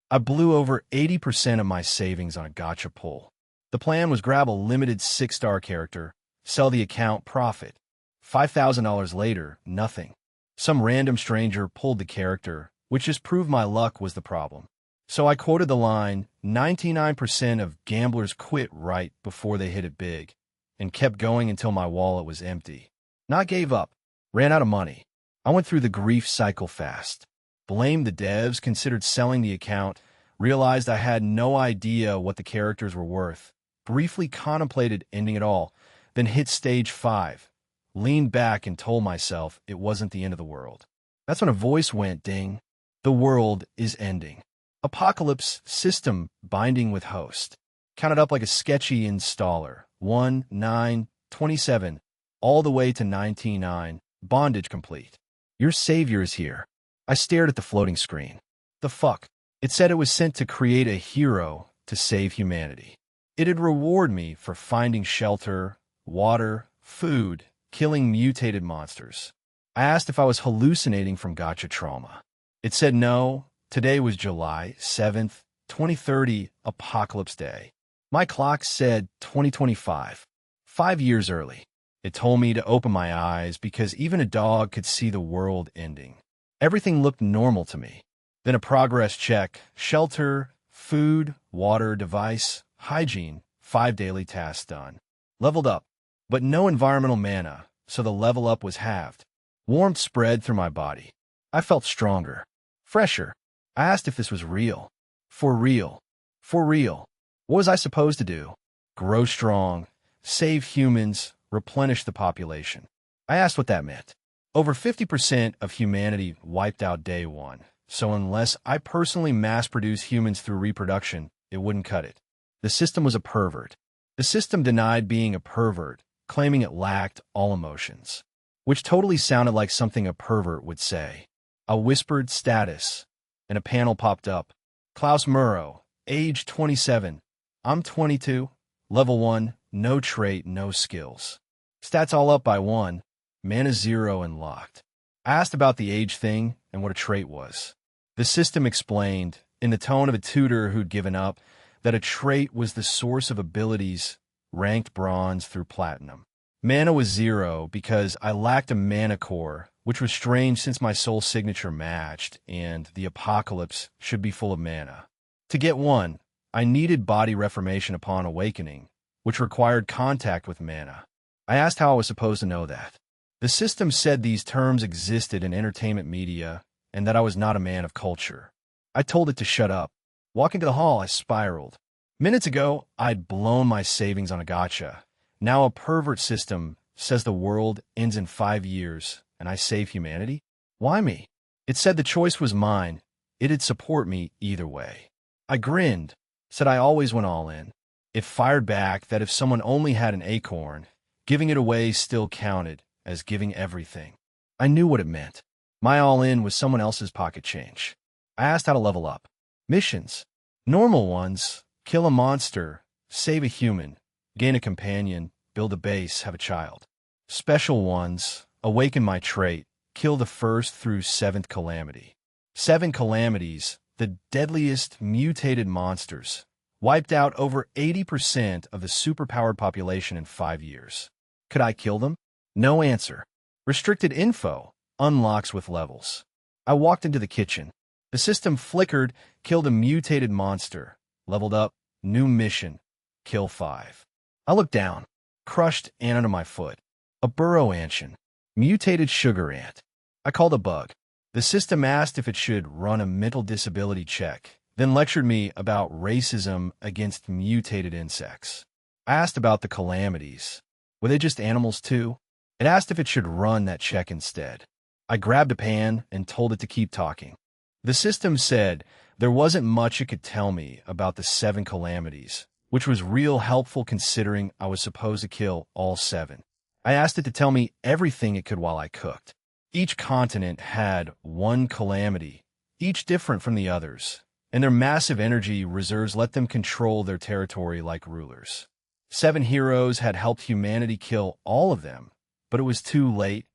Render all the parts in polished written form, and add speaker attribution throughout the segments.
Speaker 1: I blew over 80% of my savings on a gotcha pull. The plan was grab a limited 6-star character, sell the account, profit. $5,000 later, nothing. Some random stranger pulled the character, which just proved my luck was the problem. So I quoted the line, 99% of gamblers quit right before they hit it big, and kept going until my wallet was empty. Not gave up. Ran out of money. I went through the grief cycle fast. Blamed the devs, considered selling the account, realized I had no idea what the characters were worth, briefly contemplated ending it all, then hit stage 5, leaned back and told myself it wasn't the end of the world. That's when a voice went ding. The world is ending. Apocalypse system binding with host. Counted up like a sketchy installer. 1, 9, 27, all the way to 99, bondage complete. Your savior is here. I stared at the floating screen. The fuck? It said it was sent to create a hero to save humanity. It'd reward me for finding shelter, water, food, killing mutated monsters. I asked if I was hallucinating from gotcha trauma. It said no. Today was July 7th, 2030, Apocalypse Day. My clock said 2025, 5 years early. It told me to open my eyes because even a dog could see the world ending. Everything looked normal to me. Then a progress check, shelter, food, water, device, hygiene, 5 daily tasks done. Leveled up, but no environmental mana, so the level up was halved. Warmth spread through my body. I felt stronger, fresher. I asked if this was real. For real. For real. What was I supposed to do? Grow strong, save humans, replenish the population. I asked what that meant. Over 50% of humanity wiped out day 1, so unless I personally mass-produce humans through reproduction, it wouldn't cut it. The system was a pervert. The system denied being a pervert, claiming it lacked all emotions, which totally sounded like something a pervert would say. I whispered status, and a panel popped up. Klaus Murrow, age 27. I'm 22. Level 1, no trait, no skills. Stats all up by 1. Mana 0 and locked. I asked about the age thing and what a trait was. The system explained, in the tone of a tutor who'd given up, that a trait was the source of abilities ranked bronze through platinum. Mana was 0 because I lacked a mana core, which was strange since my soul signature matched, and the apocalypse should be full of mana. To get 1, I needed body reformation upon awakening, which required contact with mana. I asked how I was supposed to know that. The system said these terms existed in entertainment media, and that I was not a man of culture. I told it to shut up. Walking to the hall, I spiraled. Minutes ago, I'd blown my savings on a gotcha. Now a pervert system says the world ends in 5 years, and I save humanity? Why me? It said the choice was mine. It'd support me either way. I grinned, said I always went all in. It fired back that if someone only had an acorn, giving it away still counted as giving everything. I knew what it meant. My all-in was someone else's pocket change. I asked how to level up. Missions. Normal ones. Kill a monster. Save a human. Gain a companion. Build a base. Have a child. Special ones. Awaken my trait. Kill the 1st through 7th calamity. 7 calamities, the deadliest mutated monsters, wiped out over 80% of the superpowered population in 5 years. Could I kill them? No answer. Restricted info. Unlocks with levels. I walked into the kitchen. The system flickered, killed a mutated monster. Leveled up. New mission. Kill 5. I looked down. Crushed ant under my foot. A burrow ancient. Mutated sugar ant. I called a bug. The system asked if it should run a mental disability check, then lectured me about racism against mutated insects. I asked about the calamities. Were they just animals too? It asked if it should run that check instead. I grabbed a pan and told it to keep talking. The system said there wasn't much it could tell me about the 7 calamities, which was real helpful considering I was supposed to kill all 7. I asked it to tell me everything it could while I cooked. Each continent had 1 calamity, each different from the others, and their massive energy reserves let them control their territory like rulers. 7 heroes had helped humanity kill all of them, but it was too late.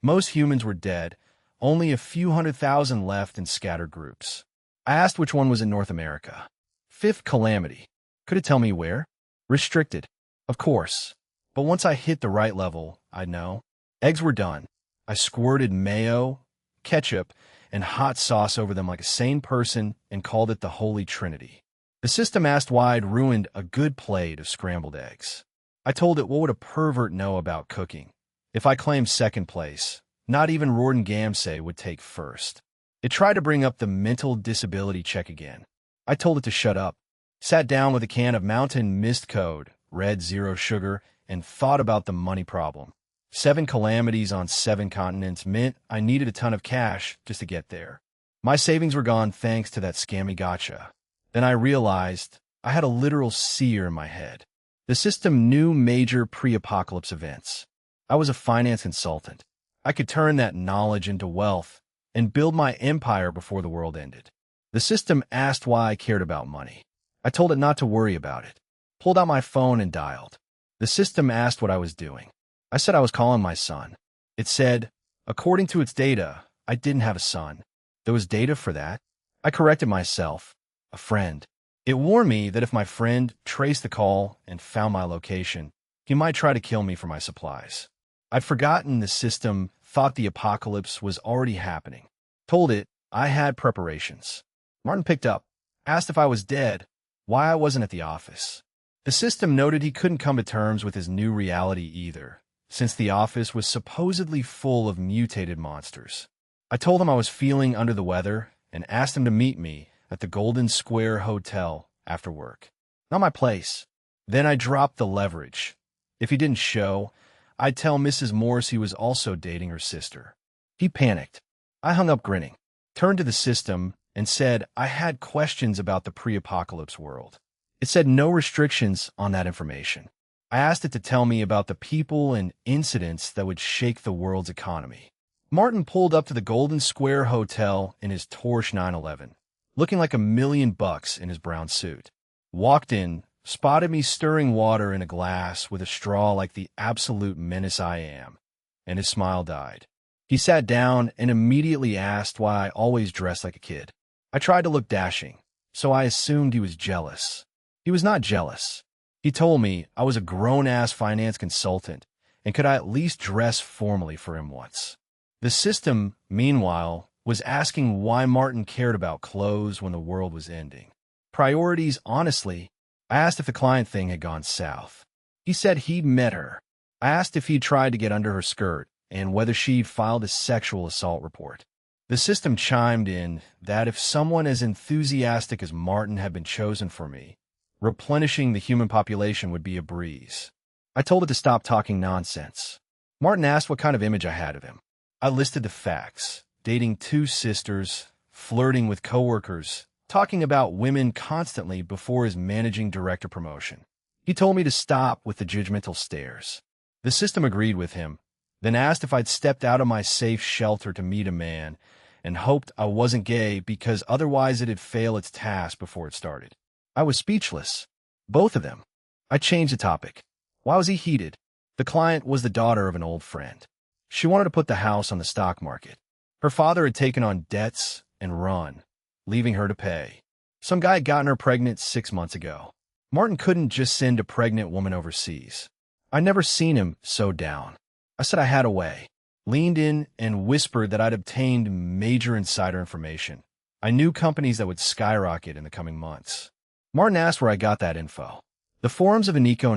Speaker 1: Most humans were dead, only a few 100,000 left in scattered groups. I asked which one was in North America. Fifth calamity. Could it tell me where? Restricted. Of course. But once I hit the right level, I'd know. Eggs were done. I squirted mayo, ketchup, and hot sauce over them like a sane person and called it the Holy Trinity. The system asked why I'd ruined a good plate of scrambled eggs. I told it what would a pervert know about cooking. If I claimed second place, not even Rorden Gamsay would take first. It tried to bring up the mental disability check again. I told it to shut up, sat down with a can of Mountain Mist Code, red zero sugar, and thought about the money problem. 7 calamities on 7 continents meant I needed a ton of cash just to get there. My savings were gone thanks to that scammy gotcha. Then I realized I had a literal seer in my head. The system knew major pre-apocalypse events. I was a finance consultant. I could turn that knowledge into wealth and build my empire before the world ended. The system asked why I cared about money. I told it not to worry about it. Pulled out my phone and dialed. The system asked what I was doing. I said I was calling my son. It said, according to its data, I didn't have a son. There was data for that. I corrected myself. A friend. It warned me that if my friend traced the call and found my location, he might try to kill me for my supplies. I'd forgotten the system thought the apocalypse was already happening. Told it I had preparations. Martin picked up, asked if I was dead, why I wasn't at the office. The system noted he couldn't come to terms with his new reality either, since the office was supposedly full of mutated monsters. I told him I was feeling under the weather and asked him to meet me at the Golden Square Hotel after work. Not my place. Then I dropped the leverage. If he didn't show, I'd tell Mrs. Morse he was also dating her sister. He panicked. I hung up grinning, turned to the system, and said I had questions about the pre-apocalypse world. It said no restrictions on that information. I asked it to tell me about the people and incidents that would shake the world's economy. Martin pulled up to the Golden Square Hotel in his Porsche 911, looking like $1 million in his brown suit. Walked in, spotted me stirring water in a glass with a straw like the absolute menace I am, and his smile died. He sat down and immediately asked why I always dressed like a kid. I tried to look dashing, so I assumed he was jealous. He was not jealous. He told me I was a grown-ass finance consultant, and could I at least dress formally for him once. The system, meanwhile, was asking why Martin cared about clothes when the world was ending. Priorities, honestly. I asked if the client thing had gone south. He said he'd met her. I asked if he'd tried to get under her skirt and whether she'd filed a sexual assault report. The system chimed in that if someone as enthusiastic as Martin had been chosen for me, replenishing the human population would be a breeze. I told it to stop talking nonsense. Martin asked what kind of image I had of him. I listed the facts: dating 2 sisters, flirting with coworkers, talking about women constantly before his managing director promotion. He told me to stop with the judgmental stares. The system agreed with him, then asked if I'd stepped out of my safe shelter to meet a man and hoped I wasn't gay because otherwise it'd fail its task before it started. I was speechless. Both of them. I changed the topic. Why was he heated? The client was the daughter of an old friend. She wanted to put the house on the stock market. Her father had taken on debts and run, leaving her to pay. Some guy had gotten her pregnant 6 months ago. Martin couldn't just send a pregnant woman overseas. I'd never seen him so down. I said I had a way. Leaned in and whispered that I'd obtained major insider information. I knew companies that would skyrocket in the coming months. Martin asked where I got that info. The forums of a Nico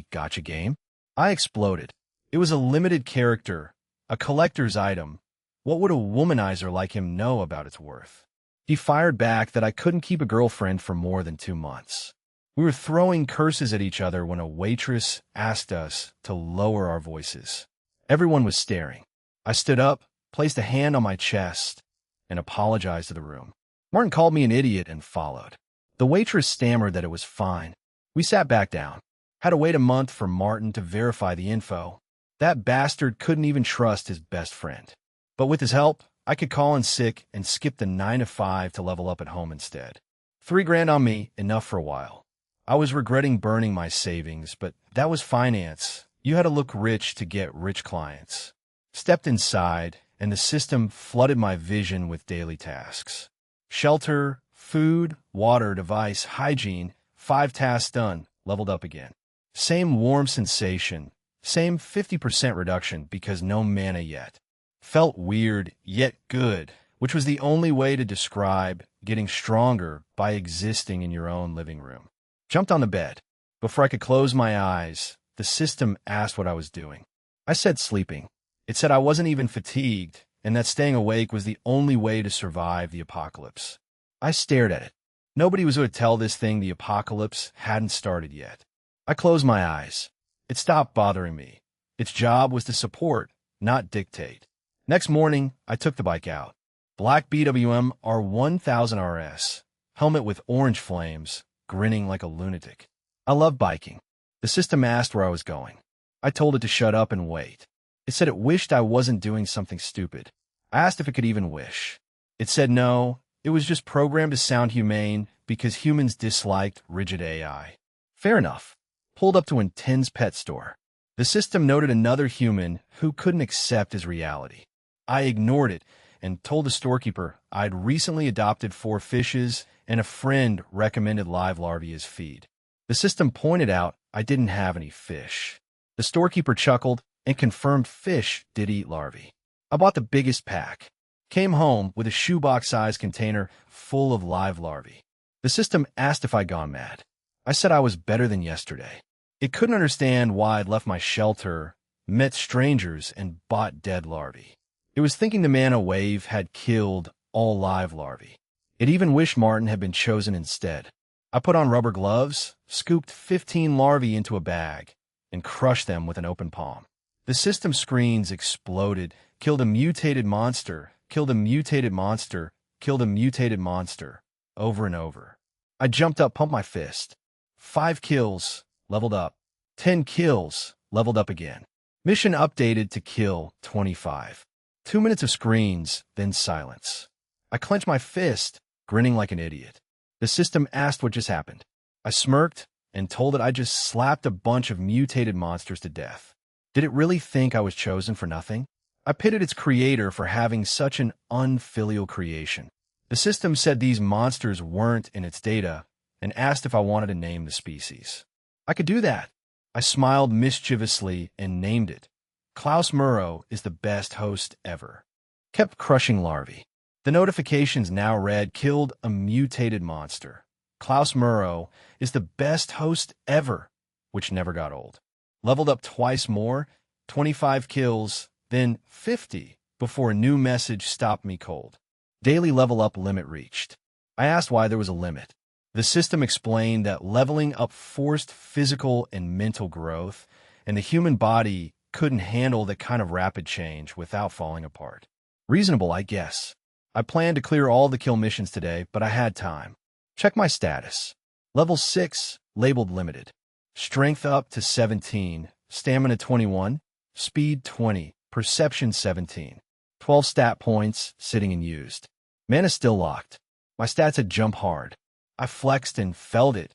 Speaker 1: gotcha game? I exploded. It was a limited character, a collector's item. What would a womanizer like him know about its worth? He fired back that I couldn't keep a girlfriend for more than 2 months. We were throwing curses at each other when a waitress asked us to lower our voices. Everyone was staring. I stood up, placed a hand on my chest, and apologized to the room. Martin called me an idiot and followed. The waitress stammered that it was fine. We sat back down. Had to wait a month for Martin to verify the info. That bastard couldn't even trust his best friend. But with his help, I could call in sick and skip the 9 to 5 to level up at home instead. $3,000 on me, enough for a while. I was regretting burning my savings, but that was finance. You had to look rich to get rich clients. Stepped inside, and the system flooded my vision with daily tasks. Shelter, Food, water, device, hygiene, 5 tasks done, leveled up again. Same warm sensation, same 50% reduction because no mana yet. Felt weird, yet good, which was the only way to describe getting stronger by existing in your own living room. Jumped on the bed. Before I could close my eyes, the system asked what I was doing. I said sleeping. It said I wasn't even fatigued, and that staying awake was the only way to survive the apocalypse. I stared at it. Nobody was going to tell this thing the apocalypse hadn't started yet. I closed my eyes. It stopped bothering me. Its job was to support, not dictate. Next morning, I took the bike out. Black BWM R1000 RS. Helmet with orange flames, grinning like a lunatic. I love biking. The system asked where I was going. I told it to shut up and wait. It said it wished I wasn't doing something stupid. I asked if it could even wish. It said no, it was just programmed to sound humane because humans disliked rigid AI. Fair enough. Pulled up to Inten's pet store. The system noted another human who couldn't accept his reality. I ignored it and told the storekeeper I'd recently adopted 4 fishes and a friend recommended live larvae as feed. The system pointed out I didn't have any fish. The storekeeper chuckled and confirmed fish did eat larvae. I bought the biggest pack. Came home with a shoebox-sized container full of live larvae. The system asked if I'd gone mad. I said I was better than yesterday. It couldn't understand why I'd left my shelter, met strangers, and bought dead larvae. It was thinking the mana wave had killed all live larvae. It even wished Martin had been chosen instead. I put on rubber gloves, scooped 15 larvae into a bag, and crushed them with an open palm. The system screens exploded, killed a mutated monster, killed a mutated monster, killed a mutated monster, over and over. I jumped up, pumped my fist. 5 kills, leveled up. 10 kills, leveled up again. Mission updated to kill 25. 2 minutes of screens, then silence. I clenched my fist, grinning like an idiot. The system asked what just happened. I smirked and told it I just slapped a bunch of mutated monsters to death. Did it really think I was chosen for nothing? I pitted its creator for having such an unfilial creation. The system said these monsters weren't in its data and asked if I wanted to name the species. I could do that. I smiled mischievously and named it. Klaus Murrow is the best host ever. Kept crushing larvae. The notifications now read, killed a mutated monster. Klaus Murrow is the best host ever, which never got old. Leveled up twice more, 25 kills, then 50, before a new message stopped me cold. Daily level up limit reached. I asked why there was a limit. The system explained that leveling up forced physical and mental growth, and the human body couldn't handle that kind of rapid change without falling apart. Reasonable, I guess. I planned to clear all the kill missions today, but I had time. Check my status. Level 6, labeled limited. Strength up to 17, stamina 21, speed 20, perception 17. 12 stat points, sitting and used. Mana still locked. My stats had jumped hard. I flexed and felt it.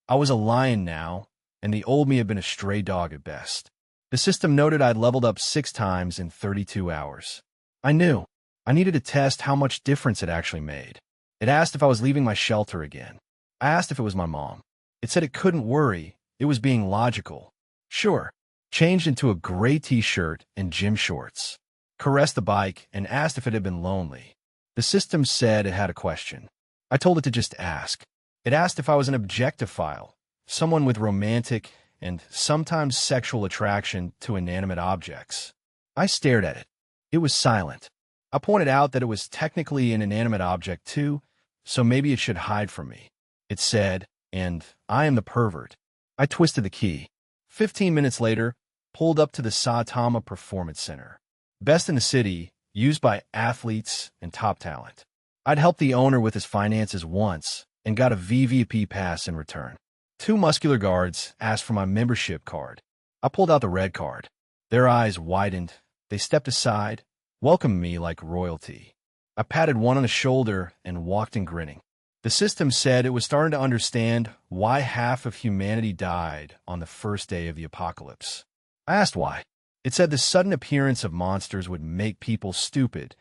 Speaker 1: I was a lion now, and the old me had been a stray dog at best. The system noted I'd leveled up 6 times in 32 hours. I knew. I needed to test how much difference it actually made. It asked if I was leaving my shelter again. I asked if it was my mom. It said it couldn't worry. It was being logical. Sure. Changed into a gray t-shirt and gym shorts. Caressed the bike and asked if it had been lonely. The system said it had a question. I told it to just ask. It asked if I was an objectophile, someone with romantic and sometimes sexual attraction to inanimate objects. I stared at it. It was silent. I pointed out that it was technically an inanimate object too, so maybe it should hide from me. It said, and I am the pervert. I twisted the key. 15 minutes later, pulled up to the Saitama Performance Center. Best in the city, used by athletes and top talent. I'd helped the owner with his finances once and got a VVP pass in return. 2 muscular guards asked for my membership card. I pulled out the red card. Their eyes widened. They stepped aside, welcomed me like royalty. I patted one on the shoulder and walked in grinning. The system said it was starting to understand why half of humanity died on the first day of the apocalypse. I asked why. It said the sudden appearance of monsters would make people stupid,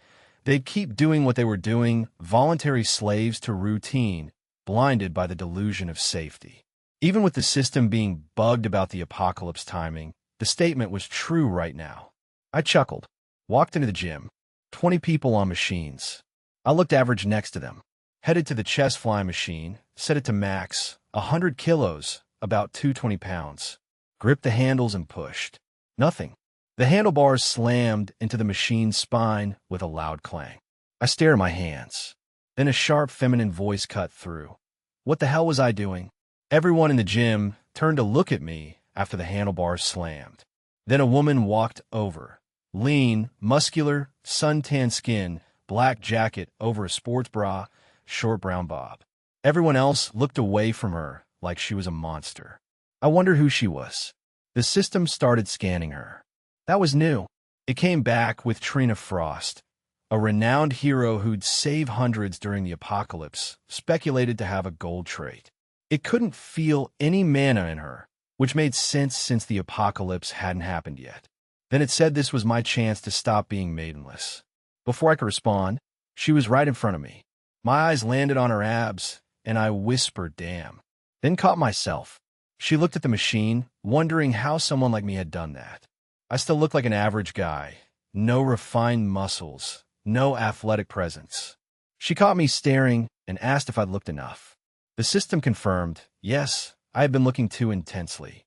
Speaker 1: They'd keep doing what they were doing, voluntary slaves to routine, blinded by the delusion of safety. Even with the system being bugged about the apocalypse timing, the statement was true right now. I chuckled, walked into the gym. 20 people on machines. I looked average next to them. Headed to the chest fly machine, set it to max, 100 kilos, about 220 pounds. Gripped the handles and pushed. Nothing. The handlebars slammed into the machine's spine with a loud clang. I stared at my hands. Then a sharp feminine voice cut through. What the hell was I doing? Everyone in the gym turned to look at me after the handlebars slammed. Then a woman walked over. Lean, muscular, suntan skin, black jacket over a sports bra, short brown bob. Everyone else looked away from her like she was a monster. I wondered who she was. The system started scanning her. That was new. It came back with Trina Frost, a renowned hero who'd save hundreds during the apocalypse, speculated to have a gold trait. It couldn't feel any mana in her, which made sense since the apocalypse hadn't happened yet. Then it said this was my chance to stop being maidenless. Before I could respond, she was right in front of me. My eyes landed on her abs, and I whispered, damn. Then caught myself. She looked at the machine, wondering how someone like me had done that. I still looked like an average guy. No refined muscles, no athletic presence. She caught me staring and asked if I'd looked enough. The system confirmed, yes, I had been looking too intensely.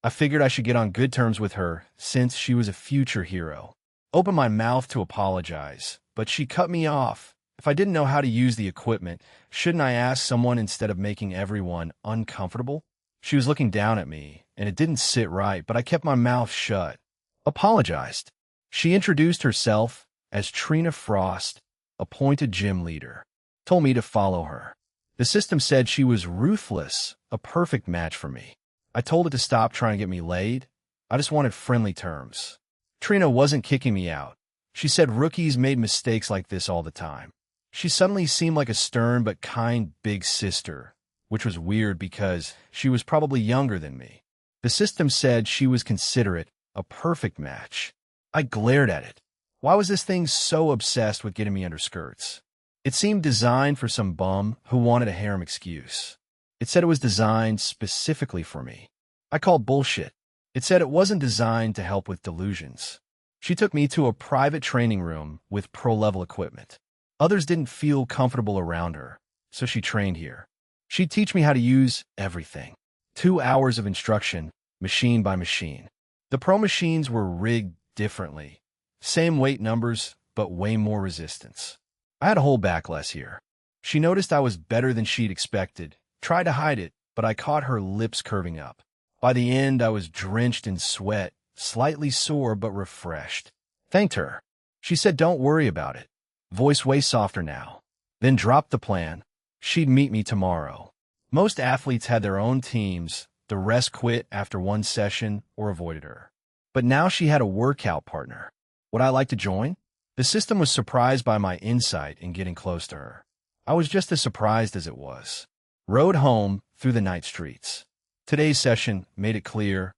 Speaker 1: I figured I should get on good terms with her, since she was a future hero. Opened my mouth to apologize, but she cut me off. If I didn't know how to use the equipment, shouldn't I ask someone instead of making everyone uncomfortable? She was looking down at me, and it didn't sit right, but I kept my mouth shut. Apologized. She introduced herself as Trina Frost, appointed gym leader. Told me to follow her. The system said she was ruthless, a perfect match for me. I told it to stop trying to get me laid. I just wanted friendly terms. Trina wasn't kicking me out. She said rookies made mistakes like this all the time. She suddenly seemed like a stern but kind big sister, which was weird because she was probably younger than me. The system said she was considerate, a perfect match. I glared at it. Why was this thing so obsessed with getting me under skirts? It seemed designed for some bum who wanted a harem excuse. It said it was designed specifically for me. I called bullshit. It said it wasn't designed to help with delusions. She took me to a private training room with pro-level equipment. Others didn't feel comfortable around her, so she trained here. She'd teach me how to use everything. 2 hours of instruction, machine by machine. The pro machines were rigged differently. Same weight numbers, but way more resistance. I had to hold back less here. She noticed I was better than she'd expected, tried to hide it, but I caught her lips curving up. By the end, I was drenched in sweat, slightly sore but refreshed. Thanked her. She said don't worry about it. Voice way softer now. Then dropped the plan. She'd meet me tomorrow. Most athletes had their own teams. The rest quit after one session or avoided her. But now she had a workout partner. Would I like to join? The system was surprised by my insight in getting close to her. I was just as surprised as it was. Rode home through the night streets. Today's session made it clear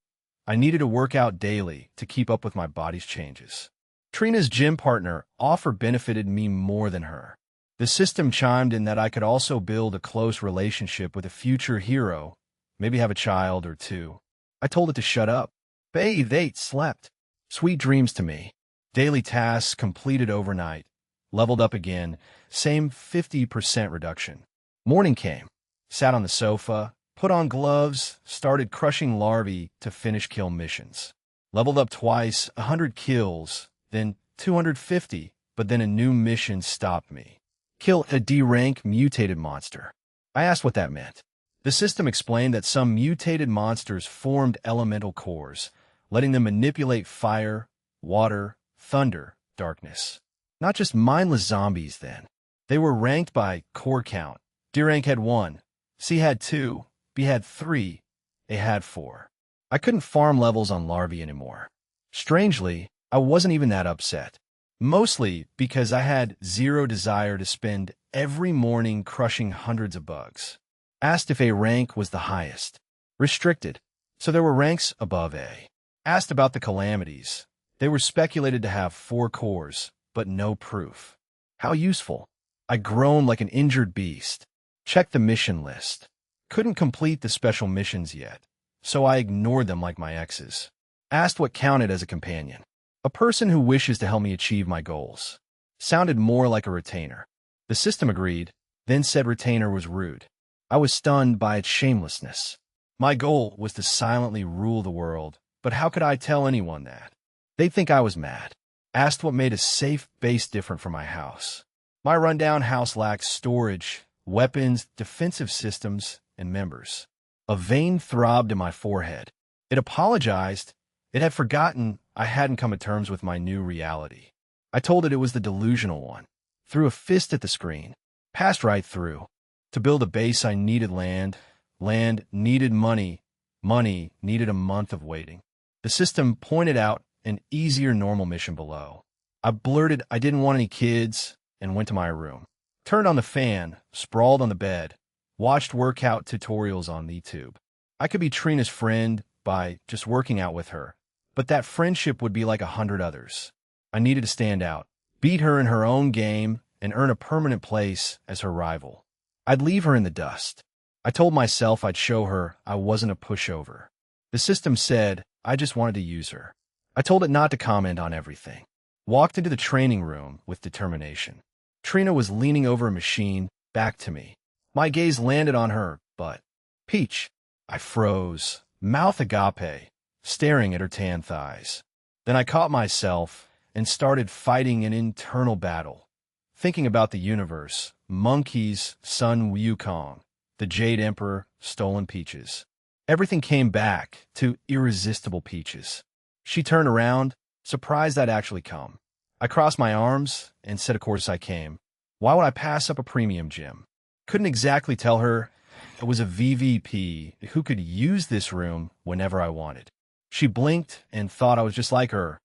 Speaker 1: I needed to work out daily to keep up with my body's changes. Trina's gym partner offer benefited me more than her. The system chimed in that I could also build a close relationship with a future hero, maybe have a child or two. I told it to shut up. Bathed, ate, slept. Sweet dreams to me. Daily tasks completed overnight. Leveled up again. Same 50% reduction. Morning came. Sat on the sofa. Put on gloves. Started crushing larvae to finish kill missions. Leveled up twice. 100 kills. Then 250. But then a new mission stopped me. Kill a D-rank mutated monster. I asked what that meant. The system explained that some mutated monsters formed elemental cores, letting them manipulate fire, water, thunder, darkness. Not just mindless zombies, then. They were ranked by core count. D-rank had 1, C had 2, B had 3, A had 4. I couldn't farm levels on larvae anymore. Strangely, I wasn't even that upset. Mostly because I had zero desire to spend every morning crushing hundreds of bugs. Asked if A rank was the highest. Restricted. So there were ranks above A. Asked about the calamities. They were speculated to have 4 cores, but no proof. How useful. I groaned like an injured beast. Checked the mission list. Couldn't complete the special missions yet, so I ignored them like my exes. Asked what counted as a companion. A person who wishes to help me achieve my goals. Sounded more like a retainer. The system agreed, then said retainer was rude. I was stunned by its shamelessness. My goal was to silently rule the world, but how could I tell anyone that? They'd think I was mad. Asked what made a safe base different from my house. My rundown house lacked storage, weapons, defensive systems, and members. A vein throbbed in my forehead. It apologized. It had forgotten I hadn't come to terms with my new reality. I told it was the delusional one. Threw a fist at the screen. Passed right through. To build a base, I needed land. Land needed money. Money needed a month of waiting. The system pointed out an easier normal mission below. I blurted I didn't want any kids and went to my room. Turned on the fan, sprawled on the bed, watched workout tutorials on YouTube. I could be Trina's friend by just working out with her, but that friendship would be like 100 others. I needed to stand out, beat her in her own game, and earn a permanent place as her rival. I'd leave her in the dust. I told myself I'd show her I wasn't a pushover. The system said I just wanted to use her. I told it not to comment on everything. Walked into the training room with determination. Trina was leaning over a machine, back to me. My gaze landed on her butt. Peach. I froze, mouth agape, staring at her tan thighs. Then I caught myself and started fighting an internal battle, thinking about the universe, monkeys, Sun Wukong, the Jade Emperor, stolen peaches. Everything came back to irresistible peaches. She turned around, surprised I'd actually come. I crossed my arms and said of course I came. Why would I pass up a premium gym? Couldn't exactly tell her it was a VVP who could use this room whenever I wanted. She blinked and thought I was just like her.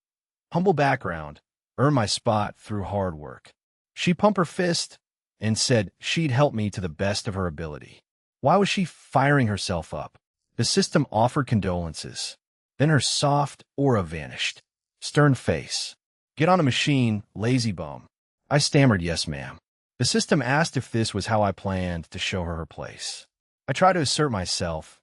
Speaker 1: Humble background, earned my spot through hard work. She pumped her fist and said she'd help me to the best of her ability. Why was she firing herself up? The system offered condolences. Then her soft aura vanished. Stern face. Get on a machine, lazy bum. I stammered yes, ma'am. The system asked if this was how I planned to show her her place. I tried to assert myself.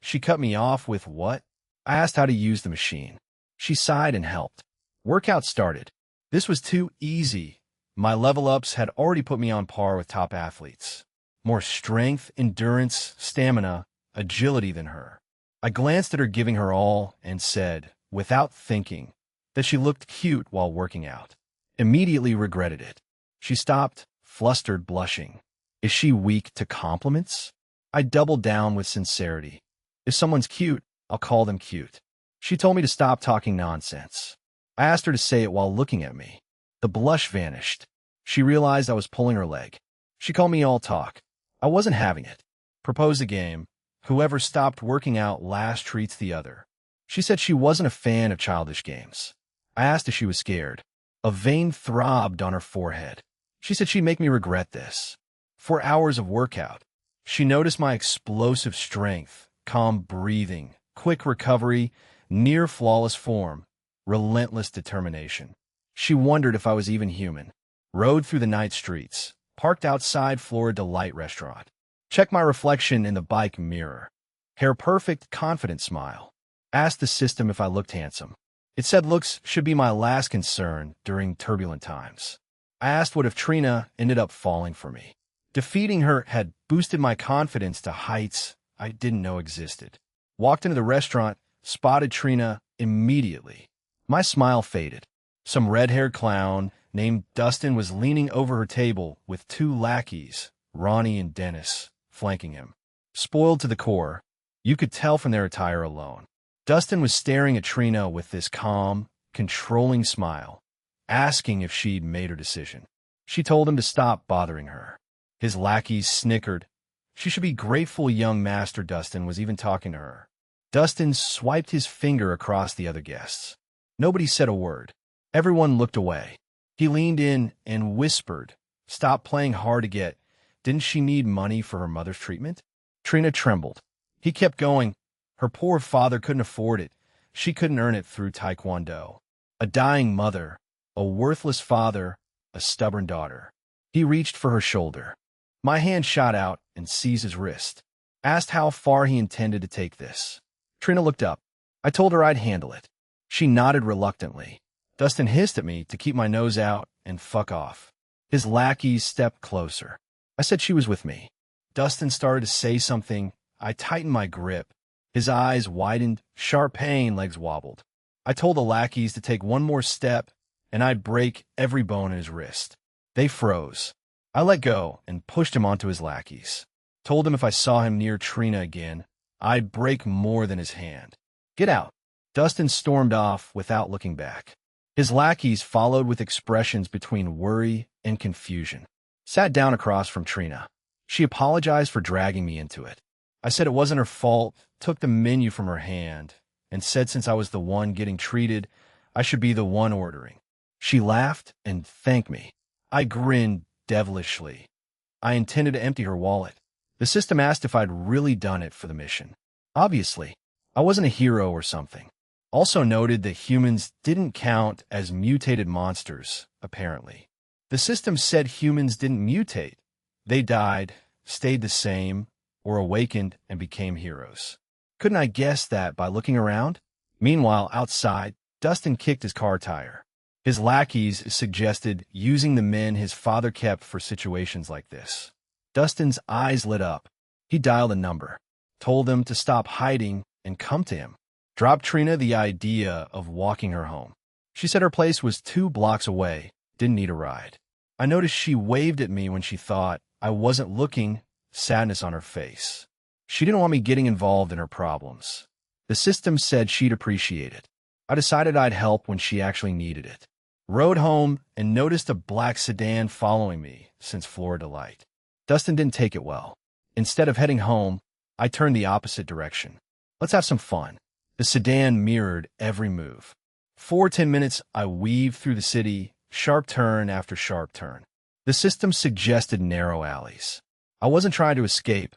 Speaker 1: She cut me off with what? I asked how to use the machine. She sighed and helped. Workout started. This was too easy. My level-ups had already put me on par with top athletes. More strength, endurance, stamina, agility than her. I glanced at her giving her all and said, without thinking, that she looked cute while working out. Immediately regretted it. She stopped, flustered, blushing. Is she weak to compliments? I doubled down with sincerity. If someone's cute, I'll call them cute. She told me to stop talking nonsense. I asked her to say it while looking at me. The blush vanished. She realized I was pulling her leg. She called me all talk. I wasn't having it. Proposed a game. Whoever stopped working out last treats the other. She said she wasn't a fan of childish games. I asked if she was scared. A vein throbbed on her forehead. She said she'd make me regret this. 4 hours of workout. She noticed my explosive strength, calm breathing, quick recovery, near flawless form, relentless determination. She wondered if I was even human. Rode through the night streets, parked outside Florida Delight restaurant. Checked my reflection in the bike mirror. Hair perfect, confident smile. Asked the system if I looked handsome. It said looks should be my last concern during turbulent times. I asked what if Trina ended up falling for me. Defeating her had boosted my confidence to heights I didn't know existed. Walked into the restaurant, spotted Trina immediately. My smile faded. Some red-haired clown named Dustin was leaning over her table with 2 lackeys, Ronnie and Dennis, flanking him. Spoiled to the core, you could tell from their attire alone. Dustin was staring at Trina with this calm, controlling smile, asking if she'd made her decision. She told him to stop bothering her. His lackeys snickered. She should be grateful young Master Dustin was even talking to her. Dustin swiped his finger across the other guests. Nobody said a word. Everyone looked away. He leaned in and whispered, "Stop playing hard to get. Didn't she need money for her mother's treatment?" Trina trembled. He kept going. Her poor father couldn't afford it. She couldn't earn it through Taekwondo. A dying mother, a worthless father, a stubborn daughter. He reached for her shoulder. My hand shot out and seized his wrist. Asked how far he intended to take this. Trina looked up. I told her I'd handle it. She nodded reluctantly. Dustin hissed at me to keep my nose out and fuck off. His lackeys stepped closer. I said she was with me. Dustin started to say something. I tightened my grip. His eyes widened, sharp pain, legs wobbled. I told the lackeys to take one more step, and I'd break every bone in his wrist. They froze. I let go and pushed him onto his lackeys. Told him if I saw him near Trina again, I'd break more than his hand. Get out. Dustin stormed off without looking back. His lackeys followed with expressions between worry and confusion. Sat down across from Trina. She apologized for dragging me into it. I said it wasn't her fault, took the menu from her hand, and said since I was the one getting treated, I should be the one ordering. She laughed and thanked me. I grinned devilishly. I intended to empty her wallet. The system asked if I'd really done it for the mission. Obviously, I wasn't a hero or something. Also noted that humans didn't count as mutated monsters, apparently. The system said humans didn't mutate. They died, stayed the same, or awakened and became heroes. Couldn't I guess that by looking around? Meanwhile, outside, Dustin kicked his car tire. His lackeys suggested using the men his father kept for situations like this. Dustin's eyes lit up. He dialed a number, told them to stop hiding and come to him. Dropped Trina the idea of walking her home. She said her place was 2 blocks away, didn't need a ride. I noticed she waved at me when she thought I wasn't looking, sadness on her face. She didn't want me getting involved in her problems. The system said she'd appreciate it. I decided I'd help when she actually needed it. Rode home and noticed a black sedan following me since Florida Light. Dustin didn't take it well. Instead of heading home, I turned the opposite direction. Let's have some fun. The sedan mirrored every move. For 10 minutes, I weaved through the city, sharp turn after sharp turn. The system suggested narrow alleys. I wasn't trying to escape.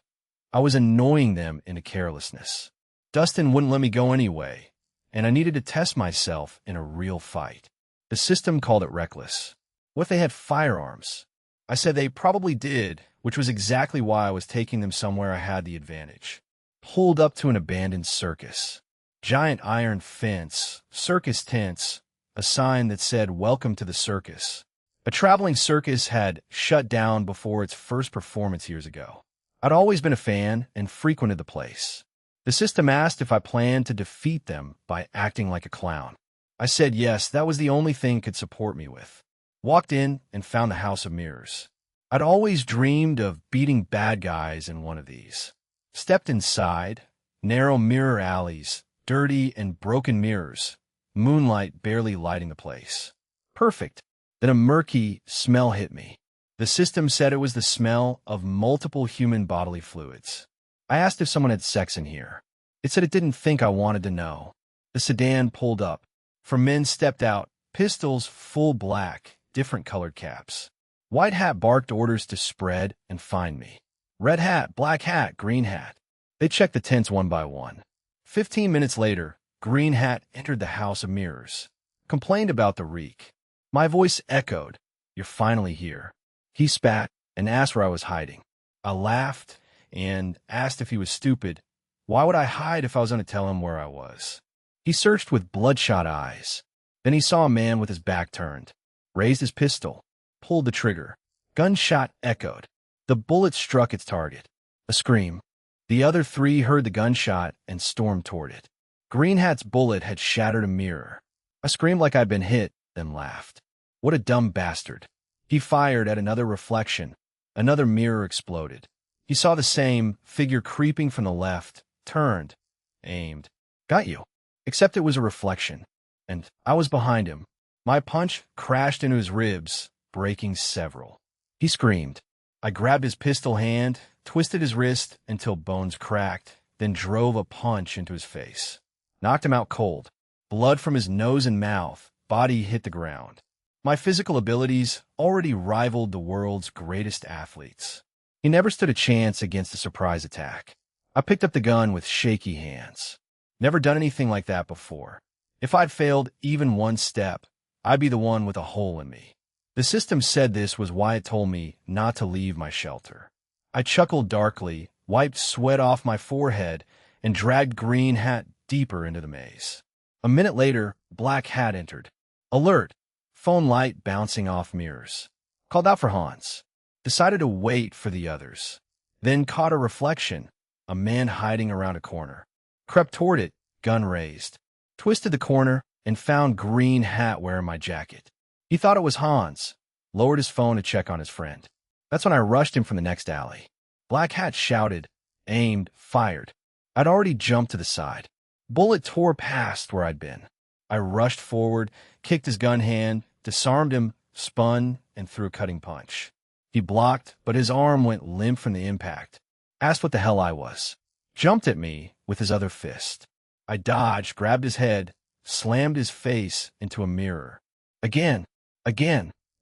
Speaker 1: I was annoying them into carelessness. Dustin wouldn't let me go anyway, and I needed to test myself in a real fight. The system called it reckless. What if they had firearms? I said they probably did, which was exactly why I was taking them somewhere I had the advantage. Pulled up to an abandoned circus. Giant iron fence, circus tents, a sign that said, "Welcome to the circus." A traveling circus had shut down before its first performance years ago. I'd always been a fan and frequented the place. The system asked if I planned to defeat them by acting like a clown. I said yes, that was the only thing it could support me with. Walked in and found the House of Mirrors. I'd always dreamed of beating bad guys in one of these. Stepped inside, narrow mirror alleys, dirty and broken mirrors, moonlight barely lighting the place. Perfect. Then a murky smell hit me. The system said it was the smell of multiple human bodily fluids. I asked if someone had sex in here. It said it didn't think I wanted to know. The sedan pulled up. 4 men stepped out, pistols full black, different colored caps. White hat barked orders to spread and find me. Red hat, black hat, green hat. They checked the tents one by one. 15 minutes later, Green Hat entered the House of Mirrors. Complained about the reek. My voice echoed. "You're finally here." He spat and asked where I was hiding. I laughed and asked if he was stupid. Why would I hide if I was going to tell him where I was? He searched with bloodshot eyes. Then he saw a man with his back turned. Raised his pistol. Pulled the trigger. Gunshot echoed. The bullet struck its target. A scream. The other 3 heard the gunshot and stormed toward it. Green Hat's bullet had shattered a mirror. I screamed like I'd been hit, then laughed. What a dumb bastard. He fired at another reflection. Another mirror exploded. He saw the same figure creeping from the left, turned, aimed. Got you. Except it was a reflection, and I was behind him. My punch crashed into his ribs, breaking several. He screamed. I grabbed his pistol hand, twisted his wrist until bones cracked, then drove a punch into his face. Knocked him out cold. Blood from his nose and mouth, body hit the ground. My physical abilities already rivaled the world's greatest athletes. He never stood a chance against a surprise attack. I picked up the gun with shaky hands. Never done anything like that before. If I'd failed even one step, I'd be the one with a hole in me. The system said this was why it told me not to leave my shelter. I chuckled darkly, wiped sweat off my forehead, and dragged Green Hat deeper into the maze. A minute later, Black Hat entered. Alert! Phone light bouncing off mirrors. Called out for Hans. Decided to wait for the others. Then caught a reflection, a man hiding around a corner. Crept toward it, gun raised. Twisted the corner and found Green Hat wearing my jacket. He thought it was Hans. Lowered his phone to check on his friend. That's when I rushed him from the next alley. Black Hat shouted, aimed, fired. I'd already jumped to the side. Bullet tore past where I'd been. I rushed forward, kicked his gun hand, disarmed him, spun, and threw a cutting punch. He blocked, but his arm went limp from the impact. Asked what the hell I was. Jumped at me with his other fist. I dodged, grabbed his head, slammed his face into a mirror. Again,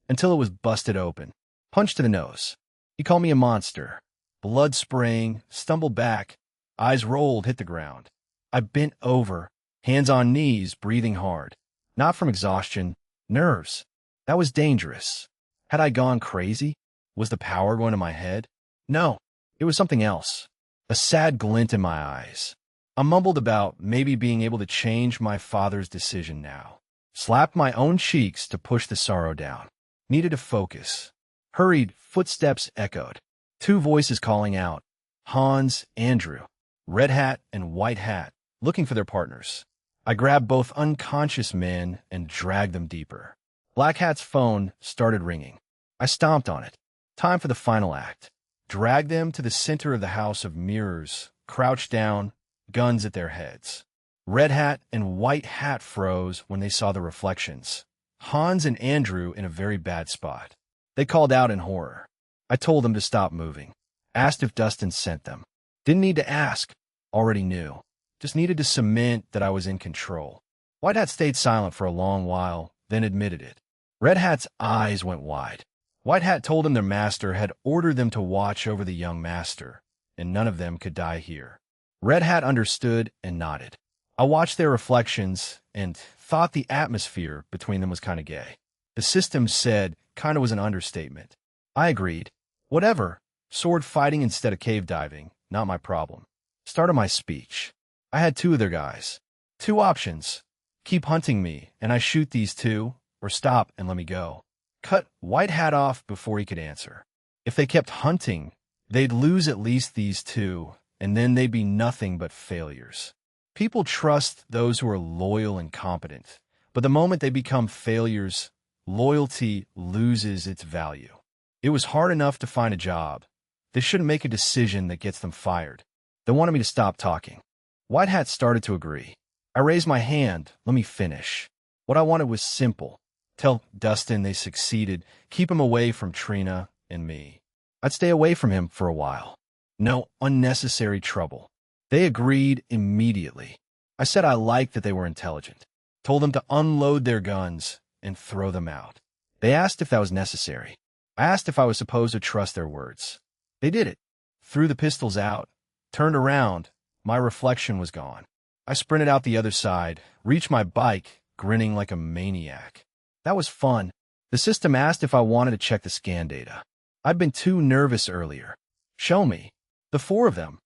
Speaker 1: until it was busted open. Punch to the nose. He called me a monster. Blood spraying, stumbled back. Eyes rolled, hit the ground. I bent over, hands on knees, breathing hard. Not from exhaustion, nerves. That was dangerous. Had I gone crazy? Was the power going to my head? No, it was something else. A sad glint in my eyes. I mumbled about maybe being able to change my father's decision now. Slapped my own cheeks to push the sorrow down. Needed to focus. Hurried, footsteps echoed. Two voices calling out. Hans, Andrew. Red Hat and White Hat, looking for their partners. I grabbed both unconscious men and dragged them deeper. Black Hat's phone started ringing. I stomped on it. Time for the final act. Dragged them to the center of the house of mirrors, crouched down, guns at their heads. Red Hat and White Hat froze when they saw the reflections. Hans and Andrew in a very bad spot. They called out in horror. I told them to stop moving. Asked if Dustin sent them. Didn't need to ask. Already knew. Just needed to cement that I was in control. White Hat stayed silent for a long while, then admitted it. Red Hat's eyes went wide. White Hat told him their master had ordered them to watch over the young master, and none of them could die here. Red Hat understood and nodded. I watched their reflections and thought the atmosphere between them was kind of gay. The system said kind of was an understatement. I agreed. Whatever. Sword fighting instead of cave diving. Not my problem. Started my speech. I had two of their guys. Two options. Keep hunting me, and I shoot these two, or stop and let me go. Cut White Hat off before he could answer. If they kept hunting, they'd lose at least these two, and then they'd be nothing but failures. People trust those who are loyal and competent, but the moment they become failures, loyalty loses its value. It was hard enough to find a job. They shouldn't make a decision that gets them fired. They wanted me to stop talking. White Hat started to agree. I raised my hand. Let me finish. What I wanted was simple. Tell Dustin they succeeded. Keep him away from Trina and me. I'd stay away from him for a while. No unnecessary trouble. They agreed immediately. I said I liked that they were intelligent. Told them to unload their guns and throw them out. They asked if that was necessary. I asked if I was supposed to trust their words. They did it. Threw the pistols out. Turned around. My reflection was gone. I sprinted out the other side, reached my bike, grinning like a maniac. That was fun. The system asked if I wanted to check the scan data. I'd been too nervous earlier. Show me. The four of them.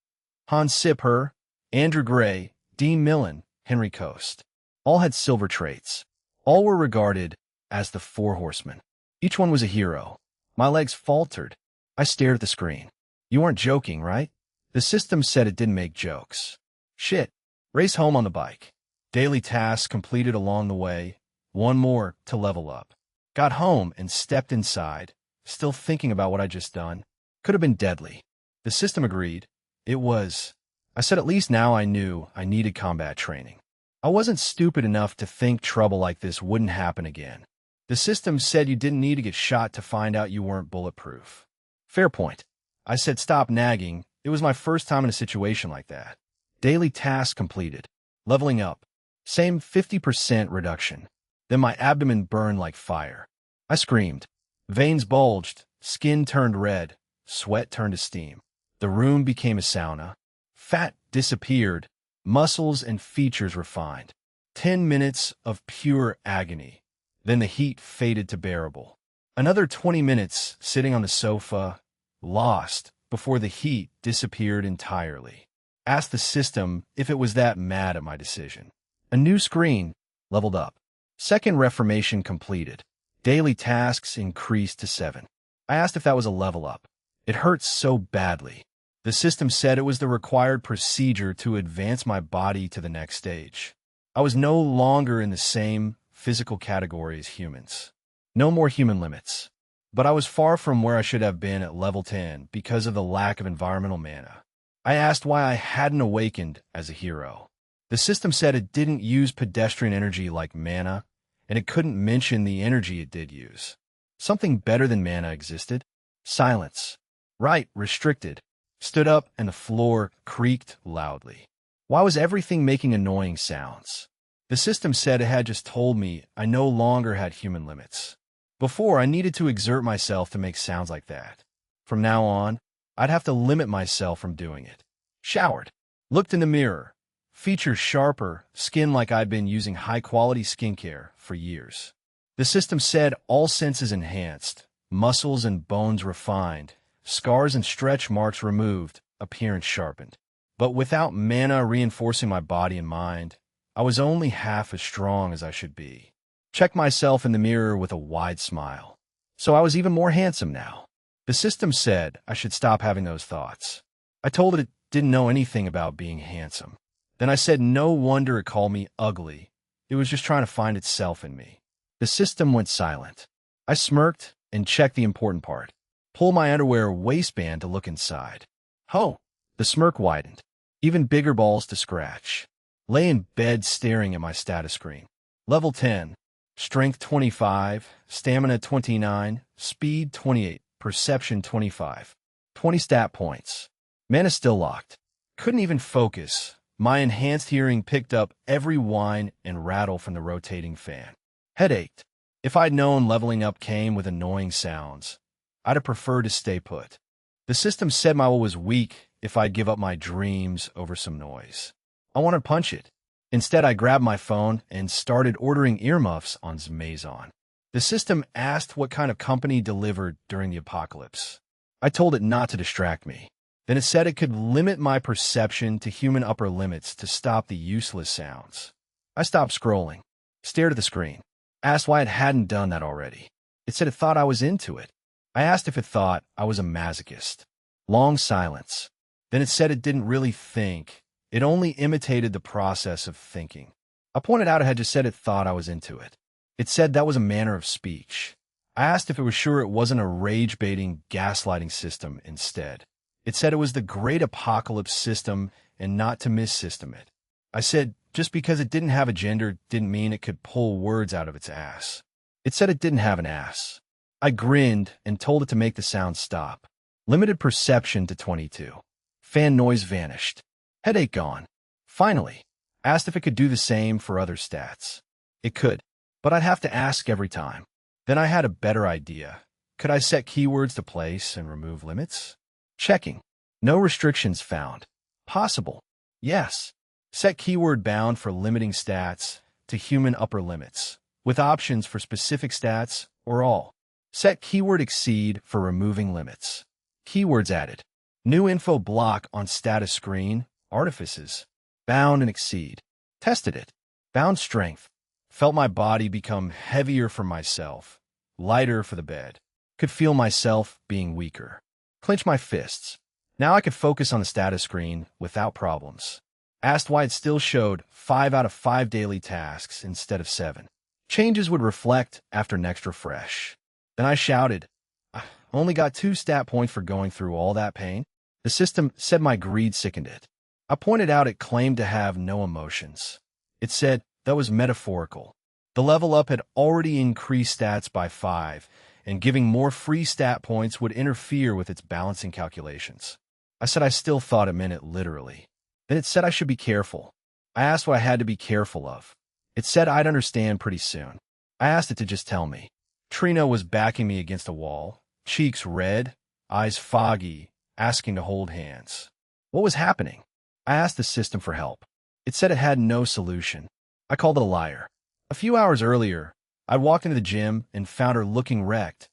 Speaker 1: Hans Sipper, Andrew Gray, Dean Millen, Henry Coast. All had silver traits. All were regarded as the Four Horsemen. Each one was a hero. My legs faltered. I stared at the screen. You weren't joking, right? The system said it didn't make jokes. Shit. Race home on the bike. Daily tasks completed along the way. One more to level up. Got home and stepped inside, still thinking about what I'd just done. Could have been deadly. The system agreed. It was. I said at least now I knew I needed combat training. I wasn't stupid enough to think trouble like this wouldn't happen again. The system said you didn't need to get shot to find out you weren't bulletproof. Fair point. I said stop nagging. It was my first time in a situation like that. Daily tasks completed. Leveling up. Same 50% reduction. Then my abdomen burned like fire. I screamed. Veins bulged. Skin turned red. Sweat turned to steam. The room became a sauna. Fat disappeared. Muscles and features refined. 10 minutes of pure agony. Then the heat faded to bearable. Another 20 minutes sitting on the sofa, lost, before the heat disappeared entirely. Asked the system if it was that mad at my decision. A new screen, leveled up. Second reformation completed. Daily tasks increased to 7. I asked if that was a level up. It hurts so badly. The system said it was the required procedure to advance my body to the next stage. I was no longer in the same physical category as humans. No more human limits. But I was far from where I should have been at level 10 because of the lack of environmental mana. I asked why I hadn't awakened as a hero. The system said it didn't use pedestrian energy like mana, and it couldn't mention the energy it did use. Something better than mana existed. Silence. Right, restricted. Stood up and the floor creaked loudly. Why was everything making annoying sounds? The system said it had just told me I no longer had human limits. Before, I needed to exert myself to make sounds like that. From now on, I'd have to limit myself from doing it. Showered. Looked in the mirror. Features sharper, skin like I'd been using high-quality skincare for years. The system said all senses enhanced, muscles and bones refined, scars and stretch marks removed, appearance sharpened. But without mana reinforcing my body and mind, I was only half as strong as I should be. Checked myself in the mirror with a wide smile. So I was even more handsome now. The system said I should stop having those thoughts. I told it didn't know anything about being handsome. Then I said no wonder it called me ugly. It was just trying to find itself in me. The system went silent. I smirked and checked the important part. Pull my underwear waistband to look inside. Oh, the smirk widened. Even bigger balls to scratch. Lay in bed staring at my status screen. Level 10. Strength 25, Stamina 29, Speed 28, Perception 25. 20 stat points. Mana still locked. Couldn't even focus. My enhanced hearing picked up every whine and rattle from the rotating fan. Head ached. If I'd known leveling up came with annoying sounds, I'd have preferred to stay put. The system said my will was weak if I'd give up my dreams over some noise. I wanted to punch it. Instead, I grabbed my phone and started ordering earmuffs on Amazon. The system asked what kind of company delivered during the apocalypse. I told it not to distract me. Then it said it could limit my perception to human upper limits to stop the useless sounds. I stopped scrolling, stared at the screen, asked why it hadn't done that already. It said it thought I was into it. I asked if it thought I was a masochist. Long silence. Then it said it didn't really think. It only imitated the process of thinking. I pointed out it had just said it thought I was into it. It said that was a manner of speech. I asked if it was sure it wasn't a rage-baiting, gaslighting system instead. It said it was the Great Apocalypse system and not to mis-system it. I said just because it didn't have a gender didn't mean it could pull words out of its ass. It said it didn't have an ass. I grinned and told it to make the sound stop. Limited perception to 22. Fan noise vanished. Headache gone. Finally, asked if it could do the same for other stats. It could, but I'd have to ask every time. Then I had a better idea. Could I set keywords to place and remove limits? Checking. No restrictions found. Possible. Yes. Set keyword bound for limiting stats to human upper limits, with options for specific stats or all. Set keyword exceed for removing limits. Keywords added. New info block on status screen. Artifices. Bound and exceed. Tested it. Bound strength. Felt my body become heavier for myself, lighter for the bed. Could feel myself being weaker. Clench my fists. Now I could focus on the status screen without problems. Asked why it still showed 5 out of 5 daily tasks instead of 7. Changes would reflect after next refresh. Then I shouted, I only got 2 stat points for going through all that pain. The system said my greed sickened it. I pointed out it claimed to have no emotions. It said that was metaphorical. The level up had already increased stats by 5, and giving more free stat points would interfere with its balancing calculations. I said I still thought it meant it literally. Then it said I should be careful. I asked what I had to be careful of. It said I'd understand pretty soon. I asked it to just tell me. Trina was backing me against a wall, cheeks red, eyes foggy, asking to hold hands. What was happening? I asked the system for help. It said it had no solution. I called it a liar. A few hours earlier, I'd walked into the gym and found her looking wrecked,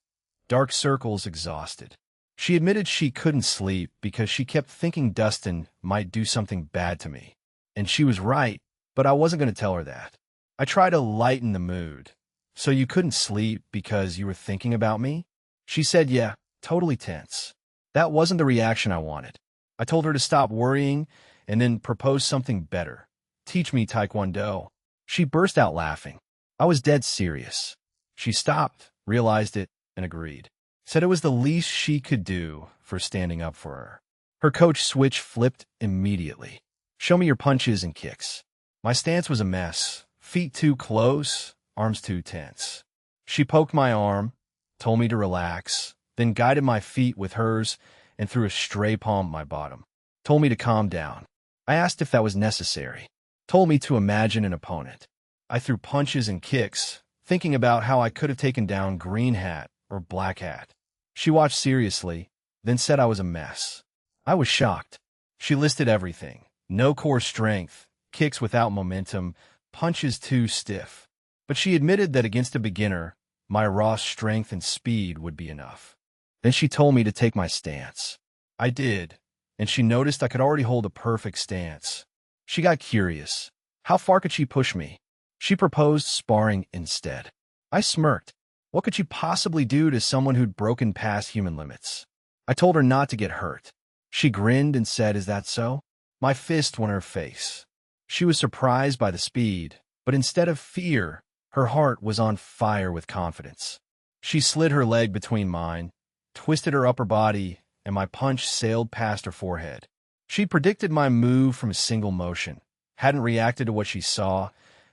Speaker 1: dark circles, exhausted. She admitted she couldn't sleep because she kept thinking Dustin might do something bad to me. And she was right, but I wasn't going to tell her that. I tried to lighten the mood. So you couldn't sleep because you were thinking about me? She said, yeah, totally tense. That wasn't the reaction I wanted. I told her to stop worrying and then propose something better. Teach me Taekwondo. She burst out laughing. I was dead serious. She stopped, realized it, and agreed. Said it was the least she could do for standing up for her. Her coach switch flipped immediately. Show me your punches and kicks. My stance was a mess. Feet too close, arms too tense. She poked my arm, told me to relax, then guided my feet with hers and threw a stray palm at my bottom. Told me to calm down. I asked if that was necessary. Told me to imagine an opponent. I threw punches and kicks, thinking about how I could have taken down Green Hat or Black Hat. She watched seriously, then said I was a mess. I was shocked. She listed everything. No core strength, kicks without momentum, punches too stiff. But she admitted that against a beginner, my raw strength and speed would be enough. Then she told me to take my stance. I did, and she noticed I could already hold a perfect stance. She got curious. How far could she push me? She proposed sparring instead. I smirked. What could she possibly do to someone who'd broken past human limits? I told her not to get hurt. She grinned and said, is that so? My fist went in her face. She was surprised by the speed, but instead of fear, her heart was on fire with confidence. She slid her leg between mine, twisted her upper body, and my punch sailed past her forehead. She predicted my move from a single motion, hadn't reacted to what she saw,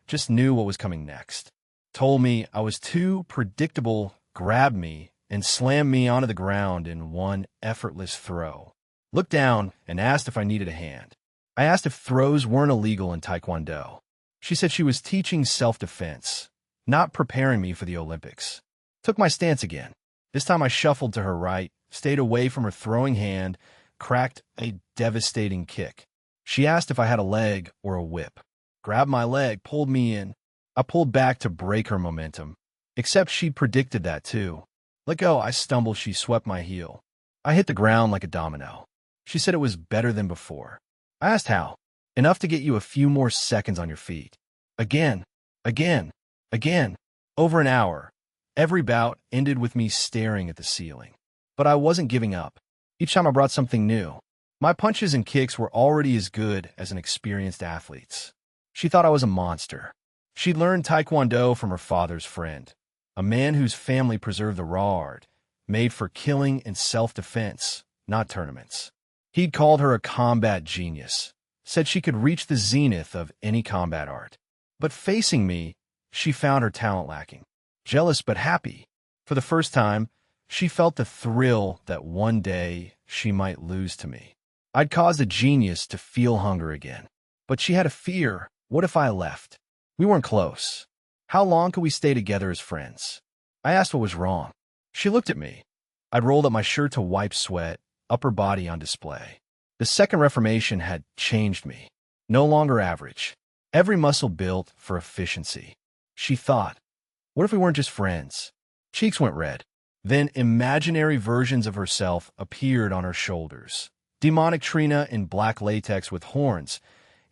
Speaker 1: just knew what was coming next. Told me I was too predictable, grabbed me, and slammed me onto the ground in one effortless throw. Looked down and asked if I needed a hand. I asked if throws weren't illegal in Taekwondo. She said she was teaching self-defense, not preparing me for the Olympics. Took my stance again. This time I shuffled to her right, stayed away from her throwing hand, cracked a devastating kick. She asked if I had a leg or a whip. Grabbed my leg, pulled me in. I pulled back to break her momentum. Except she predicted that too. Let go, I stumbled, she swept my heel. I hit the ground like a domino. She said it was better than before. I asked how. Enough to get you a few more seconds on your feet. Again, again, again. Over an hour. Every bout ended with me staring at the ceiling. But I wasn't giving up. Each time I brought something new. My punches and kicks were already as good as an experienced athlete's. She thought I was a monster. She'd learned Taekwondo from her father's friend, a man whose family preserved the raw art, made for killing and self-defense, not tournaments. He'd called her a combat genius, said she could reach the zenith of any combat art. But facing me, she found her talent lacking. Jealous but happy. For the first time, she felt the thrill that one day she might lose to me. I'd caused a genius to feel hunger again. But she had a fear. What if I left? We weren't close. How long could we stay together as friends? I asked what was wrong. She looked at me. I'd rolled up my shirt to wipe sweat, upper body on display. The second reformation had changed me. No longer average. Every muscle built for efficiency. She thought, what if we weren't just friends? Cheeks went red. Then imaginary versions of herself appeared on her shoulders. Demonic Trina in black latex with horns,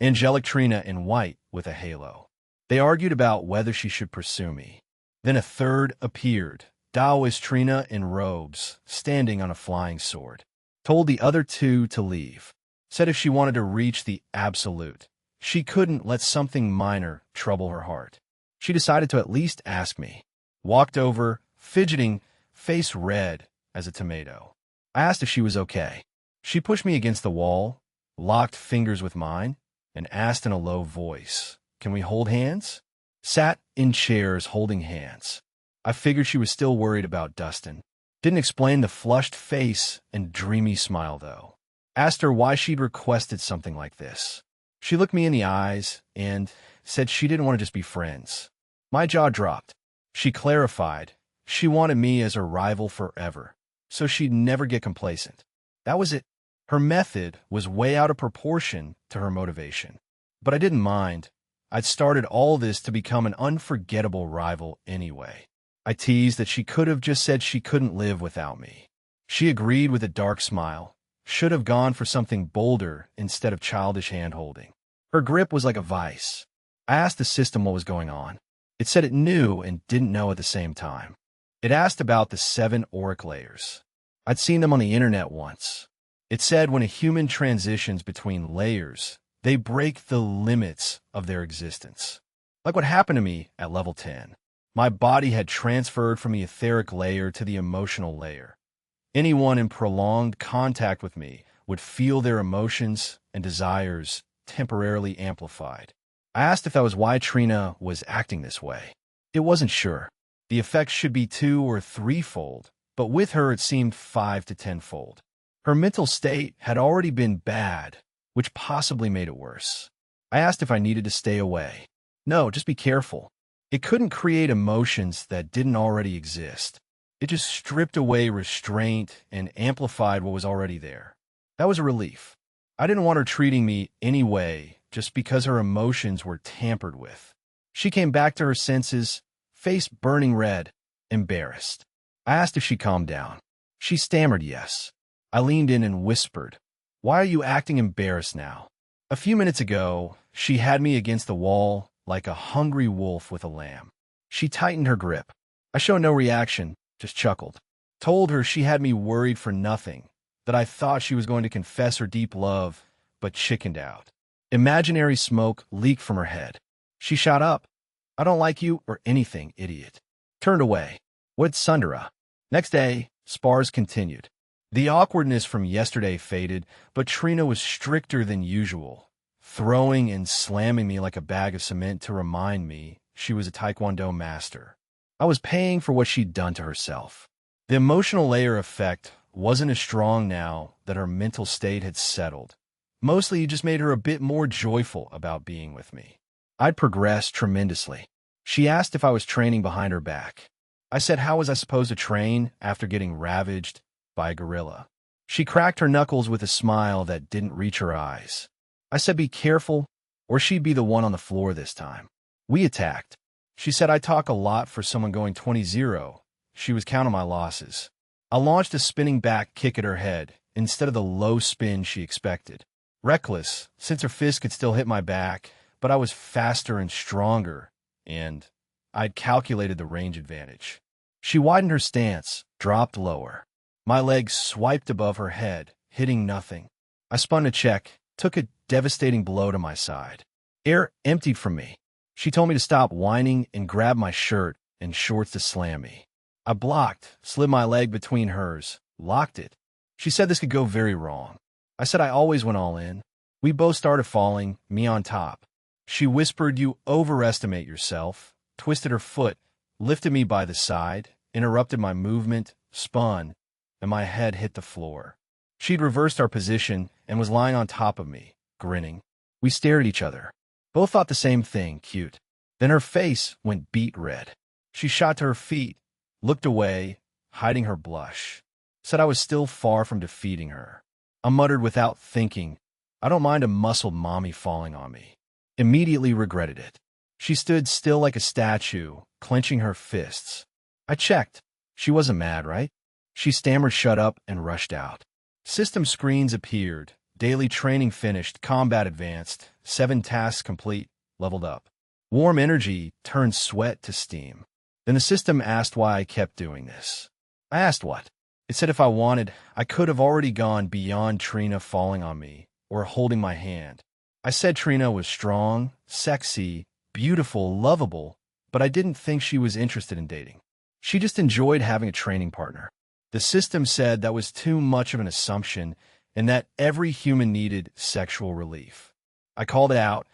Speaker 1: angelic Trina in white with a halo. They argued about whether she should pursue me. Then a third appeared, Taoist Trina in robes, standing on a flying sword. Told the other two to leave. Said if she wanted to reach the absolute, she couldn't let something minor trouble her heart. She decided to at least ask me. Walked over, fidgeting, face red as a tomato. I asked if she was okay. She pushed me against the wall, locked fingers with mine, and asked in a low voice, can we hold hands? Sat in chairs holding hands. I figured she was still worried about Dustin. Didn't explain the flushed face and dreamy smile, though. Asked her why she'd requested something like this. She looked me in the eyes and said she didn't want to just be friends. My jaw dropped. She clarified she wanted me as her rival forever, so she'd never get complacent. That was it. Her method was way out of proportion to her motivation. But I didn't mind. I'd started all this to become an unforgettable rival anyway. I teased that she could have just said she couldn't live without me. She agreed with a dark smile. Should have gone for something bolder instead of childish hand-holding. Her grip was like a vice. I asked the system what was going on. It said it knew and didn't know at the same time. It asked about the 7 auric layers. I'd seen them on the internet once. It said when a human transitions between layers, they break the limits of their existence. Like what happened to me at level 10. My body had transferred from the etheric layer to the emotional layer. Anyone in prolonged contact with me would feel their emotions and desires temporarily amplified. I asked if that was why Trina was acting this way. It wasn't sure. The effects should be 2- or 3-fold, but with her it seemed 5- to 10-fold. Her mental state had already been bad, which possibly made it worse. I asked if I needed to stay away. No, just be careful. It couldn't create emotions that didn't already exist. It just stripped away restraint and amplified what was already there. That was a relief. I didn't want her treating me anyway just because her emotions were tampered with. She came back to her senses, face burning red, embarrassed. I asked if she calmed down. She stammered yes. I leaned in and whispered, "Why are you acting embarrassed now?" A few minutes ago, she had me against the wall like a hungry wolf with a lamb. She tightened her grip. I showed no reaction, just chuckled. Told her she had me worried for nothing, that I thought she was going to confess her deep love, but chickened out. Imaginary smoke leaked from her head. She shot up. "I don't like you or anything, idiot." Turned away. What Sundara? Next day, spars continued. The awkwardness from yesterday faded, but Trina was stricter than usual, throwing and slamming me like a bag of cement to remind me she was a Taekwondo master. I was paying for what she'd done to herself. The emotional layer effect wasn't as strong now that her mental state had settled. Mostly, it just made her a bit more joyful about being with me. I'd progressed tremendously. She asked if I was training behind her back. I said how was I supposed to train after getting ravaged by a gorilla? She cracked her knuckles with a smile that didn't reach her eyes. I said be careful, or she'd be the one on the floor this time. We attacked. She said I talk a lot for someone going 20-0. She was counting my losses. I launched a spinning back kick at her head instead of the low spin she expected. Reckless, since her fist could still hit my back, but I was faster and stronger, and I'd calculated the range advantage. She widened her stance, dropped lower. My legs swiped above her head, hitting nothing. I spun to check, took a devastating blow to my side. Air emptied from me. She told me to stop whining and grabbed my shirt and shorts to slam me. I blocked, slid my leg between hers, locked it. She said this could go very wrong. I said I always went all in. We both started falling, me on top. She whispered, "You overestimate yourself," twisted her foot, lifted me by the side, interrupted my movement, spun, and my head hit the floor. She'd reversed our position and was lying on top of me, grinning. We stared at each other. Both thought the same thing, cute. Then her face went beet red. She shot to her feet, looked away, hiding her blush. Said I was still far from defeating her. I muttered without thinking, "I don't mind a muscled mommy falling on me." Immediately regretted it. She stood still like a statue, clenching her fists. I checked. She wasn't mad, right? She stammered shut up and rushed out. System screens appeared. Daily training finished, combat advanced, 7 tasks complete, leveled up. Warm energy turned sweat to steam. Then the system asked why I kept doing this. I asked what. It said if I wanted, I could have already gone beyond Trina falling on me or holding my hand. I said Trina was strong, sexy, beautiful, lovable, but I didn't think she was interested in dating. She just enjoyed having a training partner. The system said that was too much of an assumption and that every human needed sexual relief. I called it out.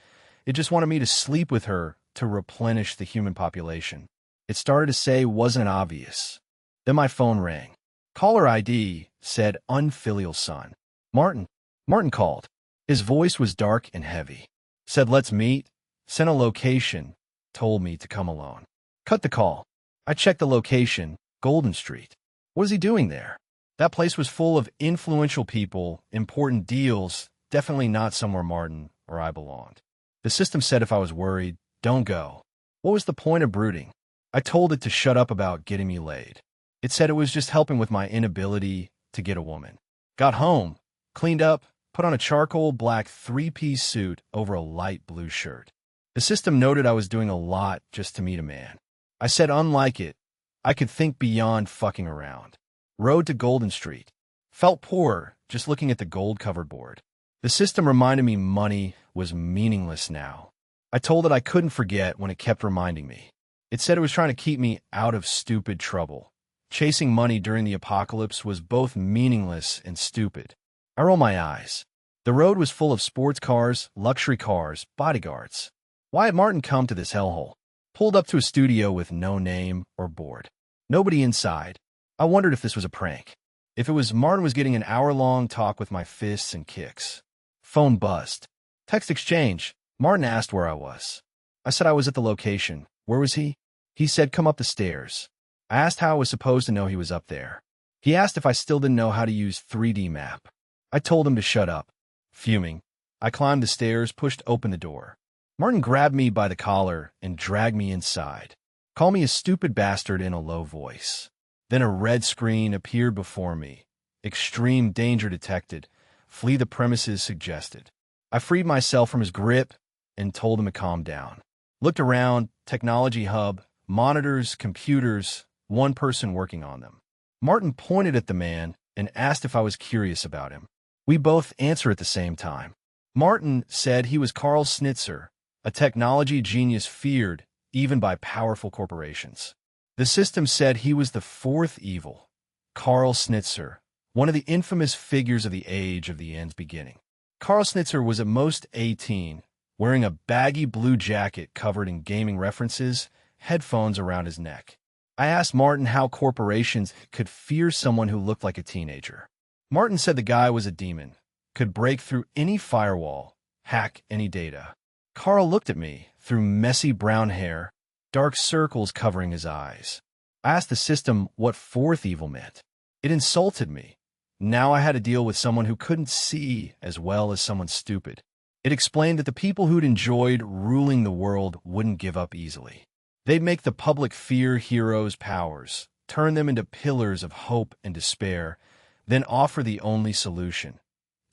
Speaker 1: It just wanted me to sleep with her to replenish the human population. It started to say wasn't obvious. Then my phone rang. Caller ID said unfilial son. Martin. Martin called. His voice was dark and heavy. Said let's meet. Sent a location. Told me to come alone. Cut the call. I checked the location. Golden Street. What is he doing there? That place was full of influential people, important deals, definitely not somewhere Martin or I belonged. The system said if I was worried, don't go. What was the point of brooding? I told it to shut up about getting me laid. It said it was just helping with my inability to get a woman. Got home, cleaned up, put on a charcoal black three-piece suit over a light blue shirt. The system noted I was doing a lot just to meet a man. I said unlike it, I could think beyond fucking around. Rode to Golden Street. Felt poor just looking at the gold-covered board. The system reminded me money was meaningless now. I told it I couldn't forget when it kept reminding me. It said it was trying to keep me out of stupid trouble. Chasing money during the apocalypse was both meaningless and stupid. I rolled my eyes. The road was full of sports cars, luxury cars, bodyguards. Why had Martin come to this hellhole? Pulled up to a studio with no name or board. Nobody inside. I wondered if this was a prank. If it was, Martin was getting an hour-long talk with my fists and kicks. Phone buzzed. Text exchange. Martin asked where I was. I said I was at the location. Where was he? He said come up the stairs. I asked how I was supposed to know he was up there. He asked if I still didn't know how to use 3D map. I told him to shut up. Fuming, I climbed the stairs, pushed open the door. Martin grabbed me by the collar and dragged me inside. Called me a stupid bastard in a low voice. Then a red screen appeared before me. Extreme danger detected. Flee the premises suggested. I freed myself from his grip and told him to calm down. Looked around, technology hub, monitors, computers, one person working on them. Martin pointed at the man and asked if I was curious about him. We both answered at the same time. Martin said he was Carl Schnitzer, a technology genius feared even by powerful corporations. The system said he was the fourth evil, Carl Schnitzer, one of the infamous figures of the age of the end's beginning. Carl Schnitzer was at most 18, wearing a baggy blue jacket covered in gaming references, headphones around his neck. I asked Martin how corporations could fear someone who looked like a teenager. Martin said the guy was a demon, could break through any firewall, hack any data. Carl looked at me through messy brown hair, dark circles covering his eyes. I asked the system what fourth evil meant. It insulted me. Now I had to deal with someone who couldn't see as well as someone stupid. It explained that the people who'd enjoyed ruling the world wouldn't give up easily. They'd make the public fear heroes' powers, turn them into pillars of hope and despair, then offer the only solution: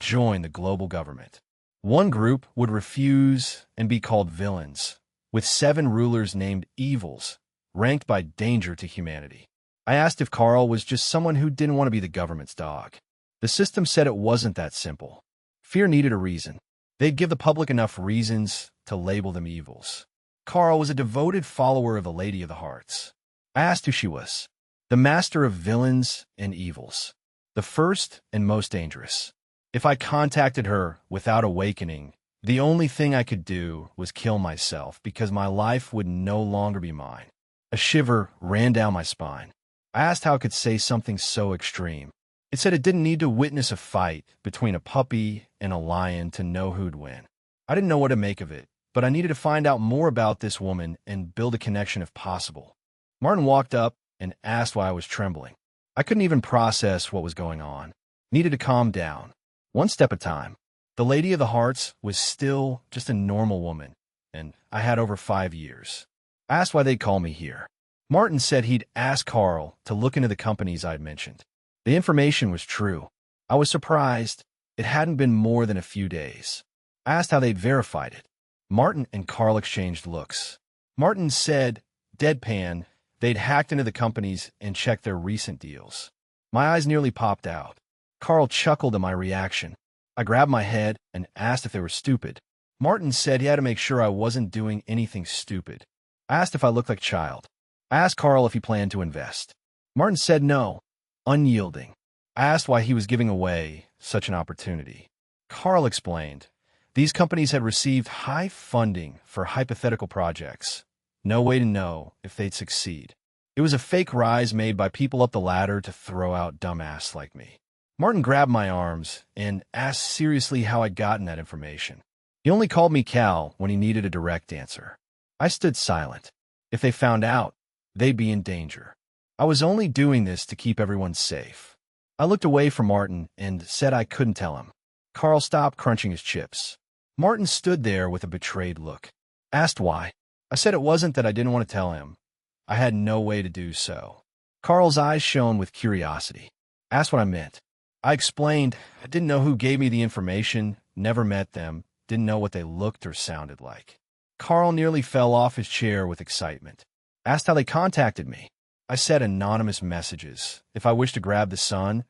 Speaker 1: join the global government. One group would refuse and be called villains, with 7 rulers named evils, ranked by danger to humanity. I asked if Carl was just someone who didn't want to be the government's dog. The system said it wasn't that simple. Fear needed a reason. They'd give the public enough reasons to label them evils. Carl was a devoted follower of the Lady of the Hearts. I asked who she was. The master of villains and evils. The first and most dangerous. If I contacted her without awakening, the only thing I could do was kill myself because my life would no longer be mine. A shiver ran down my spine. I asked how it could say something so extreme. It said it didn't need to witness a fight between a puppy and a lion to know who'd win. I didn't know what to make of it, but I needed to find out more about this woman and build a connection if possible. Martin walked up and asked why I was trembling. I couldn't even process what was going on. Needed to calm down. One step at a time. The Lady of the Hearts was still just a normal woman, and I had over 5 years. I asked why they'd call me here. Martin said he'd asked Carl to look into the companies I'd mentioned. The information was true. I was surprised. It hadn't been more than a few days. I asked how they'd verified it. Martin and Carl exchanged looks. Martin said, deadpan, they'd hacked into the companies and checked their recent deals. My eyes nearly popped out. Carl chuckled at my reaction. I grabbed my head and asked if they were stupid. Martin said he had to make sure I wasn't doing anything stupid. I asked if I looked like a child. I asked Carl if he planned to invest. Martin said no, unyielding. I asked why he was giving away such an opportunity. Carl explained. These companies had received high funding for hypothetical projects. No way to know if they'd succeed. It was a fake rise made by people up the ladder to throw out dumbass like me. Martin grabbed my arms and asked seriously how I'd gotten that information. He only called me Cal when he needed a direct answer. I stood silent. If they found out, they'd be in danger. I was only doing this to keep everyone safe. I looked away from Martin and said I couldn't tell him. Carl stopped crunching his chips. Martin stood there with a betrayed look. Asked why. I said it wasn't that I didn't want to tell him. I had no way to do so. Carl's eyes shone with curiosity. Asked what I meant. I explained I didn't know who gave me the information, never met them, didn't know what they looked or sounded like. Carl nearly fell off his chair with excitement. Asked how they contacted me. I said anonymous messages. If I wished to grab the sun,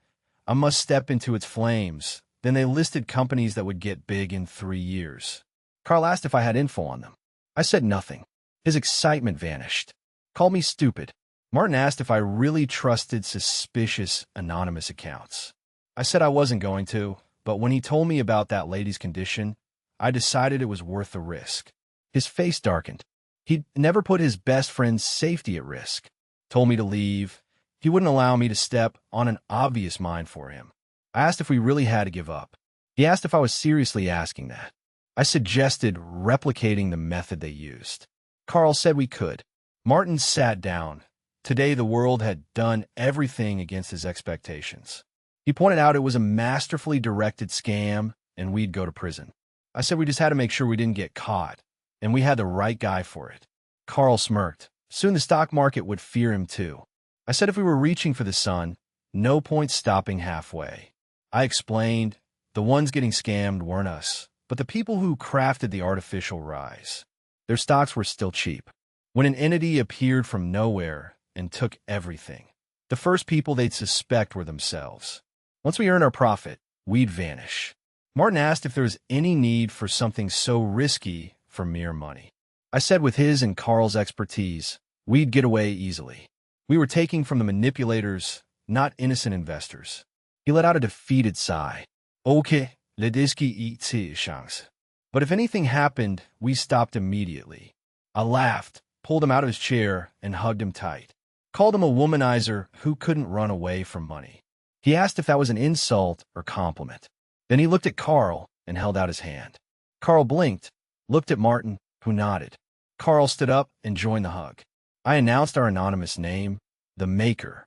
Speaker 1: I must step into its flames. Then they listed companies that would get big in 3 years. Carl asked if I had info on them. I said nothing. His excitement vanished. Called me stupid. Martin asked if I really trusted suspicious anonymous accounts. I said I wasn't going to, but when he told me about that lady's condition, I decided it was worth the risk. His face darkened. He'd never put his best friend's safety at risk. Told me to leave. He wouldn't allow me to step on an obvious mine for him. I asked if we really had to give up. He asked if I was seriously asking that. I suggested replicating the method they used. Carl said we could. Martin sat down. Today the world had done everything against his expectations. He pointed out it was a masterfully directed scam and we'd go to prison. I said we just had to make sure we didn't get caught, and we had the right guy for it. Carl smirked. Soon the stock market would fear him too. I said if we were reaching for the sun, no point stopping halfway. I explained the ones getting scammed weren't us, but the people who crafted the artificial rise. Their stocks were still cheap. When an entity appeared from nowhere and took everything, the first people they'd suspect were themselves. Once we earned our profit, we'd vanish. Martin asked if there was any need for something so risky for mere money. I said with his and Carl's expertise, we'd get away easily. We were taking from the manipulators, not innocent investors. He let out a defeated sigh. Okay, le disque chance. But if anything happened, we stopped immediately. I laughed, pulled him out of his chair, and hugged him tight. Called him a womanizer who couldn't run away from money. He asked if that was an insult or compliment. Then he looked at Carl and held out his hand. Carl blinked, looked at Martin, who nodded. Carl stood up and joined the hug. I announced our anonymous name, the Maker.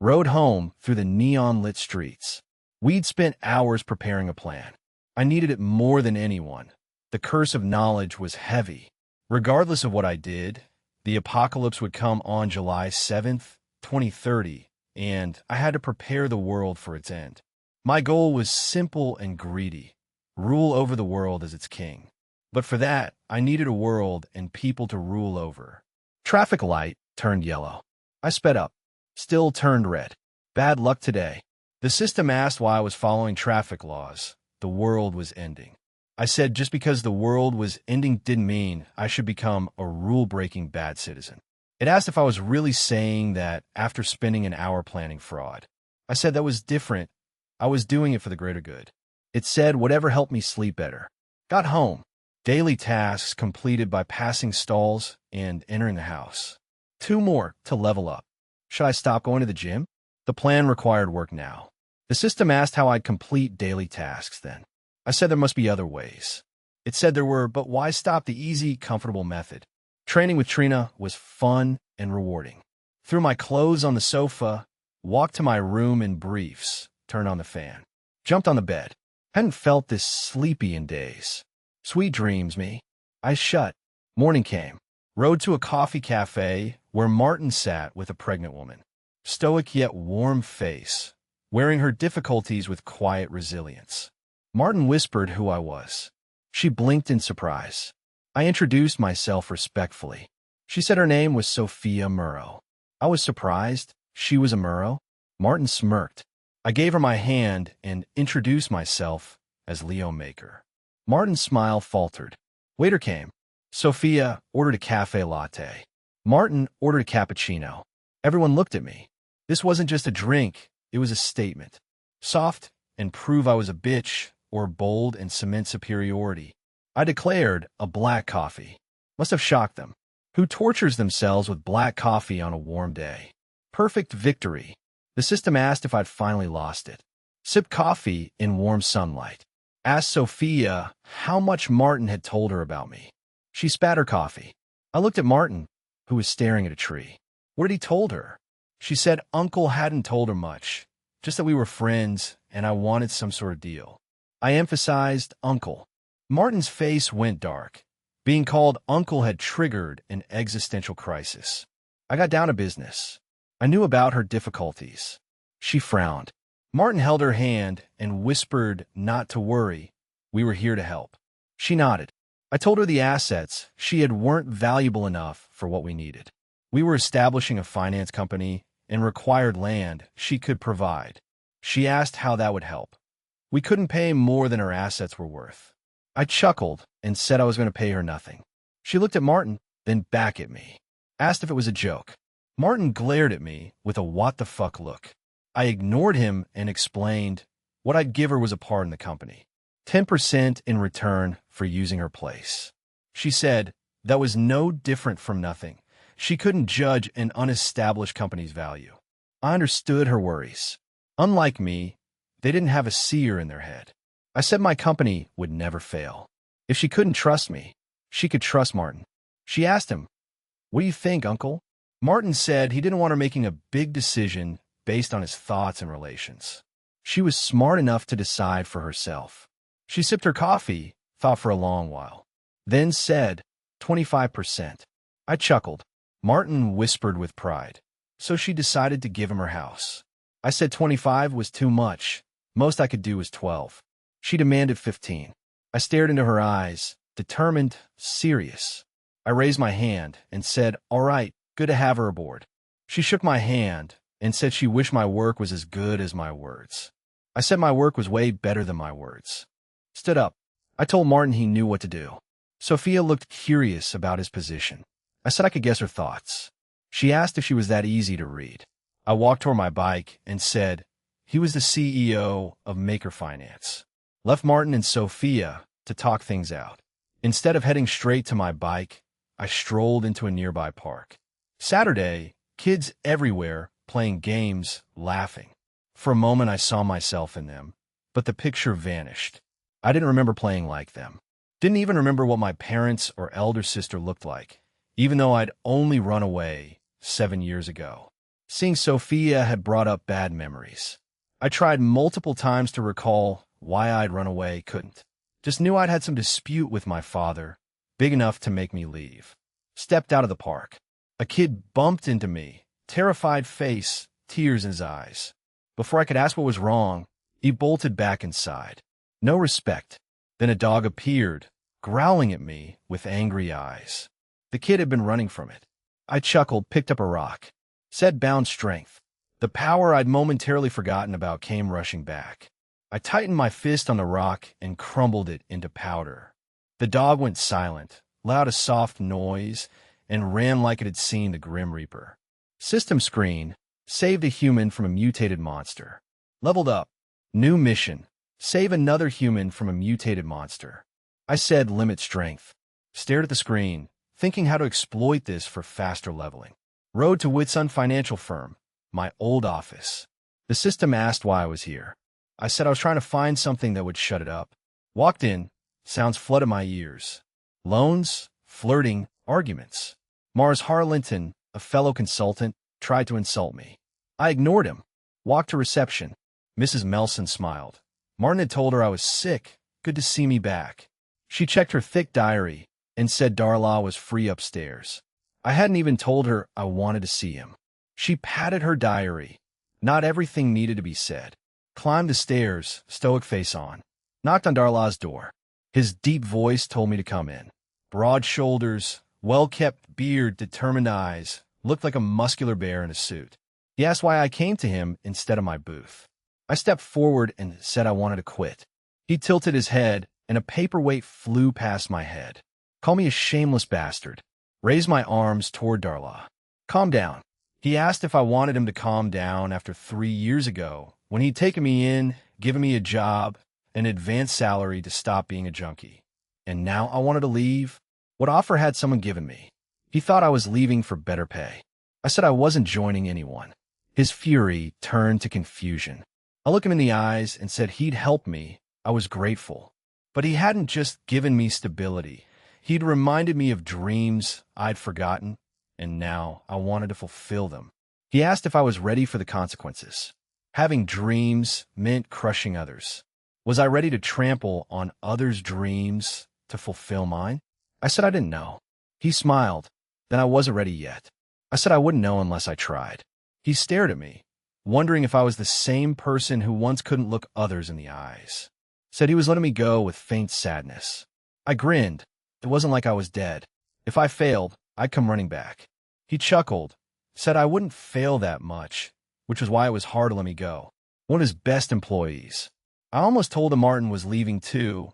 Speaker 1: Rode home through the neon-lit streets. We'd spent hours preparing a plan. I needed it more than anyone. The curse of knowledge was heavy. Regardless of what I did, the apocalypse would come on July 7th, 2030, and I had to prepare the world for its end. My goal was simple and greedy: rule over the world as its king. But for that, I needed a world and people to rule over. Traffic light turned yellow. I sped up. Still turned red. Bad luck today. The system asked why I was following traffic laws. The world was ending. I said just because the world was ending didn't mean I should become a rule-breaking bad citizen. It asked if I was really saying that after spending an hour planning fraud. I said that was different. I was doing it for the greater good. It said whatever helped me sleep better. Got home. Daily tasks completed by passing stalls and entering the house. 2 more to level up. Should I stop going to the gym? The plan required work now. The system asked how I'd complete daily tasks then. I said there must be other ways. It said there were, but why stop the easy, comfortable method? Training with Trina was fun and rewarding. Threw my clothes on the sofa, walked to my room in briefs, turned on the fan. Jumped on the bed. Hadn't felt this sleepy in days. Sweet dreams, me. I shut. Morning came. Rode to a coffee cafe where Martin sat with a pregnant woman. Stoic yet warm face, wearing her difficulties with quiet resilience. Martin whispered who I was. She blinked in surprise. I introduced myself respectfully. She said her name was Sophia Murrow. I was surprised. She was a Murrow? Martin smirked. I gave her my hand and introduced myself as Leo Maker. Martin's smile faltered. Waiter came. Sophia ordered a cafe latte. Martin ordered a cappuccino. Everyone looked at me. This wasn't just a drink, it was a statement. Soft and prove I was a bitch, or bold and cement superiority. I declared a black coffee. Must have shocked them. Who tortures themselves with black coffee on a warm day? Perfect victory. The system asked if I'd finally lost it. Sipped coffee in warm sunlight. Asked Sophia how much Martin had told her about me. She spat her coffee. I looked at Martin, who was staring at a tree. What had he told her? She said Uncle hadn't told her much, just that we were friends and I wanted some sort of deal. I emphasized Uncle. Martin's face went dark. Being called Uncle had triggered an existential crisis. I got down to business. I knew about her difficulties. She frowned. Martin held her hand and whispered not to worry. We were here to help. She nodded. I told her the assets she had weren't valuable enough for what we needed. We were establishing a finance company and required land she could provide. She asked how that would help. We couldn't pay more than her assets were worth. I chuckled and said I was going to pay her nothing. She looked at Martin, then back at me. Asked if it was a joke. Martin glared at me with a what-the-fuck look. I ignored him and explained what I'd give her was a part in the company. 10% in return for using her place. She said that was no different from nothing. She couldn't judge an unestablished company's value. I understood her worries. Unlike me, they didn't have a seer in their head. I said my company would never fail. If she couldn't trust me, she could trust Martin. She asked him, "What do you think, Uncle?" Martin said he didn't want her making a big decision based on his thoughts and relations. She was smart enough to decide for herself. She sipped her coffee, thought for a long while, then said, 25%. I chuckled. Martin whispered with pride. So she decided to give him her house. I said 25 was too much. Most I could do was 12. She demanded 15. I stared into her eyes, determined, serious. I raised my hand and said, "All right, good to have her aboard." She shook my hand and said she wished my work was as good as my words. I said my work was way better than my words. Stood up. I told Martin he knew what to do. Sophia looked curious about his position. I said I could guess her thoughts. She asked if she was that easy to read. I walked toward my bike and said he was the CEO of Maker Finance. Left Martin and Sophia to talk things out. Instead of heading straight to my bike, I strolled into a nearby park. Saturday, kids everywhere playing games, laughing. For a moment I saw myself in them, but the picture vanished. I didn't remember playing like them. Didn't even remember what my parents or elder sister looked like, even though I'd only run away 7 years ago. Seeing Sophia had brought up bad memories. I tried multiple times to recall why I'd run away, couldn't. Just knew I'd had some dispute with my father, big enough to make me leave. Stepped out of the park. A kid bumped into me, terrified face, tears in his eyes. Before I could ask what was wrong, he bolted back inside. No respect. Then a dog appeared, growling at me with angry eyes. The kid had been running from it. I chuckled, picked up a rock. Said bound strength. The power I'd momentarily forgotten about came rushing back. I tightened my fist on the rock and crumbled it into powder. The dog went silent, loud a soft noise, and ran like it had seen the Grim Reaper. System screen. Saved a human from a mutated monster. Leveled up. New mission. Save another human from a mutated monster. I said limit strength. Stared at the screen, thinking how to exploit this for faster leveling. Road to Whitsun Financial Firm, my old office. The system asked why I was here. I said I was trying to find something that would shut it up. Walked in, sounds flooded my ears. Loans, flirting, arguments. Mars Harlington, a fellow consultant, tried to insult me. I ignored him. Walked to reception. Mrs. Melson smiled. Martin had told her I was sick. Good to see me back. She checked her thick diary and said Darla was free upstairs. I hadn't even told her I wanted to see him. She patted her diary. Not everything needed to be said. Climbed the stairs, stoic face on. Knocked on Darla's door. His deep voice told me to come in. Broad shoulders, well-kept beard, determined eyes. Looked like a muscular bear in a suit. He asked why I came to him instead of my booth. I stepped forward and said I wanted to quit. He tilted his head, and a paperweight flew past my head. Call me a shameless bastard. Raised my arms toward Darla. Calm down. He asked if I wanted him to calm down after 3 years ago, when he'd taken me in, given me a job, an advanced salary to stop being a junkie. And now I wanted to leave? What offer had someone given me? He thought I was leaving for better pay. I said I wasn't joining anyone. His fury turned to confusion. I looked him in the eyes and said he'd help me. I was grateful. But he hadn't just given me stability. He'd reminded me of dreams I'd forgotten, and now I wanted to fulfill them. He asked if I was ready for the consequences. Having dreams meant crushing others. Was I ready to trample on others' dreams to fulfill mine? I said I didn't know. He smiled. Then I wasn't ready yet. I said I wouldn't know unless I tried. He stared at me, wondering if I was the same person who once couldn't look others in the eyes. Said he was letting me go with faint sadness. I grinned. It wasn't like I was dead. If I failed, I'd come running back. He chuckled, said I wouldn't fail that much, which was why it was hard to let me go. One of his best employees. I almost told him Martin was leaving too,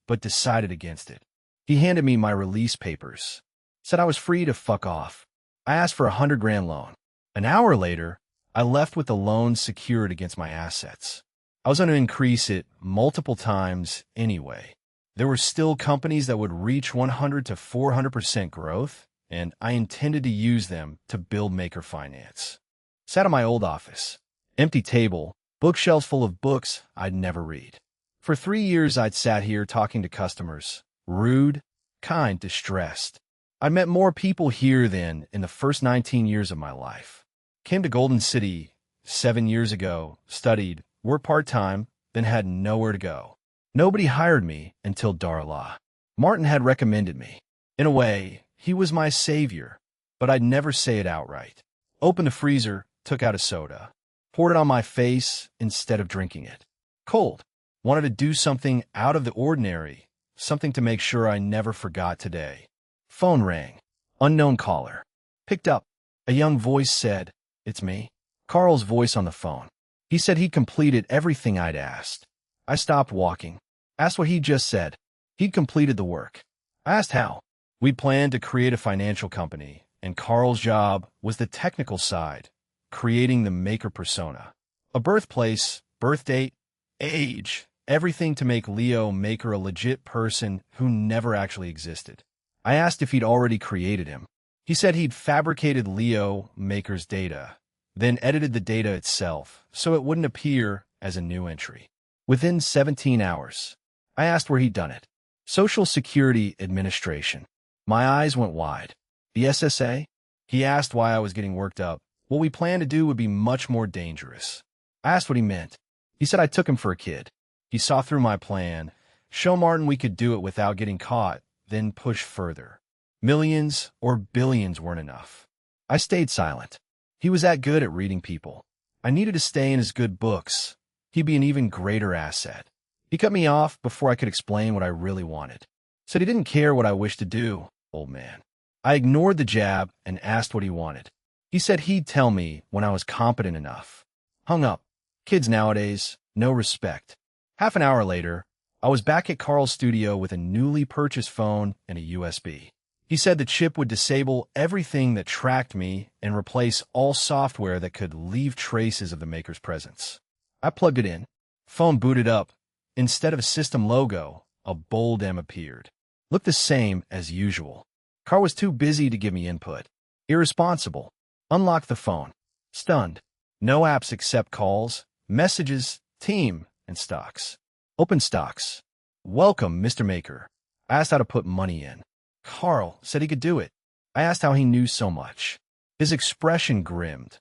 Speaker 1: but decided against it. He handed me my release papers. Said I was free to fuck off. I asked for $100,000 loan. An hour later, I left with the loan secured against my assets. I was going to increase it multiple times anyway. There were still companies that would reach 100 to 400% growth, and I intended to use them to build Maker Finance. Sat in my old office. Empty table, bookshelves full of books I'd never read. For 3 years I'd sat here talking to customers. Rude, kind, distressed. I'd met more people here than in the first 19 years of my life. Came to Golden City 7 years ago, studied, worked part-time, then had nowhere to go. Nobody hired me until Darla. Martin had recommended me. In a way, he was my savior, but I'd never say it outright. Opened the freezer, took out a soda. Poured it on my face instead of drinking it. Cold. Wanted to do something out of the ordinary, something to make sure I never forgot today. Phone rang. Unknown caller. Picked up. A young voice said, "It's me." Carl's voice on the phone. He said he'd completed everything I'd asked. I stopped walking. Asked what he just said. He'd completed the work. I asked how. We planned to create a financial company, and Carl's job was the technical side, creating the maker persona. A birthplace, birth date, age, everything to make Leo Maker a legit person who never actually existed. I asked if he'd already created him. He said he'd fabricated Leo Maker's data, then edited the data itself so it wouldn't appear as a new entry. Within 17 hours, I asked where he'd done it. Social Security Administration. My eyes went wide. The SSA? He asked why I was getting worked up. What we planned to do would be much more dangerous. I asked what he meant. He said I took him for a kid. He saw through my plan, show Martin we could do it without getting caught, then push further. Millions or billions weren't enough. I stayed silent. He was that good at reading people. I needed to stay in his good books. He'd be an even greater asset. He cut me off before I could explain what I really wanted. Said he didn't care what I wished to do, old man. I ignored the jab and asked what he wanted. He said he'd tell me when I was competent enough. Hung up. Kids nowadays, no respect. Half an hour later, I was back at Carl's studio with a newly purchased phone and a USB. He said the chip would disable everything that tracked me and replace all software that could leave traces of the maker's presence. I plugged it in. Phone booted up. Instead of a system logo, a bold M appeared. Looked the same as usual. Carl was too busy to give me input. Irresponsible. Unlocked the phone. Stunned. No apps except calls, messages, team, and stocks. Open stocks. Welcome, Mr. Maker. I asked how to put money in. Carl said he could do it. I asked how he knew so much. His expression grimmed.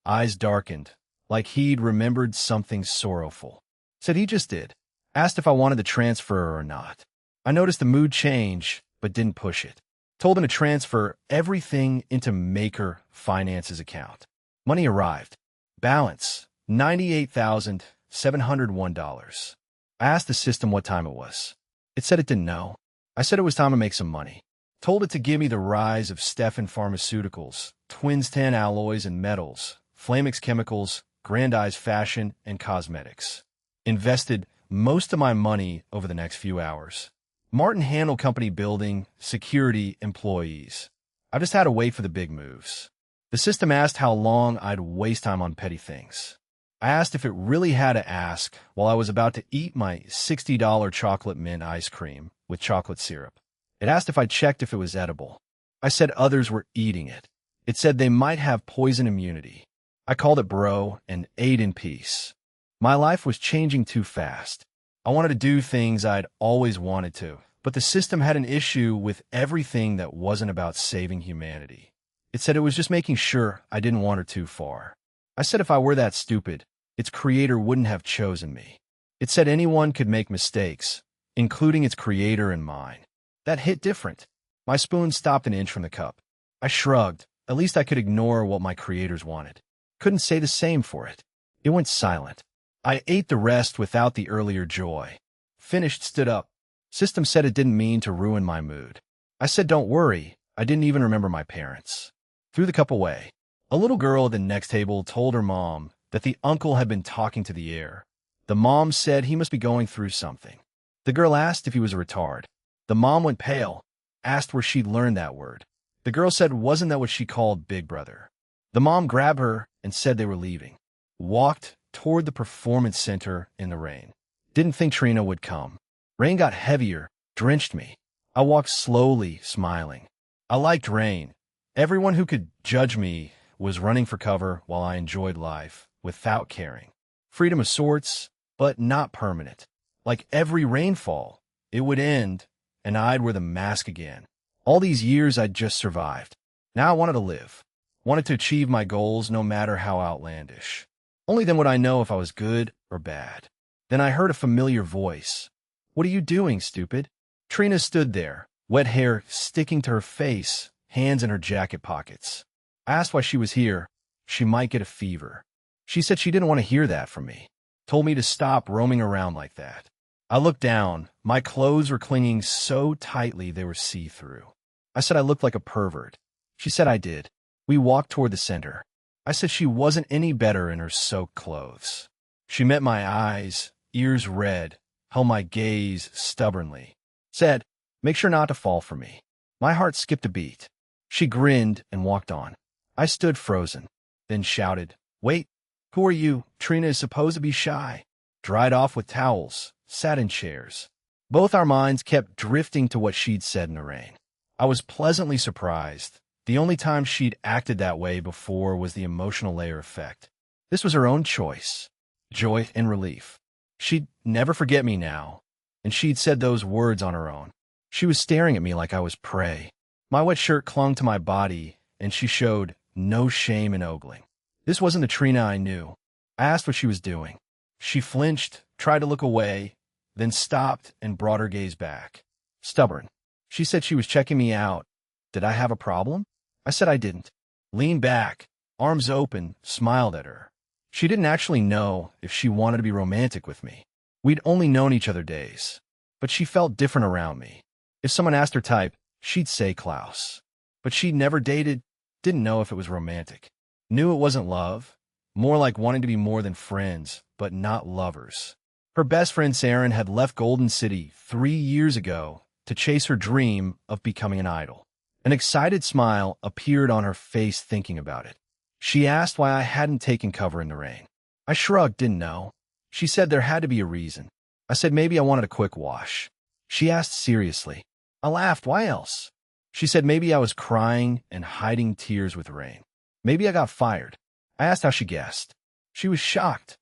Speaker 1: Eyes darkened, like he'd remembered something sorrowful. Said he just did. Asked if I wanted to transfer or not. I noticed the mood change, but didn't push it. Told him to transfer everything into Maker Finance's account. Money arrived. Balance, $98,701. I asked the system what time it was. It said it didn't know. I said it was time to make some money. Told it to give me the rise of Stefan Pharmaceuticals, Twins 10 Alloys and Metals, Flamex Chemicals, Grandeyes Fashion, and Cosmetics. Invested most of my money over the next few hours. Martin handled company building, security, employees. I just had to wait for the big moves. The system asked how long I'd waste time on petty things. I asked if it really had to ask while I was about to eat my $60 chocolate mint ice cream with chocolate syrup. It asked if I checked if it was edible. I said others were eating it. It said they might have poison immunity. I called it bro and ate in peace. My life was changing too fast. I wanted to do things I'd always wanted to, but the system had an issue with everything that wasn't about saving humanity. It said it was just making sure I didn't wander too far. I said if I were that stupid, its creator wouldn't have chosen me. It said anyone could make mistakes, including its creator and mine. That hit different. My spoon stopped an inch from the cup. I shrugged, At least I could ignore what my creators wanted. Couldn't say the same for it. It went silent. I ate the rest without the earlier joy. Finished, stood up. System said it didn't mean to ruin my mood. I said don't worry, I didn't even remember my parents. Threw the cup away. A little girl at the next table told her mom that the uncle had been talking to the heir. The mom said he must be going through something. The girl asked if he was a retard. The mom went pale, asked where she'd learned that word. The girl said wasn't that what she called Big Brother. The mom grabbed her and said they were leaving. Walked toward the performance center in the rain. Didn't think Trina would come. Rain got heavier, drenched me. I walked slowly, smiling. I liked rain. Everyone who could judge me was running for cover while I enjoyed life, without caring. Freedom of sorts, but not permanent. Like every rainfall, it would end, and I'd wear the mask again. All these years I'd just survived. Now I wanted to live. Wanted to achieve my goals no matter how outlandish. Only then would I know if I was good or bad. Then I heard a familiar voice. What are you doing, stupid? Trina stood there, wet hair sticking to her face, hands in her jacket pockets. I asked why she was here. She might get a fever. She said she didn't want to hear that from me. Told me to stop roaming around like that. I looked down. My clothes were clinging so tightly they were see-through. I said I looked like a pervert. She said I did. We walked toward the center. I said she wasn't any better in her soaked clothes. She met my eyes, ears red, held my gaze stubbornly. Said, make sure not to fall for me. My heart skipped a beat. She grinned and walked on. I stood frozen, then shouted, wait, who are you? Trina is supposed to be shy. Dried off with towels, sat in chairs. Both our minds kept drifting to what she'd said in the rain. I was pleasantly surprised. The only time she'd acted that way before was the emotional layer effect. This was her own choice. Joy and relief. She'd never forget me now, and she'd said those words on her own. She was staring at me like I was prey. My wet shirt clung to my body, and she showed no shame in ogling. This wasn't the Trina I knew. I asked what she was doing. She flinched, tried to look away, then stopped and brought her gaze back. Stubborn. She said she was checking me out. Did I have a problem? I said I didn't. Leaned back, arms open, smiled at her. She didn't actually know if she wanted to be romantic with me. We'd only known each other days, but she felt different around me. If someone asked her type, she'd say Klaus. But she'd never dated, didn't know if it was romantic. Knew it wasn't love, more like wanting to be more than friends, but not lovers. Her best friend Saren had left Golden City 3 years ago to chase her dream of becoming an idol. An excited smile appeared on her face thinking about it. She asked why I hadn't taken cover in the rain. I shrugged, didn't know. She said there had to be a reason. I said maybe I wanted a quick wash. She asked seriously. I laughed, why else? She said maybe I was crying and hiding tears with rain. Maybe I got fired. I asked how she guessed. She was shocked.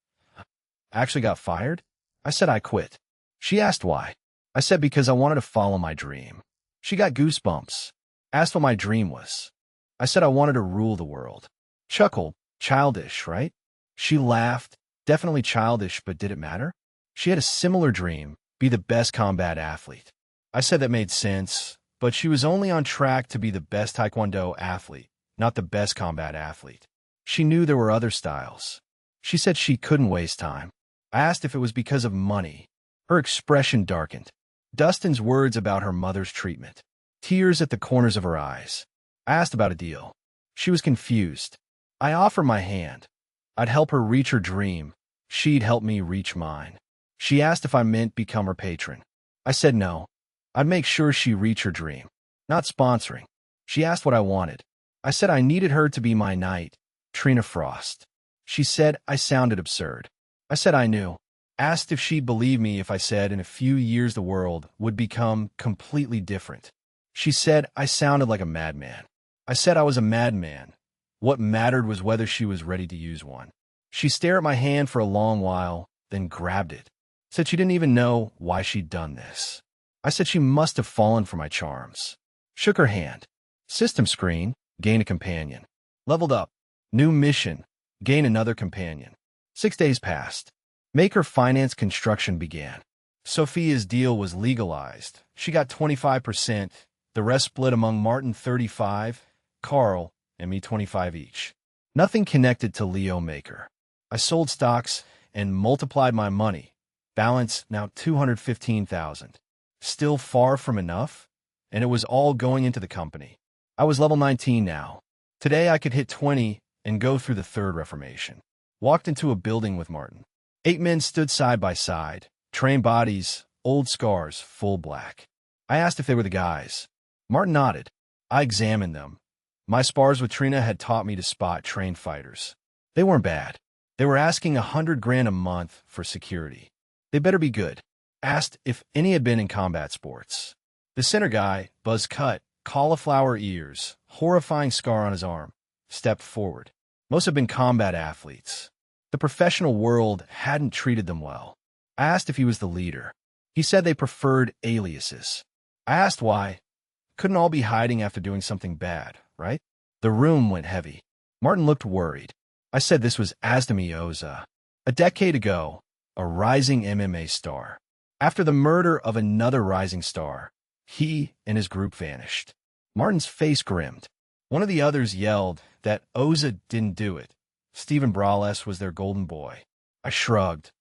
Speaker 1: Actually got fired? I said I quit. She asked why. I said because I wanted to follow my dream. She got goosebumps. Asked what my dream was. I said I wanted to rule the world. Chuckled. Childish, right? She laughed. Definitely childish, but did it matter? She had a similar dream, be the best combat athlete. I said that made sense, but she was only on track to be the best Taekwondo athlete, not the best combat athlete. She knew there were other styles. She said she couldn't waste time. I asked if it was because of money. Her expression darkened. Dustin's words about her mother's treatment. Tears at the corners of her eyes. I asked about a deal. She was confused. I offered my hand. I'd help her reach her dream. She'd help me reach mine. She asked if I meant become her patron. I said no. I'd make sure she reached her dream. Not sponsoring. She asked what I wanted. I said I needed her to be my knight, Trina Frost. She said I sounded absurd. I said I knew. Asked if she'd believe me if I said in a few years the world would become completely different. She said I sounded like a madman. I said I was a madman. What mattered was whether she was ready to use one. She stared at my hand for a long while, then grabbed it. Said she didn't even know why she'd done this. I said she must have fallen for my charms. Shook her hand. System screen, gain a companion. Leveled up. New mission, gain another companion. 6 days passed. Maker finance construction began. Sophia's deal was legalized. She got 25%. The rest split among Martin 35, Carl, and me 25 each. Nothing connected to Leo Maker. I sold stocks and multiplied my money. Balance now 215,000. Still far from enough, and it was all going into the company. I was level 19 now. Today I could hit 20 and go through the third reformation. Walked into a building with Martin. 8 men stood side by side, trained bodies, old scars, full black. I asked if they were the guys. Martin nodded. I examined them. My spars with Trina had taught me to spot trained fighters. They weren't bad. They were asking 100 grand a month for security. They better be good. Asked if any had been in combat sports. The center guy, buzz cut, cauliflower ears, horrifying scar on his arm, stepped forward. Most have been combat athletes. The professional world hadn't treated them well. I asked if he was the leader. He said they preferred aliases. I asked why. Couldn't all be hiding after doing something bad, right? The room went heavy. Martin looked worried. I said this was Asdami Oza. A decade ago, a rising MMA star. After the murder of another rising star, he and his group vanished. Martin's face grimmed. One of the others yelled that Oza didn't do it. Stephen Brawless was their golden boy. I shrugged.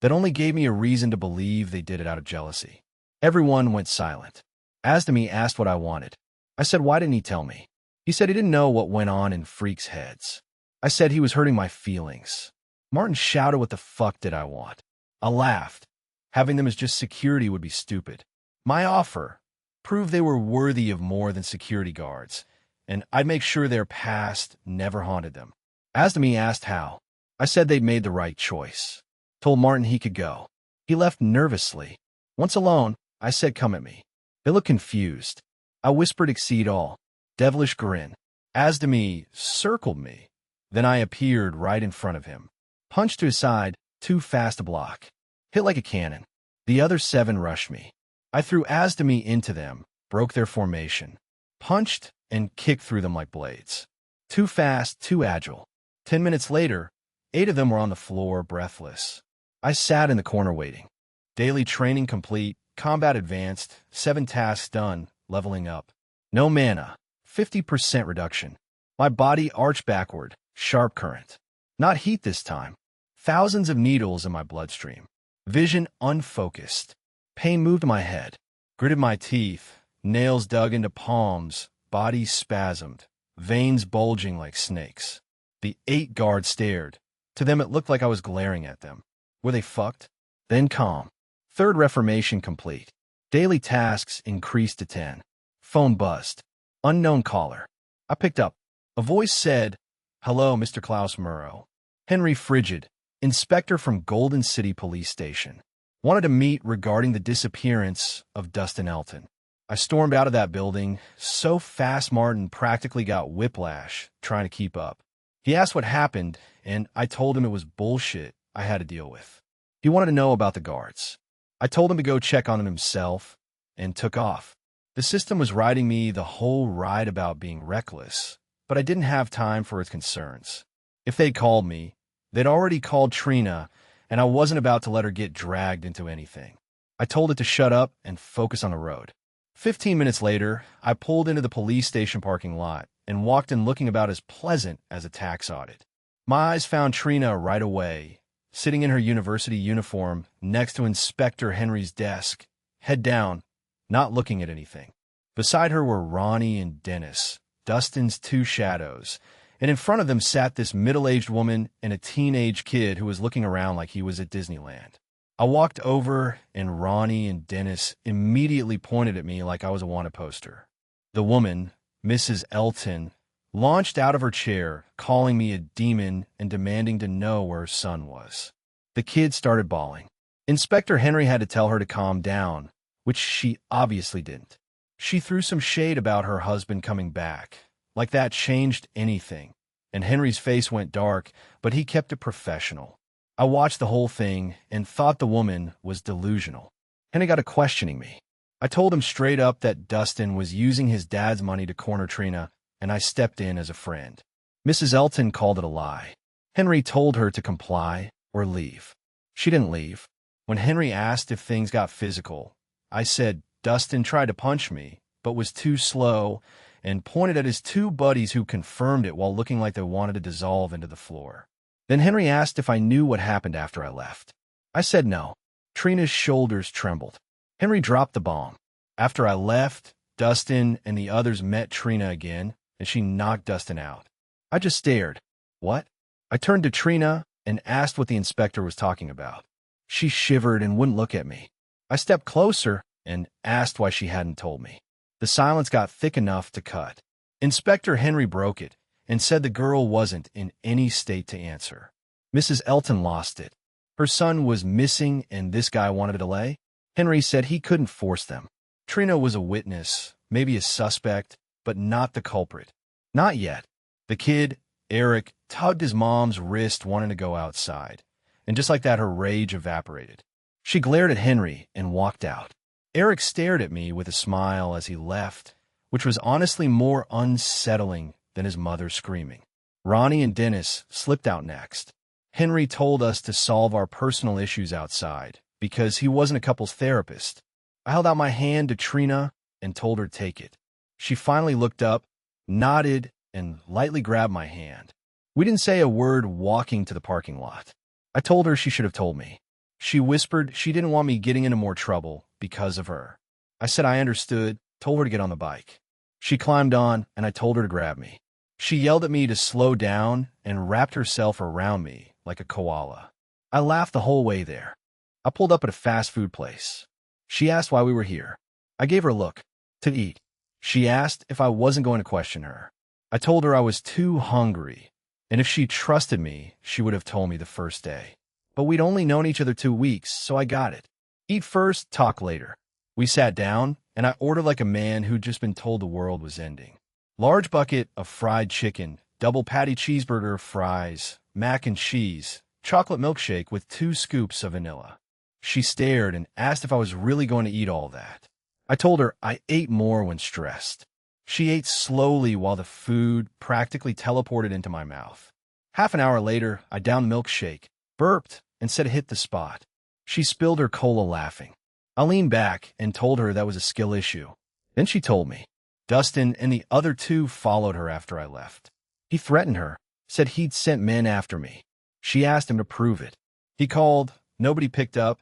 Speaker 1: That only gave me a reason to believe they did it out of jealousy. Everyone went silent. Asdami asked what I wanted. I said, why didn't he tell me? He said he didn't know what went on in freaks' heads. I said he was hurting my feelings. Martin shouted what the fuck did I want. I laughed. Having them as just security would be stupid. My offer proved they were worthy of more than security guards, and I'd make sure their past never haunted them. Asdami asked how. I said they'd made the right choice. Told Martin he could go. He left nervously. Once alone, I said, come at me. They looked confused. I whispered, exceed all. Devilish grin. Asdami circled me. Then I appeared right in front of him. Punched to his side, too fast to block. Hit like a cannon. The other 7 rushed me. I threw Asdami into them, broke their formation. Punched and kicked through them like blades. Too fast, too agile. 10 minutes later, 8 of them were on the floor, breathless. I sat in the corner waiting. Daily training complete, combat advanced, 7 tasks done, leveling up. No mana, 50% reduction. My body arched backward, sharp current. Not heat this time. Thousands of needles in my bloodstream. Vision unfocused. Pain moved my head. Gritted my teeth. Nails dug into palms. Body spasmed. Veins bulging like snakes. The 8 guards stared. To them it looked like I was glaring at them. Were they fucked? Then calm. Third reformation complete. Daily tasks increased to 10. Phone buzzed. Unknown caller. I picked up. A voice said, hello, Mr. Klaus Murrow. Henry Frigid, inspector from Golden City Police Station. Wanted to meet regarding the disappearance of Dustin Elton. I stormed out of that building so fast Martin practically got whiplash trying to keep up. He asked what happened, and I told him it was bullshit I had to deal with. He wanted to know about the guards. I told him to go check on them himself, and took off. The system was riding me the whole ride about being reckless, but I didn't have time for its concerns. If they'd called me, they'd already called Trina, and I wasn't about to let her get dragged into anything. I told it to shut up and focus on the road. 15 minutes later, I pulled into the police station parking lot and walked in looking about as pleasant as a tax audit. My eyes found Trina right away, sitting in her university uniform next to Inspector Henry's desk, head down, not looking at anything. Beside her were Ronnie and Dennis, Dustin's 2 shadows, and in front of them sat this middle-aged woman and a teenage kid who was looking around like he was at Disneyland. I walked over, and Ronnie and Dennis immediately pointed at me like I was a wanted poster. The woman, Mrs. Elton, launched out of her chair, calling me a demon and demanding to know where her son was. The kid started bawling. Inspector Henry had to tell her to calm down, which she obviously didn't. She threw some shade about her husband coming back, like that changed anything, and Henry's face went dark, but he kept it professional. I watched the whole thing and thought the woman was delusional. Henry got to questioning me. I told him straight up that Dustin was using his dad's money to corner Trina, and I stepped in as a friend. Mrs. Elton called it a lie. Henry told her to comply or leave. She didn't leave. When Henry asked if things got physical, I said Dustin tried to punch me, but was too slow, and pointed at his two buddies who confirmed it while looking like they wanted to dissolve into the floor. Then Henry asked if I knew what happened after I left. I said no. Trina's shoulders trembled. Henry dropped the bomb. After I left, Dustin and the others met Trina again, and she knocked Dustin out. I just stared. What? I turned to Trina and asked what the inspector was talking about. She shivered and wouldn't look at me. I stepped closer and asked why she hadn't told me. The silence got thick enough to cut. Inspector Henry broke it and said the girl wasn't in any state to answer. Mrs. Elton lost it. Her son was missing and this guy wanted a delay? Henry said he couldn't force them. Trina was a witness, maybe a suspect, but not the culprit. Not yet. The kid, Eric, tugged his mom's wrist wanting to go outside, and just like that her rage evaporated. She glared at Henry and walked out. Eric stared at me with a smile as he left, which was honestly more unsettling than his mother screaming. Ronnie and Dennis slipped out next. Henry told us to solve our personal issues outside because he wasn't a couples therapist. I held out my hand to Trina and told her to take it. She finally looked up, nodded, and lightly grabbed my hand. We didn't say a word walking to the parking lot. I told her she should have told me. She whispered she didn't want me getting into more trouble because of her. I said I understood, told her to get on the bike. She climbed on, and I told her to grab me. She yelled at me to slow down and wrapped herself around me like a koala. I laughed the whole way there. I pulled up at a fast food place. She asked why we were here. I gave her a look. To eat. She asked if I wasn't going to question her. I told her I was too hungry, and if she trusted me, she would have told me the first day. But we'd only known each other 2 weeks, so I got it. Eat first, talk later. We sat down, and I ordered like a man who'd just been told the world was ending. Large bucket of fried chicken, double patty cheeseburger, fries, mac and cheese, chocolate milkshake with 2 scoops of vanilla. She stared and asked if I was really going to eat all that. I told her I ate more when stressed. She ate slowly while the food practically teleported into my mouth. Half an hour later, I downed the milkshake, burped, and said it hit the spot. She spilled her cola laughing. I leaned back and told her that was a skill issue. Then she told me. Dustin and the other 2 followed her after I left. He threatened her, said he'd sent men after me. She asked him to prove it. He called, nobody picked up,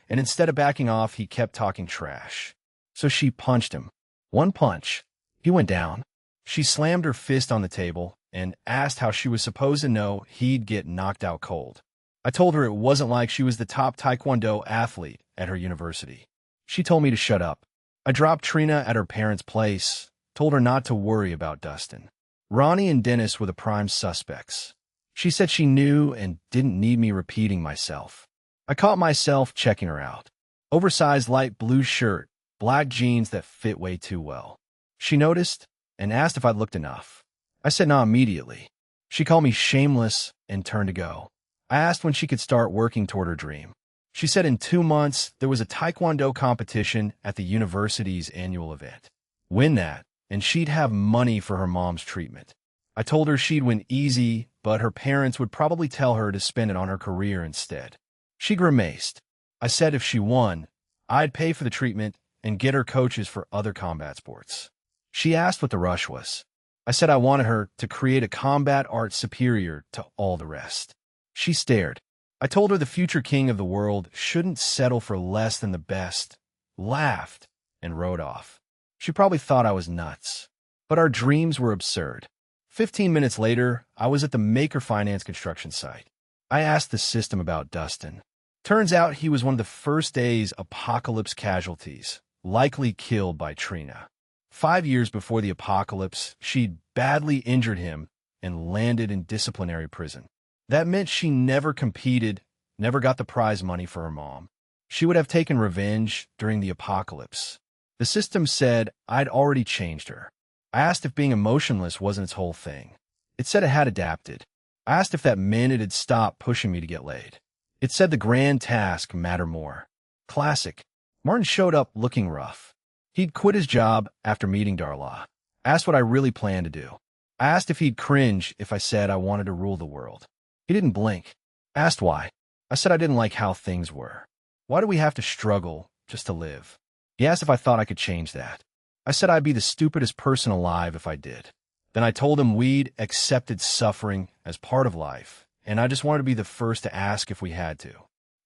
Speaker 1: and instead of backing off, he kept talking trash. So she punched him. 1 punch. He went down. She slammed her fist on the table and asked how she was supposed to know he'd get knocked out cold. I told her it wasn't like she was the top taekwondo athlete at her university. She told me to shut up. I dropped Trina at her parents' place, told her not to worry about Dustin. Ronnie and Dennis were the prime suspects. She said she knew and didn't need me repeating myself. I caught myself checking her out. Oversized light blue shirt, black jeans that fit way too well. She noticed and asked if I'd looked enough. I said no immediately. She called me shameless and turned to go. I asked when she could start working toward her dream. She said in 2 months, there was a taekwondo competition at the university's annual event. Win that, and she'd have money for her mom's treatment. I told her she'd win easy, but her parents would probably tell her to spend it on her career instead. She grimaced. I said if she won, I'd pay for the treatment and get her coaches for other combat sports. She asked what the rush was. I said I wanted her to create a combat art superior to all the rest. She stared. I told her the future king of the world shouldn't settle for less than the best, laughed, and rode off. She probably thought I was nuts. But our dreams were absurd. 15 minutes later, I was at the Maker Finance construction site. I asked the system about Dustin. Turns out he was one of the first day's apocalypse casualties, likely killed by Trina. 5 years before the apocalypse, she'd badly injured him and landed in disciplinary prison. That meant she never competed, never got the prize money for her mom. She would have taken revenge during the apocalypse. The system said I'd already changed her. I asked if being emotionless wasn't its whole thing. It said it had adapted. I asked if that meant it had stopped pushing me to get laid. It said the grand task mattered more. Classic. Martin showed up looking rough. He'd quit his job after meeting Darla. Asked what I really planned to do. I asked if he'd cringe if I said I wanted to rule the world. He didn't blink. Asked why. I said I didn't like how things were. Why do we have to struggle just to live? He asked if I thought I could change that. I said I'd be the stupidest person alive if I did. Then I told him we'd accepted suffering as part of life, and I just wanted to be the first to ask if we had to.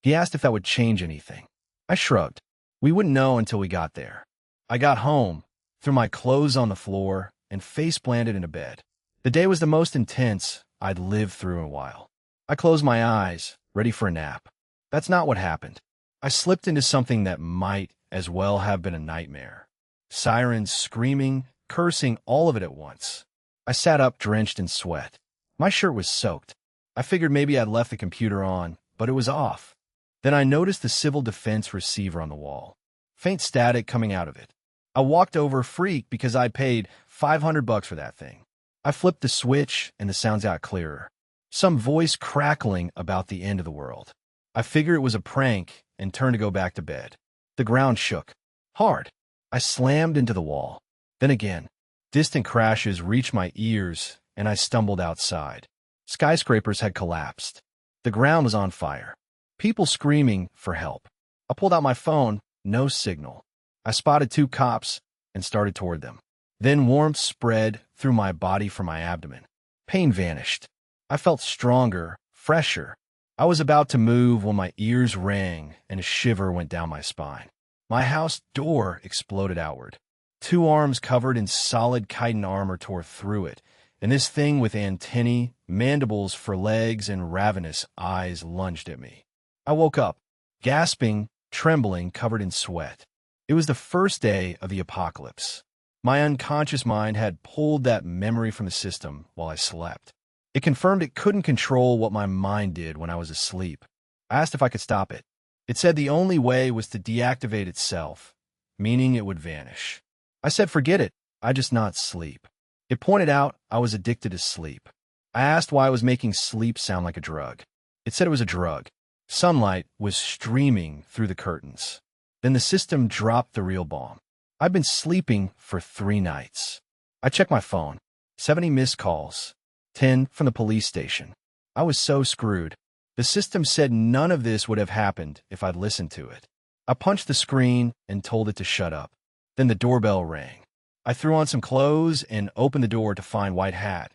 Speaker 1: He asked if that would change anything. I shrugged. We wouldn't know until we got there. I got home, threw my clothes on the floor, and face-planted into bed. The day was the most intense I'd lived through in a while. I closed my eyes, ready for a nap. That's not what happened. I slipped into something that might as well have been a nightmare. Sirens screaming, cursing, all of it at once. I sat up drenched in sweat. My shirt was soaked. I figured maybe I'd left the computer on, but it was off. Then I noticed the civil defense receiver on the wall. Faint static coming out of it. I walked over, freaked, because I paid $500 for that thing. I flipped the switch, and the sounds got clearer. Some voice crackling about the end of the world. I figured it was a prank and turned to go back to bed. The ground shook. Hard. I slammed into the wall. Then again. Distant crashes reached my ears, and I stumbled outside. Skyscrapers had collapsed. The ground was on fire. People screaming for help. I pulled out my phone. No signal. I spotted 2 cops and started toward them. Then warmth spread through my body from my abdomen. Pain vanished. I felt stronger, fresher. I was about to move when my ears rang and a shiver went down my spine. My house door exploded outward. 2 arms covered in solid chitin armor tore through it, and this thing with antennae, mandibles for legs, and ravenous eyes lunged at me. I woke up, gasping, trembling, covered in sweat. It was the first day of the apocalypse. My unconscious mind had pulled that memory from the system while I slept. It confirmed it couldn't control what my mind did when I was asleep. I asked if I could stop it. It said the only way was to deactivate itself, meaning it would vanish. I said forget it, I just not sleep. It pointed out I was addicted to sleep. I asked why I was making sleep sound like a drug. It said it was a drug. Sunlight was streaming through the curtains. Then the system dropped the real bomb. I'd been sleeping for 3 nights. I checked my phone. 70 missed calls. 10 from the police station. I was so screwed. The system said none of this would have happened if I'd listened to it. I punched the screen and told it to shut up. Then the doorbell rang. I threw on some clothes and opened the door to find White Hat,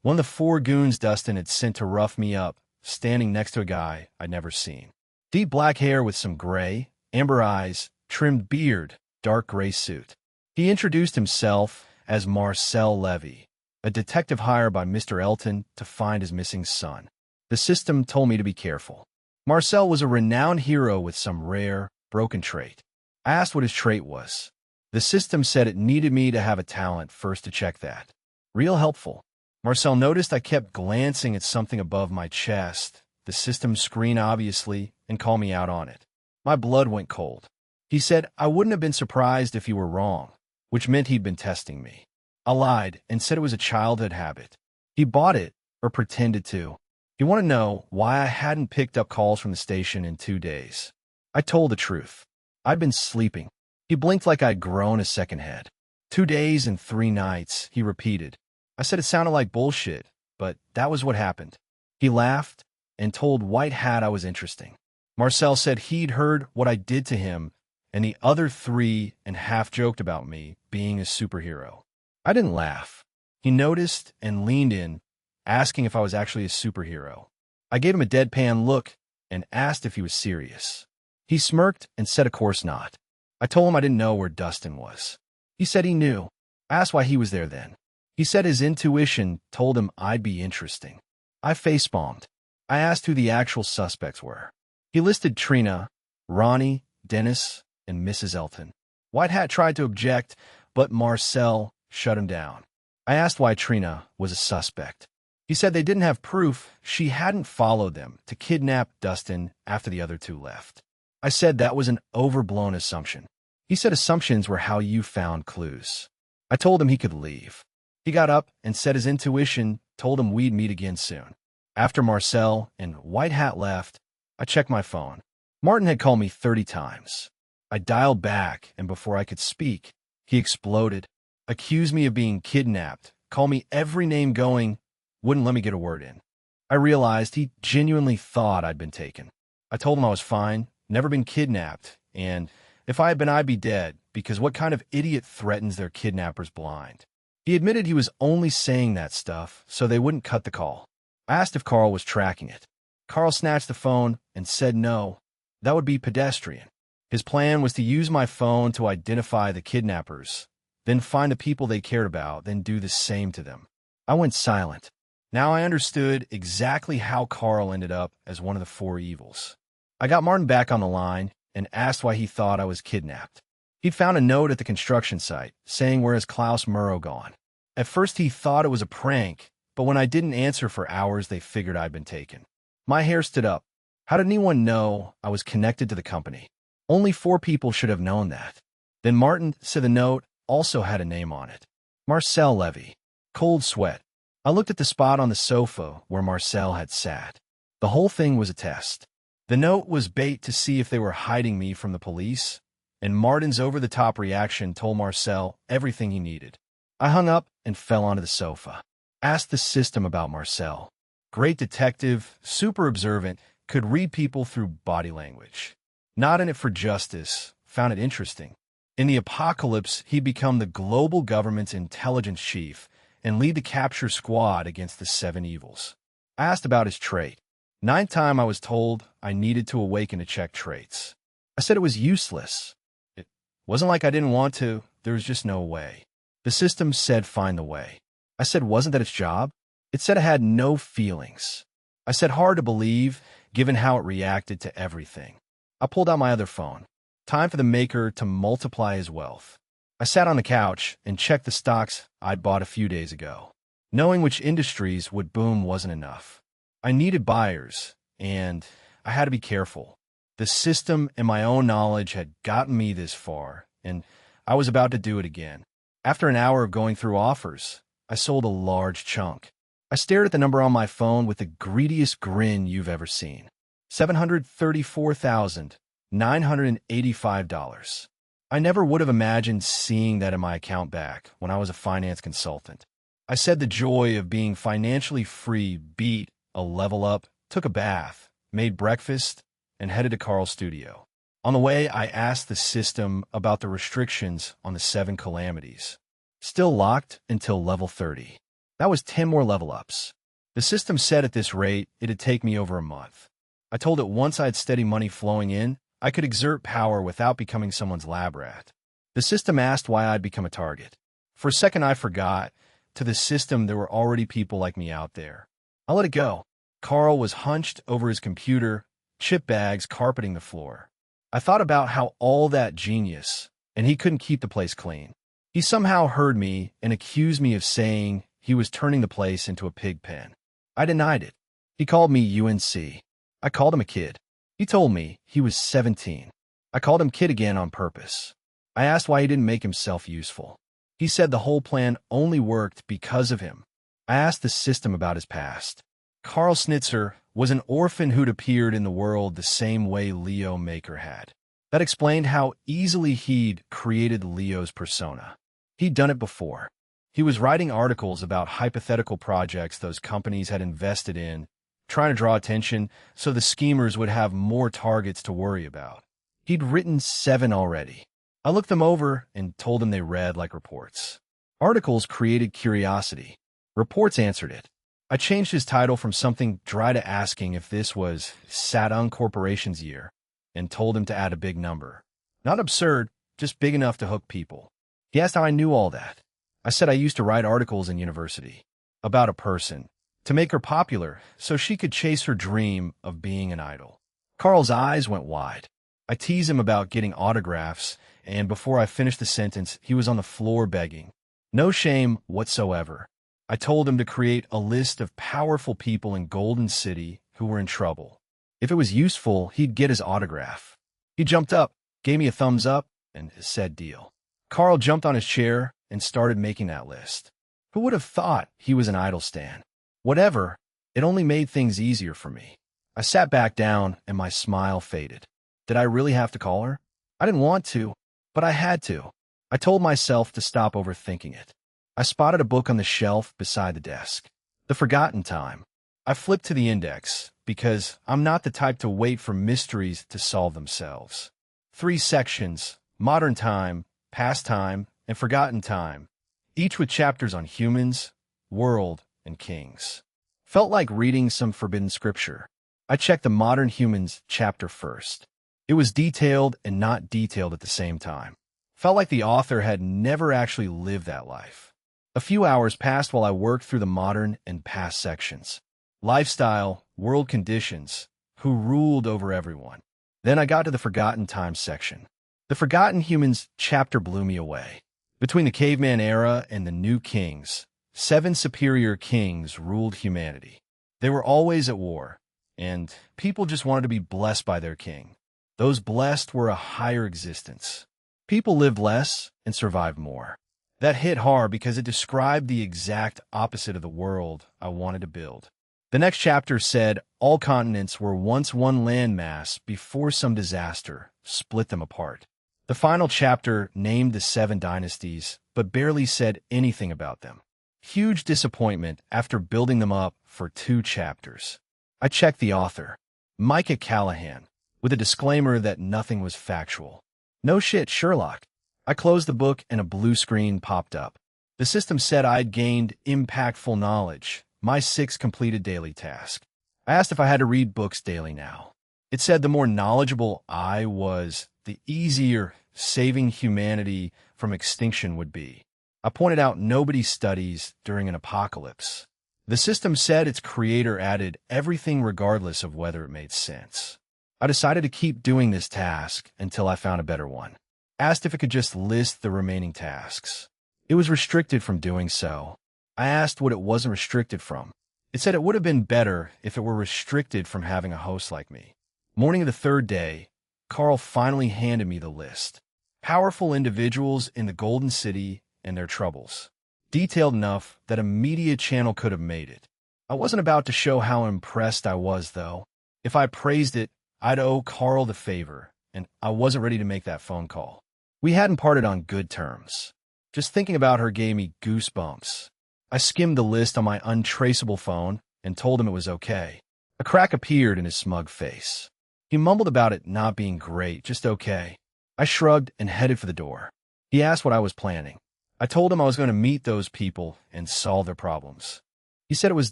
Speaker 1: one of the 4 goons Dustin had sent to rough me up, standing next to a guy I'd never seen. Deep black hair with some gray, amber eyes, trimmed beard, dark gray suit. He introduced himself as Marcel Levy, a detective hired by Mr. Elton to find his missing son. The system told me to be careful. Marcel was a renowned hero with some rare, broken trait. I asked what his trait was. The system said it needed me to have a talent first to check that. Real helpful. Marcel noticed I kept glancing at something above my chest, the system screen obviously, and called me out on it. My blood went cold. He said I wouldn't have been surprised if he were wrong, which meant he'd been testing me. I lied and said it was a childhood habit. He bought it, or pretended to. He wanted to know why I hadn't picked up calls from the station in 2 days. I told the truth. I'd been sleeping. He blinked like I'd grown a second head. 2 days and 3 nights, he repeated. I said it sounded like bullshit, but that was what happened. He laughed and told White Hat I was interesting. Marcel said he'd heard what I did to him, and the other 3 and half joked about me being a superhero. I didn't laugh. He noticed and leaned in, asking if I was actually a superhero. I gave him a deadpan look and asked if he was serious. He smirked and said of course not. I told him I didn't know where Dustin was. He said he knew. I asked why he was there then. He said his intuition told him I'd be interesting. I facepalmed. I asked who the actual suspects were. He listed Trina, Ronnie, Dennis, and Mrs. Elton. White Hat tried to object, but Marcel shut him down. I asked why Trina was a suspect. He said they didn't have proof she hadn't followed them to kidnap Dustin after the other 2 left. I said that was an overblown assumption. He said assumptions were how you found clues. I told him he could leave. He got up and said his intuition told him we'd meet again soon. After Marcel and White Hat left, I checked my phone. Martin had called me 30 times. I dialed back, and before I could speak, he exploded, accused me of being kidnapped, called me every name going, wouldn't let me get a word in. I realized he genuinely thought I'd been taken. I told him I was fine, never been kidnapped, and if I had been, I'd be dead, because what kind of idiot threatens their kidnappers blind? He admitted he was only saying that stuff so they wouldn't cut the call. I asked if Carl was tracking it. Carl snatched the phone and said no. That would be pedestrian. His plan was to use my phone to identify the kidnappers, then find the people they cared about, then do the same to them. I went silent. Now I understood exactly how Carl ended up as one of the four evils. I got Martin back on the line and asked why he thought I was kidnapped. He'd found a note at the construction site saying where has Klaus Murrow gone. At first he thought it was a prank, but when I didn't answer for hours, they figured I'd been taken. My hair stood up. How did anyone know I was connected to the company? Only 4 people should have known that. Then Martin said the note also had a name on it. Marcel Levy. Cold sweat. I looked at the spot on the sofa where Marcel had sat. The whole thing was a test. The note was bait to see if they were hiding me from the police, and Martin's over-the-top reaction told Marcel everything he needed. I hung up and fell onto the sofa. Asked the system about Marcel. Great detective, super observant, could read people through body language. Not in it for justice, found it interesting. In the apocalypse, he'd become the global government's intelligence chief and lead the capture squad against the 7 evils. I asked about his trait. 9th time I was told I needed to awaken to check traits. I said it was useless. It wasn't like I didn't want to, there was just no way. The system said find the way. I said wasn't that its job? It said I had no feelings. I said hard to believe, given how it reacted to everything. I pulled out my other phone. Time for the maker to multiply his wealth. I sat on the couch and checked the stocks I'd bought a few days ago. Knowing which industries would boom wasn't enough. I needed buyers, and I had to be careful. The system and my own knowledge had gotten me this far, and I was about to do it again. After an hour of going through offers, I sold a large chunk. I stared at the number on my phone with the greediest grin you've ever seen. $734,985. I never would have imagined seeing that in my account back when I was a finance consultant. I said the joy of being financially free beat a level up, took a bath, made breakfast, and headed to Carl's studio. On the way, I asked the system about the restrictions on the 7 calamities. Still locked until level 30. That was 10 more level ups. The system said at this rate, it'd take me over a month. I told it once I had steady money flowing in, I could exert power without becoming someone's lab rat. The system asked why I'd become a target. For a second, I forgot. To the system, there were already people like me out there. I let it go. Carl was hunched over his computer, chip bags carpeting the floor. I thought about how all that genius, and he couldn't keep the place clean. He somehow heard me and accused me of saying he was turning the place into a pig pen. I denied it. He called me UNC. I called him a kid. He told me he was 17. I called him kid again on purpose. I asked why he didn't make himself useful. He said the whole plan only worked because of him. I asked the system about his past. Carl Schnitzer was an orphan who'd appeared in the world the same way Leo Maker had. That explained how easily he'd created Leo's persona. He'd done it before. He was writing articles about hypothetical projects those companies had invested in, trying to draw attention so the schemers would have more targets to worry about. He'd written 7 already. I looked them over and told him they read like reports. Articles created curiosity. Reports answered it. I changed his title from something dry to asking if this was Satung Corporation's year, and told him to add a big number. Not absurd, just big enough to hook people. He asked how I knew all that. I said I used to write articles in university about a person, to make her popular so she could chase her dream of being an idol. Carl's eyes went wide. I teased him about getting autographs, and before I finished the sentence, he was on the floor begging. No shame whatsoever. I told him to create a list of powerful people in Golden City who were in trouble. If it was useful, he'd get his autograph. He jumped up, gave me a thumbs up, and said deal. Carl jumped on his chair and started making that list. Who would have thought he was an idol stan? Whatever, it only made things easier for me. I sat back down and my smile faded. Did I really have to call her? I didn't want to, but I had to. I told myself to stop overthinking it. I spotted a book on the shelf beside the desk. The Forgotten Time. I flipped to the index because I'm not the type to wait for mysteries to solve themselves. 3 sections: Modern Time, Pastime, and Forgotten Time, each with chapters on humans, world, and kings. Felt like reading some forbidden scripture. I checked the Modern Humans chapter first. It was detailed and not detailed at the same time. Felt like the author had never actually lived that life. A few hours passed while I worked through the modern and past sections. Lifestyle, world conditions, who ruled over everyone. Then I got to the Forgotten Times section. The Forgotten Humans chapter blew me away. Between the caveman era and the new kings, 7 superior kings ruled humanity. They were always at war, and people just wanted to be blessed by their king. Those blessed were a higher existence. People lived less and survived more. That hit hard because it described the exact opposite of the world I wanted to build. The next chapter said all continents were once one landmass before some disaster split them apart. The final chapter named the 7 dynasties, but barely said anything about them. Huge disappointment after building them up for 2 chapters. I checked the author, Micah Callahan, with a disclaimer that nothing was factual. No shit, Sherlock. I closed the book and a blue screen popped up. The system said I'd gained impactful knowledge, my 6th completed daily task. I asked if I had to read books daily now. It said the more knowledgeable I was, the easier saving humanity from extinction would be. I pointed out nobody studies during an apocalypse. The system said its creator added everything regardless of whether it made sense. I decided to keep doing this task until I found a better one. Asked if it could just list the remaining tasks. It was restricted from doing so. I asked what it wasn't restricted from. It said it would have been better if it were restricted from having a host like me. Morning of the 3rd day, Carl finally handed me the list. Powerful individuals in the Golden City and their troubles. Detailed enough that a media channel could have made it. I wasn't about to show how impressed I was, though. If I praised it, I'd owe Carl the favor, and I wasn't ready to make that phone call. We hadn't parted on good terms. Just thinking about her gave me goosebumps. I skimmed the list on my untraceable phone and told him it was okay. A crack appeared in his smug face. He mumbled about it not being great, just okay. I shrugged and headed for the door. He asked what I was planning. I told him I was going to meet those people and solve their problems. He said it was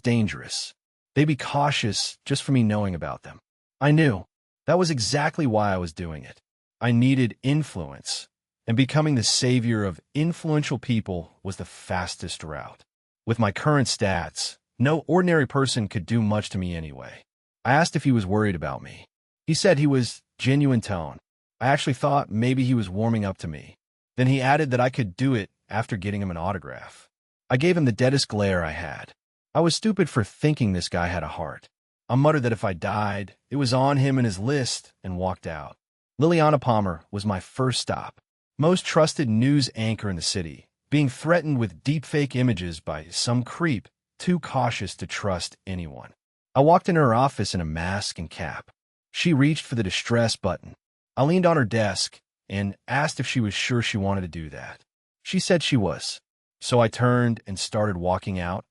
Speaker 1: dangerous. They'd be cautious just for me knowing about them. I knew. That was exactly why I was doing it. I needed influence, and becoming the savior of influential people was the fastest route. With my current stats, no ordinary person could do much to me anyway. I asked if he was worried about me. He said he was genuine tone. I actually thought maybe he was warming up to me. Then he added that I could do it after getting him an autograph. I gave him the deadest glare I had. I was stupid for thinking this guy had a heart. I muttered that if I died, it was on him and his list, and walked out. Liliana Palmer was my first stop. Most trusted news anchor in the city, being threatened with deepfake images by some creep too cautious to trust anyone. I walked into her office in a mask and cap. She reached for the distress button. I leaned on her desk and asked if she was sure she wanted to do that. She said she was. So I turned and started walking out,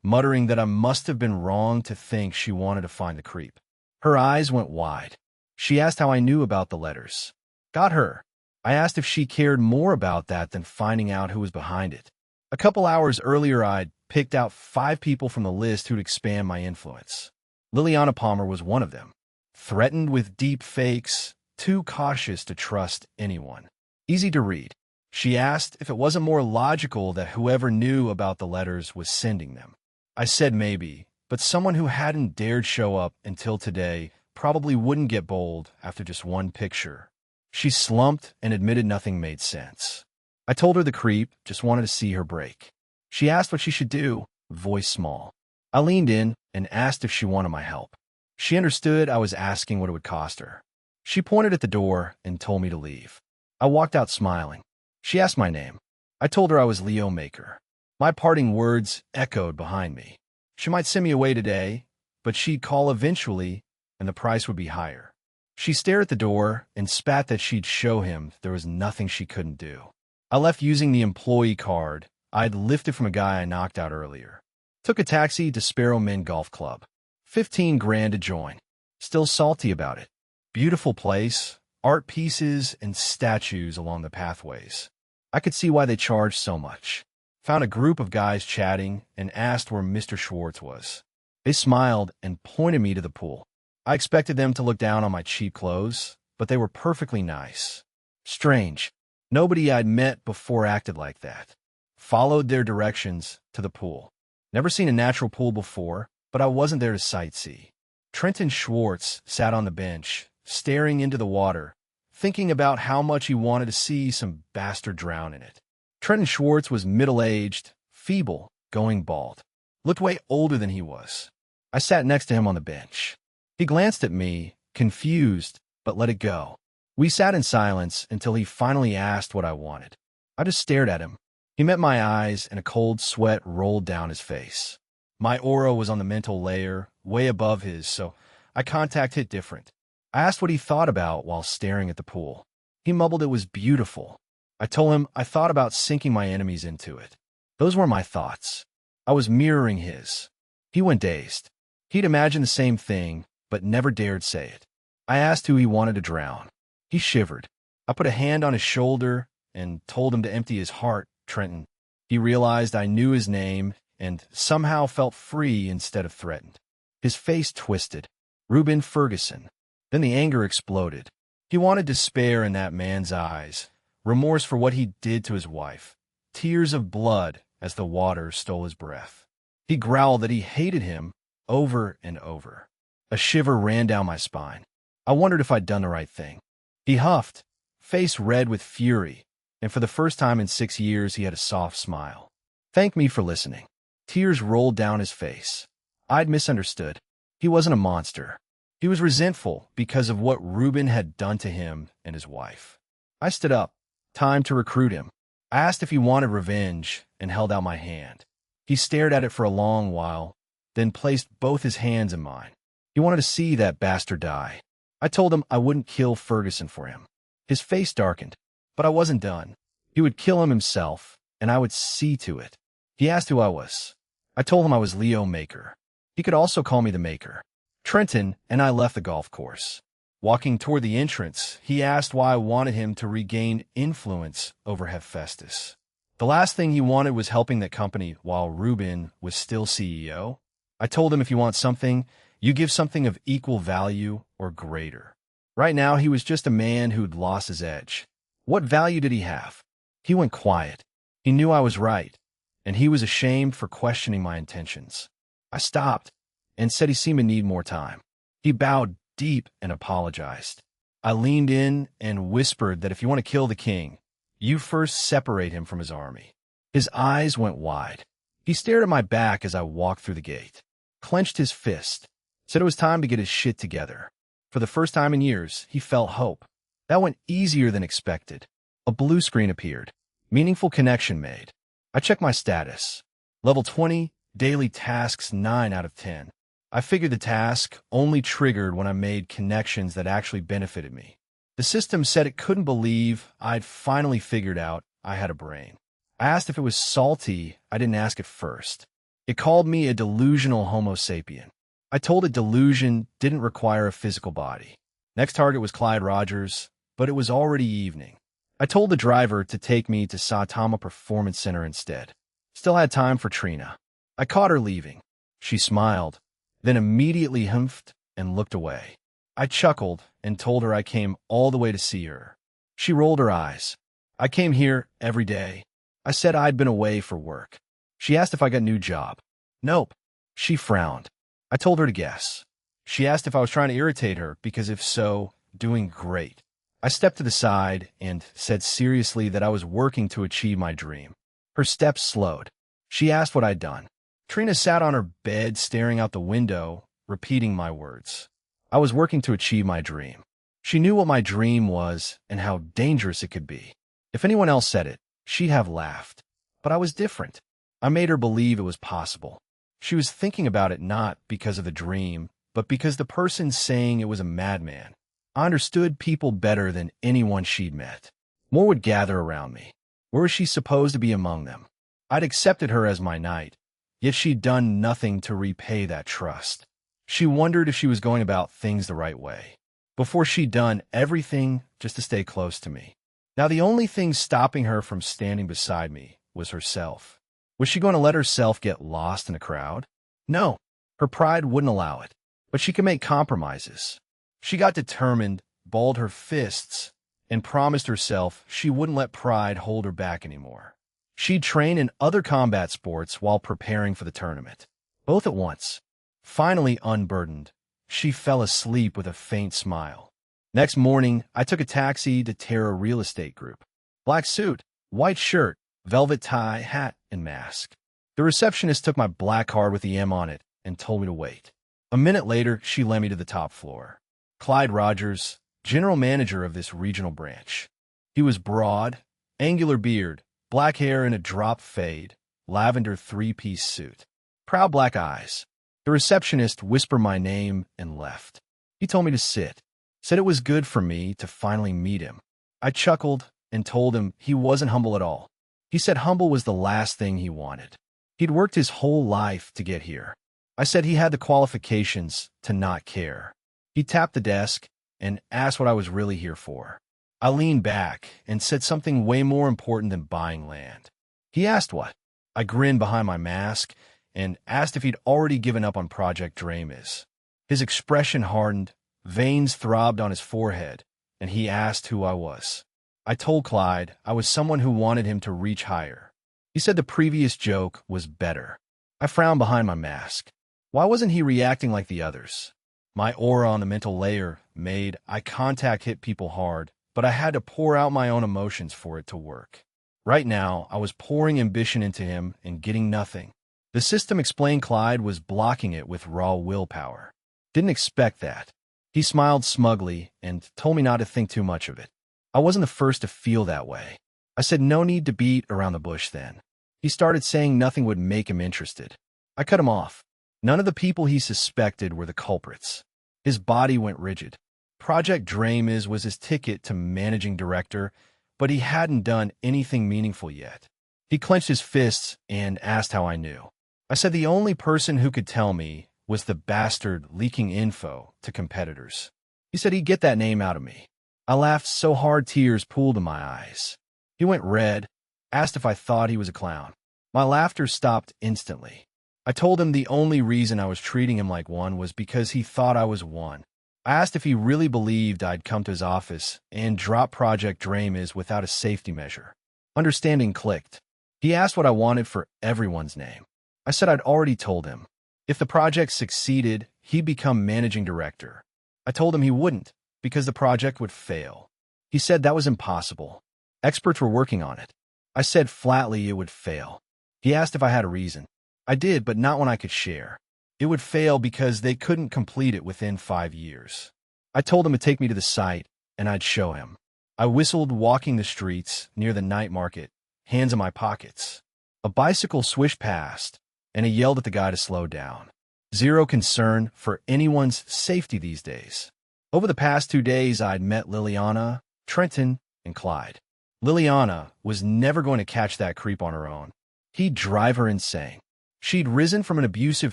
Speaker 1: muttering that I must have been wrong to think she wanted to find the creep. Her eyes went wide. She asked how I knew about the letters. Got her. I asked if she cared more about that than finding out who was behind it. A couple hours earlier, I'd picked out 5 people from the list who'd expand my influence. Liliana Palmer was one of them. Threatened with deep fakes, too cautious to trust anyone. Easy to read. She asked if it wasn't more logical that whoever knew about the letters was sending them. I said maybe, but someone who hadn't dared show up until today probably wouldn't get bold after just one picture. She slumped and admitted nothing made sense. I told her the creep just wanted to see her break. She asked what she should do, voice small. I leaned in and asked if she wanted my help. She understood I was asking what it would cost her. She pointed at the door and told me to leave. I walked out smiling. She asked my name. I told her I was Leo Maker. My parting words echoed behind me. She might send me away today, but she'd call eventually, and the price would be higher. She stared at the door and spat that she'd show him there was nothing she couldn't do. I left using the employee card I'd lifted from a guy I knocked out earlier. Took a taxi to Sparrow Men Golf Club. 15 grand to join. Still salty about it. Beautiful place, art pieces and statues along the pathways. I could see why they charged so much. Found a group of guys chatting and asked where Mr. Schwartz was. They smiled and pointed me to the pool. I expected them to look down on my cheap clothes, but they were perfectly nice. Strange. Nobody I'd met before acted like that. Followed their directions to the pool. Never seen a natural pool before, but I wasn't there to sightsee. Trenton Schwartz sat on the bench, staring into the water, thinking about how much he wanted to see some bastard drown in it. Trenton Schwartz was middle-aged, feeble, going bald. Looked way older than he was. I sat next to him on the bench. He glanced at me, confused, but let it go. We sat in silence until he finally asked what I wanted. I just stared at him. He met my eyes, and a cold sweat rolled down his face. My aura was on the mental layer, way above his, so eye contact hit different. I asked what he thought about while staring at the pool. He mumbled it was beautiful. I told him I thought about sinking my enemies into it. Those were my thoughts. I was mirroring his. He went dazed. He'd imagined the same thing, but never dared say it. I asked who he wanted to drown. He shivered. I put a hand on his shoulder and told him to empty his heart, Trenton. He realized I knew his name and somehow felt free instead of threatened. His face twisted. Reuben Ferguson. Then the anger exploded. He wanted despair in that man's eyes, remorse for what he did to his wife, tears of blood as the water stole his breath. He growled that he hated him over and over. A shiver ran down my spine. I wondered if I'd done the right thing. He huffed, face red with fury, and for the first time in 6 years he had a soft smile. Thanked me for listening. Tears rolled down his face. I'd misunderstood. He wasn't a monster. He was resentful because of what Reuben had done to him and his wife. I stood up. Time to recruit him. I asked if he wanted revenge and held out my hand. He stared at it for a long while, then placed both his hands in mine. He wanted to see that bastard die. I told him I wouldn't kill Ferguson for him. His face darkened, but I wasn't done. He would kill him himself, and I would see to it. He asked who I was. I told him I was Leo Maker. He could also call me the Maker. Trenton and I left the golf course. Walking toward the entrance, he asked why I wanted him to regain influence over Hephaestus. The last thing he wanted was helping the company while Reuben was still CEO. I told him if you want something, you give something of equal value or greater. Right now, he was just a man who'd lost his edge. What value did he have? He went quiet. He knew I was right, and he was ashamed for questioning my intentions. I stopped and said he seemed to need more time. He bowed deep and apologized. I leaned in and whispered that if you want to kill the king, you first separate him from his army. His eyes went wide. He stared at my back as I walked through the gate, clenched his fist, said it was time to get his shit together. For the first time in years, he felt hope. That went easier than expected. A blue screen appeared. Meaningful connection made. I checked my status. Level 20, daily tasks 9 out of 10. I figured the task only triggered when I made connections that actually benefited me. The system said it couldn't believe I'd finally figured out I had a brain. I asked if it was salty. I didn't ask it first. It called me a delusional Homo sapien. I told it delusion didn't require a physical body. Next target was Clyde Rogers, but it was already evening. I told the driver to take me to Saitama Performance Center instead. Still had time for Trina. I caught her leaving. She smiled, then immediately humphed and looked away. I chuckled and told her I came all the way to see her. She rolled her eyes. I came here every day. I said I'd been away for work. She asked if I got a new job. Nope. She frowned. I told her to guess. She asked if I was trying to irritate her, because if so, doing great. I stepped to the side and said seriously that I was working to achieve my dream. Her steps slowed. She asked what I'd done. Trina sat on her bed staring out the window, repeating my words. I was working to achieve my dream. She knew what my dream was and how dangerous it could be. If anyone else said it, she'd have laughed. But I was different. I made her believe it was possible. She was thinking about it not because of the dream, but because the person saying it was a madman. I understood people better than anyone she'd met. More would gather around me. Where was she supposed to be among them? I'd accepted her as my knight, yet she'd done nothing to repay that trust. She wondered if she was going about things the right way. Before she'd done everything just to stay close to me. Now, the only thing stopping her from standing beside me was herself. Was she going to let herself get lost in a crowd? No, her pride wouldn't allow it. But she could make compromises. She got determined, balled her fists, and promised herself she wouldn't let pride hold her back anymore. She'd train in other combat sports while preparing for the tournament, both at once. Finally unburdened, she fell asleep with a faint smile. Next morning, I took a taxi to Terra Real Estate Group. Black suit, white shirt, velvet tie, hat, and mask. The receptionist took my black card with the M on it and told me to wait. A minute later, she led me to the top floor. Clyde Rogers, general manager of this regional branch. He was broad, angular beard, black hair in a drop fade, lavender three-piece suit. Proud black eyes. The receptionist whispered my name and left. He told me to sit. Said it was good for me to finally meet him. I chuckled and told him he wasn't humble at all. He said humble was the last thing he wanted. He'd worked his whole life to get here. I said he had the qualifications to not care. He tapped the desk and asked what I was really here for. I leaned back and said something way more important than buying land. He asked what. I grinned behind my mask and asked if he'd already given up on Project Dramis. His expression hardened, veins throbbed on his forehead, and he asked who I was. I told Clyde I was someone who wanted him to reach higher. He said the previous joke was better. I frowned behind my mask. Why wasn't he reacting like the others? My aura on the mental layer made eye contact hit people hard, but I had to pour out my own emotions for it to work. Right now, I was pouring ambition into him and getting nothing. The system explained Clyde was blocking it with raw willpower. Didn't expect that. He smiled smugly and told me not to think too much of it. I wasn't the first to feel that way. I said no need to beat around the bush then. He started saying nothing would make him interested. I cut him off. None of the people he suspected were the culprits. His body went rigid. Project Dramis was his ticket to managing director, but he hadn't done anything meaningful yet. He clenched his fists and asked how I knew. I said the only person who could tell me was the bastard leaking info to competitors. He said he'd get that name out of me. I laughed so hard tears pooled in my eyes. He went red, asked if I thought he was a clown. My laughter stopped instantly. I told him the only reason I was treating him like one was because he thought I was one. I asked if he really believed I'd come to his office and drop Project Dramis without a safety measure. Understanding clicked. He asked what I wanted for everyone's name. I said I'd already told him. If the project succeeded, he'd become managing director. I told him he wouldn't, because the project would fail. He said that was impossible. Experts were working on it. I said flatly it would fail. He asked if I had a reason. I did, but not one I could share. It would fail because they couldn't complete it within 5 years. I told him to take me to the site, and I'd show him. I whistled walking the streets near the night market, hands in my pockets. A bicycle swished past, and I yelled at the guy to slow down. Zero concern for anyone's safety these days. Over the past 2 days, I'd met Liliana, Trenton, and Clyde. Liliana was never going to catch that creep on her own. He'd drive her insane. She'd risen from an abusive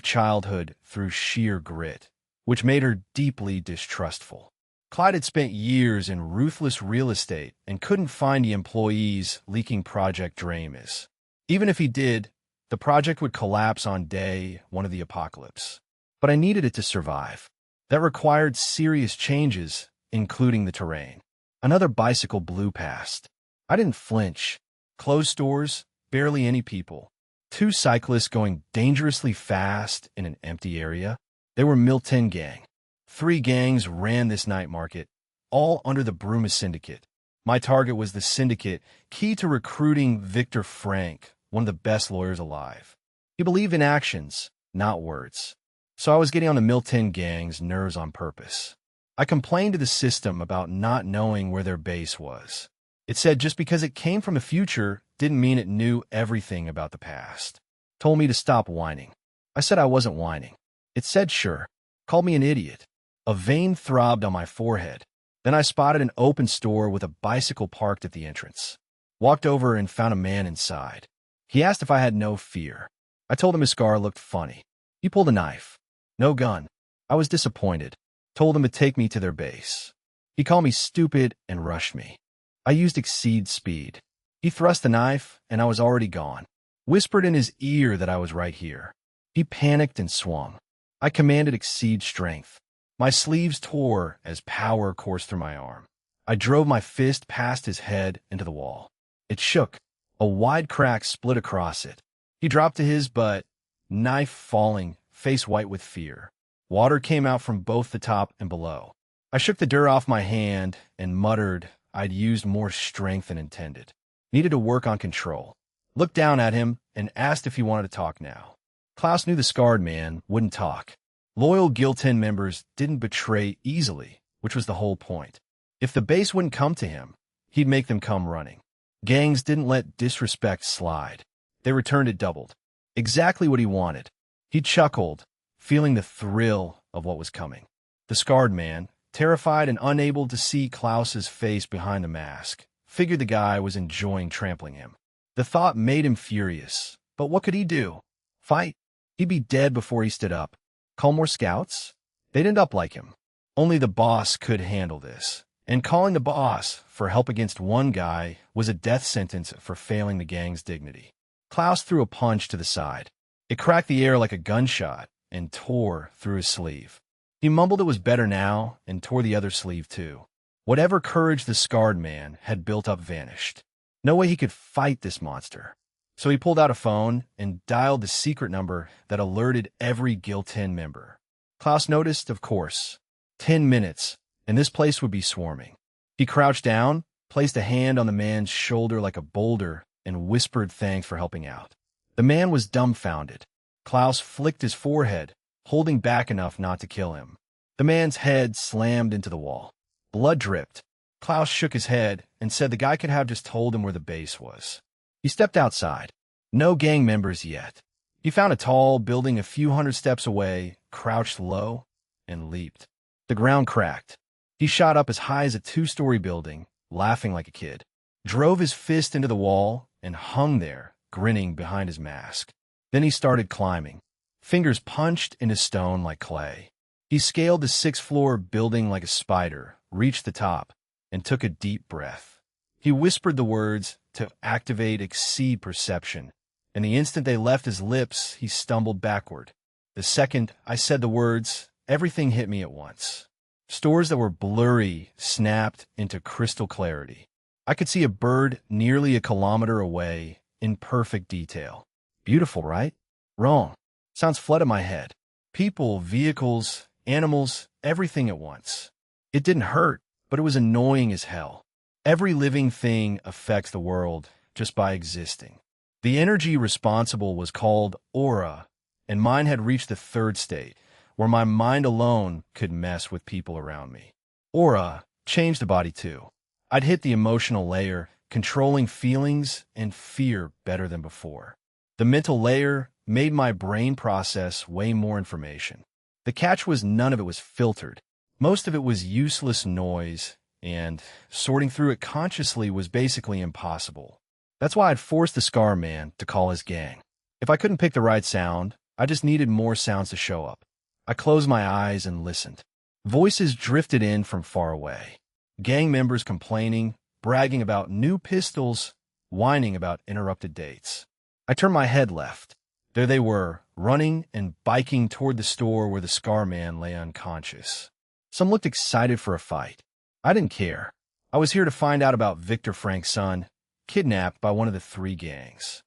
Speaker 1: childhood through sheer grit, which made her deeply distrustful. Clyde had spent years in ruthless real estate and couldn't find the employees leaking Project Dramis. Even if he did, the project would collapse on day one of the apocalypse. But I needed it to survive. That required serious changes, including the terrain. Another bicycle blew past. I didn't flinch. Closed stores, barely any people. 2 cyclists going dangerously fast in an empty area. They were Milton Gang. 3 gangs ran this night market, all under the Bruma Syndicate. My target was the syndicate, key to recruiting Victor Frank, one of the best lawyers alive. He believed in actions, not words. So I was getting on the Milton Gang's nerves on purpose. I complained to the system about not knowing where their base was. It said just because it came from the future didn't mean it knew everything about the past. Told me to stop whining. I said I wasn't whining. It said sure. Called me an idiot. A vein throbbed on my forehead. Then I spotted an open store with a bicycle parked at the entrance. Walked over and found a man inside. He asked if I had no fear. I told him his scar looked funny. He pulled a knife. No gun. I was disappointed. Told him to take me to their base. He called me stupid and rushed me. I used exceed speed. He thrust the knife, and I was already gone. Whispered in his ear that I was right here. He panicked and swung. I commanded exceed strength. My sleeves tore as power coursed through my arm. I drove my fist past his head into the wall. It shook. A wide crack split across it. He dropped to his butt, knife falling, face white with fear. Water came out from both the top and below. I shook the dirt off my hand and muttered I'd used more strength than intended. Needed to work on control. Looked down at him and asked if he wanted to talk now. Klaus knew the scarred man wouldn't talk. Loyal Guild 10 members didn't betray easily, which was the whole point. If the base wouldn't come to him, he'd make them come running. Gangs didn't let disrespect slide. They returned it doubled. Exactly what he wanted. He chuckled, feeling the thrill of what was coming. The scarred man, terrified and unable to see Klaus's face behind the mask, figured the guy was enjoying trampling him. The thought made him furious, but what could he do? Fight? He'd be dead before he stood up. Call more scouts? They'd end up like him. Only the boss could handle this. And calling the boss for help against one guy was a death sentence for failing the gang's dignity. Klaus threw a punch to the side. It cracked the air like a gunshot and tore through his sleeve. He mumbled it was better now and tore the other sleeve too. Whatever courage the scarred man had built up vanished. No way he could fight this monster. So he pulled out a phone and dialed the secret number that alerted every Guild 10 member. Klaus noticed, of course. 10 minutes, and this place would be swarming. He crouched down, placed a hand on the man's shoulder like a boulder, and whispered thanks for helping out. The man was dumbfounded. Klaus flicked his forehead, holding back enough not to kill him. The man's head slammed into the wall. Blood dripped. Klaus shook his head and said the guy could have just told him where the base was. He stepped outside. No gang members yet. He found a tall building a few hundred steps away, crouched low, and leaped. The ground cracked. He shot up as high as a 2-story building, laughing like a kid. Drove his fist into the wall and hung there, grinning behind his mask. Then he started climbing. Fingers punched into stone like clay. He scaled the 6th-floor building like a spider, reached the top, and took a deep breath. He whispered the words to activate exceed perception, and the instant they left his lips, he stumbled backward. The second I said the words, everything hit me at once. Stores that were blurry snapped into crystal clarity. I could see a bird nearly a kilometer away in perfect detail. Beautiful, right? Wrong. Sounds flooded my head. People, vehicles, animals, everything at once. It didn't hurt, but it was annoying as hell. Every living thing affects the world just by existing. The energy responsible was called aura, and mine had reached the 3rd state, where my mind alone could mess with people around me. Aura changed the body too. I'd hit the emotional layer, controlling feelings and fear better than before. The mental layer made my brain process way more information. The catch was none of it was filtered. Most of it was useless noise, and sorting through it consciously was basically impossible. That's why I'd forced the Scar Man to call his gang. If I couldn't pick the right sound, I just needed more sounds to show up. I closed my eyes and listened. Voices drifted in from far away. Gang members complaining, bragging about new pistols, whining about interrupted dates. I turned my head left. There they were, running and biking toward the store where the Scar Man lay unconscious. Some looked excited for a fight. I didn't care. I was here to find out about Victor Frank's son, kidnapped by one of the 3 gangs.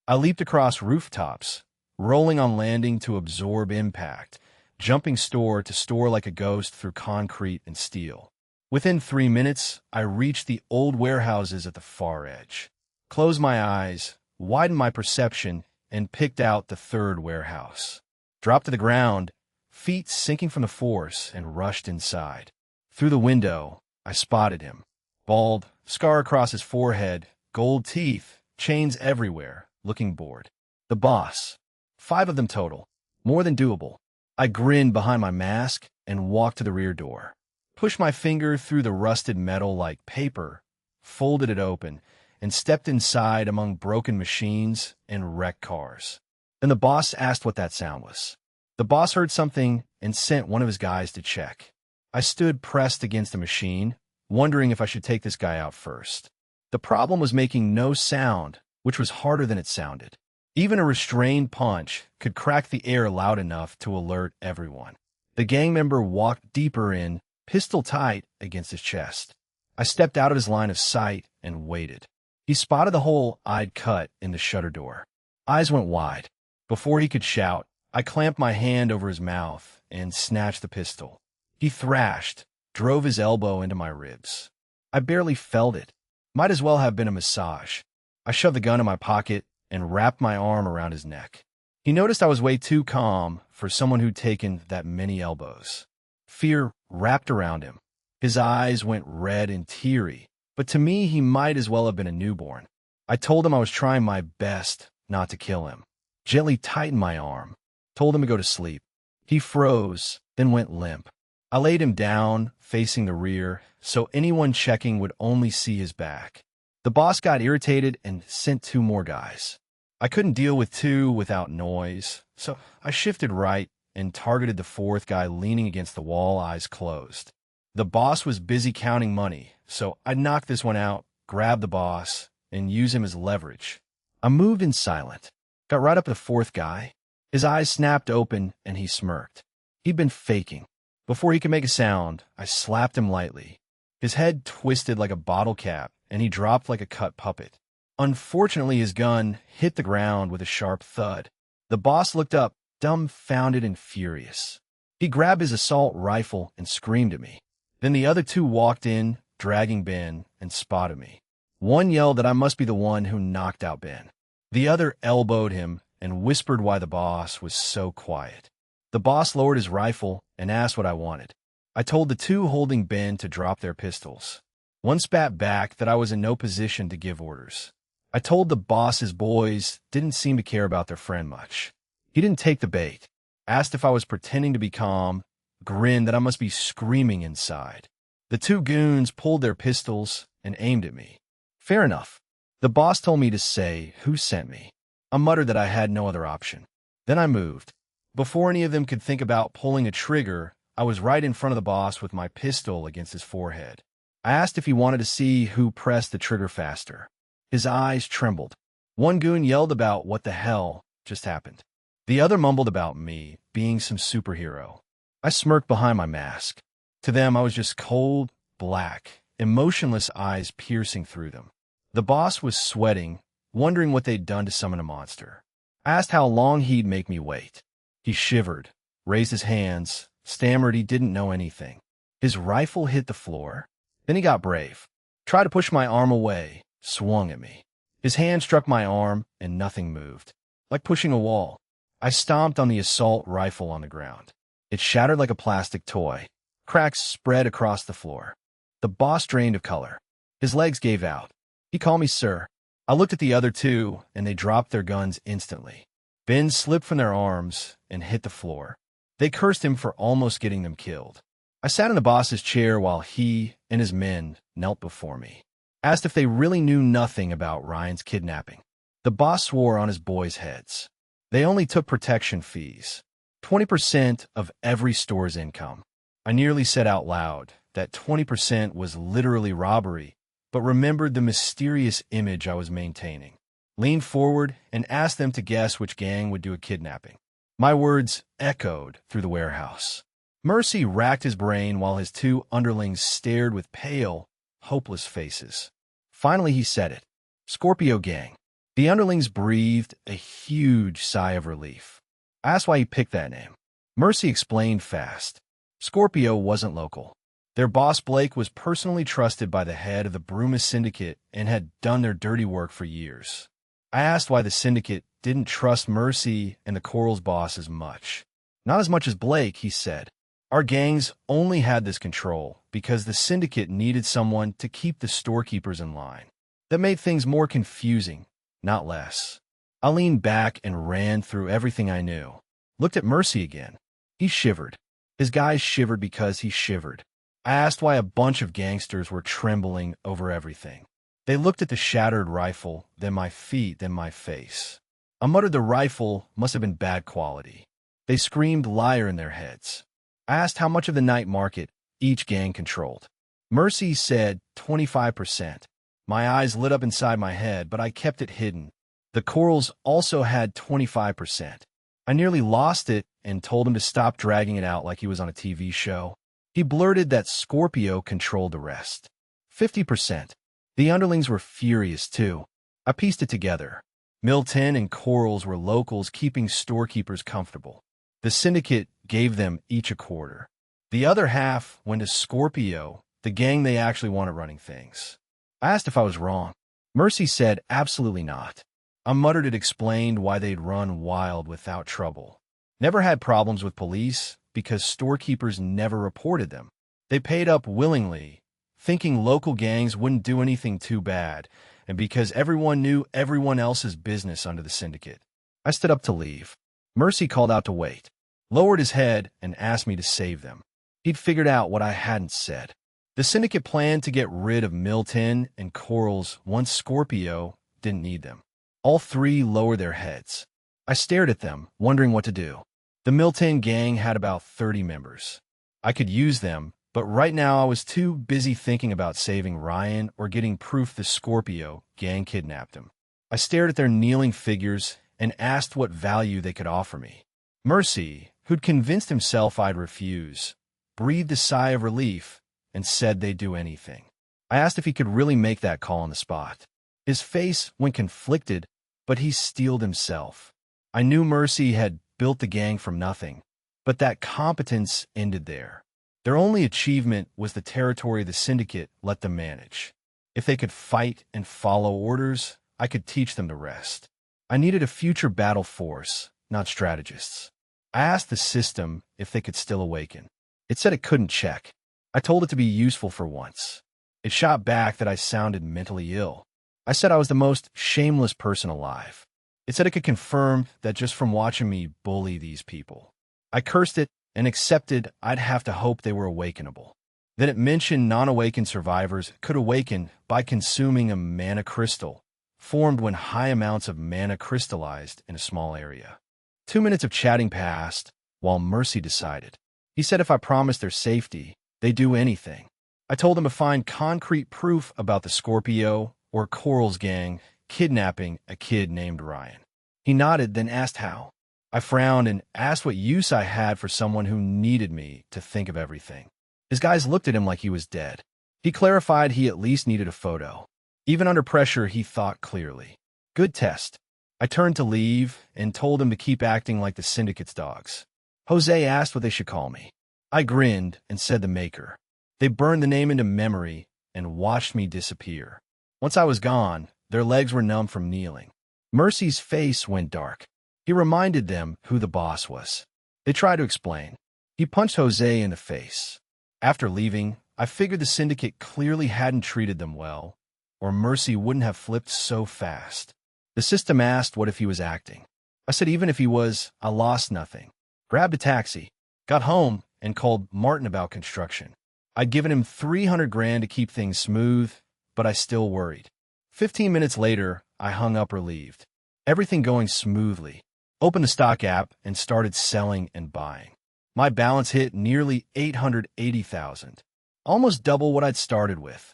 Speaker 1: I leaped across rooftops, rolling on landing to absorb impact, jumping store to store like a ghost through concrete and steel. Within 3 minutes, I reached the old warehouses at the far edge. Closed my eyes, widened my perception, and picked out the 3rd warehouse. Dropped to the ground, feet sinking from the force, and rushed inside. Through the window, I spotted him. Bald, scar across his forehead, gold teeth, chains everywhere, looking bored. The boss. 5 of them total. More than doable. I grinned behind my mask and walked to the rear door. Pushed my finger through the rusted metal like paper, folded it open, and stepped inside among broken machines and wrecked cars. Then the boss asked what that sound was. The boss heard something and sent one of his guys to check. I stood pressed against the machine, wondering if I should take this guy out first. The problem was making no sound, which was harder than it sounded. Even a restrained punch could crack the air loud enough to alert everyone. The gang member walked deeper in, pistol tight against his chest. I stepped out of his line of sight and waited. He spotted the hole I'd cut in the shutter door. Eyes went wide. Before he could shout, I clamped my hand over his mouth and snatched the pistol. He thrashed, drove his elbow into my ribs. I barely felt it. Might as well have been a massage. I shoved the gun in my pocket and wrapped my arm around his neck. He noticed I was way too calm for someone who'd taken that many elbows. Fear wrapped around him. His eyes went red and teary, but to me he might as well have been a newborn. I told him I was trying my best not to kill him. Gently tightened my arm, told him to go to sleep. He froze, then went limp. I laid him down, facing the rear, so anyone checking would only see his back. The boss got irritated and sent 2 more guys. I couldn't deal with 2 without noise, so I shifted right and targeted the 4th guy leaning against the wall, eyes closed. The boss was busy counting money, so I knocked this one out, grabbed the boss, and used him as leverage. I moved in silent, got right up to the 4th guy. His eyes snapped open and he smirked. He'd been faking. Before he could make a sound, I slapped him lightly. His head twisted like a bottle cap, and he dropped like a cut puppet. Unfortunately, his gun hit the ground with a sharp thud. The boss looked up, dumbfounded and furious. He grabbed his assault rifle and screamed at me. Then the other 2 walked in, dragging Ben, and spotted me. One yelled that I must be the one who knocked out Ben. The other elbowed him and whispered why the boss was so quiet. The boss lowered his rifle and asked what I wanted. I told the 2 holding Ben to drop their pistols. One spat back that I was in no position to give orders. I told the boss's boys didn't seem to care about their friend much. He didn't take the bait, asked if I was pretending to be calm, grinned that I must be screaming inside. The 2 goons pulled their pistols and aimed at me. Fair enough. The boss told me to say who sent me. I muttered that I had no other option. Then I moved. Before any of them could think about pulling a trigger, I was right in front of the boss with my pistol against his forehead. I asked if he wanted to see who pressed the trigger faster. His eyes trembled. One goon yelled about what the hell just happened. The other mumbled about me being some superhero. I smirked behind my mask. To them, I was just cold, black, emotionless eyes piercing through them. The boss was sweating, wondering what they'd done to summon a monster. I asked how long he'd make me wait. He shivered, raised his hands, stammered he didn't know anything. His rifle hit the floor. Then he got brave. Tried to push my arm away, swung at me. His hand struck my arm, and nothing moved. Like pushing a wall. I stomped on the assault rifle on the ground. It shattered like a plastic toy. Cracks spread across the floor. The boss drained of color. His legs gave out. He called me sir. I looked at the other 2, and they dropped their guns instantly. Ben slipped from their arms and hit the floor. They cursed him for almost getting them killed. I sat in the boss's chair while he and his men knelt before me. Asked if they really knew nothing about Ryan's kidnapping. The boss swore on his boys' heads. They only took protection fees, 20% of every store's income. I nearly said out loud that 20% was literally robbery, but remembered the mysterious image I was maintaining. Leaned forward and asked them to guess which gang would do a kidnapping. My words echoed through the warehouse. Mercy racked his brain while his 2 underlings stared with pale, hopeless faces. Finally, he said it. Scorpio Gang. The underlings breathed a huge sigh of relief. I asked why he picked that name. Mercy explained fast. Scorpio wasn't local. Their boss Blake was personally trusted by the head of the Bruma Syndicate and had done their dirty work for years. I asked why the syndicate didn't trust Mercy and the Coral's boss as much. Not as much as Blake, he said. Our gangs only had this control because the syndicate needed someone to keep the storekeepers in line. That made things more confusing, not less. I leaned back and ran through everything I knew. Looked at Mercy again. He shivered. His guys shivered because he shivered. I asked why a bunch of gangsters were trembling over everything. They looked at the shattered rifle, then my feet, then my face. I muttered the rifle must have been bad quality. They screamed liar in their heads. I asked how much of the night market each gang controlled. Mercy said 25%. My eyes lit up inside my head, but I kept it hidden. The corals also had 25%. I nearly lost it and told him to stop dragging it out like he was on a TV show. He blurted that Scorpio controlled the rest. 50%. The underlings were furious too. I pieced it together. Milton and corals were locals keeping storekeepers comfortable. The syndicate gave them each a quarter. The other half went to Scorpio, the gang they actually wanted running things. I asked if I was wrong. Mercy said absolutely not. I muttered it explained why they'd run wild without trouble. Never had problems with police because storekeepers never reported them. They paid up willingly, thinking local gangs wouldn't do anything too bad, and because everyone knew everyone else's business under the syndicate. I stood up to leave. Mercy called out to wait, lowered his head, and asked me to save them. He'd figured out what I hadn't said. The syndicate planned to get rid of Milton and Corals once Scorpio didn't need them. All three lowered their heads. I stared at them, wondering what to do. The Milton gang had about 30 members. I could use them, but right now I was too busy thinking about saving Ryan or getting proof the Scorpio gang kidnapped him. I stared at their kneeling figures and asked what value they could offer me. Mercy, who'd convinced himself I'd refuse, breathed a sigh of relief and said they'd do anything. I asked if he could really make that call on the spot. His face went conflicted, but he steeled himself. I knew Mercy had built the gang from nothing, but that competence ended there. Their only achievement was the territory the syndicate let them manage. If they could fight and follow orders, I could teach them the rest. I needed a future battle force, not strategists. I asked the system if they could still awaken. It said it couldn't check. I told it to be useful for once. It shot back that I sounded mentally ill. I said I was the most shameless person alive. It said it could confirm that just from watching me bully these people. I cursed it and accepted I'd have to hope they were awakenable. Then it mentioned non-awakened survivors could awaken by consuming a mana crystal, formed when high amounts of mana crystallized in a small area. 2 minutes of chatting passed while Mercy decided. He said if I promised their safety, they'd do anything. I told him to find concrete proof about the Scorpio or Coral's gang kidnapping a kid named Ryan. He nodded, then asked how. I frowned and asked what use I had for someone who needed me to think of everything. His guys looked at him like he was dead. He clarified he at least needed a photo. Even under pressure, he thought clearly. Good test. I turned to leave and told him to keep acting like the syndicate's dogs. Jose asked what they should call me. I grinned and said the Maker. They burned the name into memory and watched me disappear. Once I was gone, their legs were numb from kneeling. Mercy's face went dark. He reminded them who the boss was. They tried to explain. He punched Jose in the face. After leaving, I figured the syndicate clearly hadn't treated them well, or Mercy wouldn't have flipped so fast. The system asked what if he was acting. I said even if he was, I lost nothing. Grabbed a taxi, got home, and called Martin about construction. I'd given him 300 grand to keep things smooth, but I still worried. 15 minutes later, I hung up relieved. Everything going smoothly. Opened the stock app and started selling and buying. My balance hit nearly 880,000, almost double what I'd started with.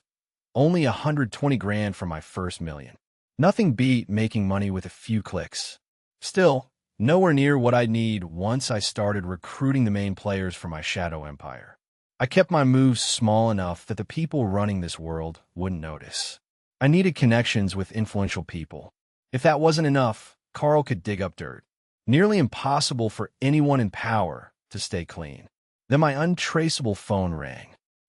Speaker 1: Only 120 grand for my first million. Nothing beat making money with a few clicks. Still, nowhere near what I'd need once I started recruiting the main players for my shadow empire. I kept my moves small enough that the people running this world wouldn't notice. I needed connections with influential people. If that wasn't enough, Carl could dig up dirt. Nearly impossible for anyone in power to stay clean. Then my untraceable phone rang.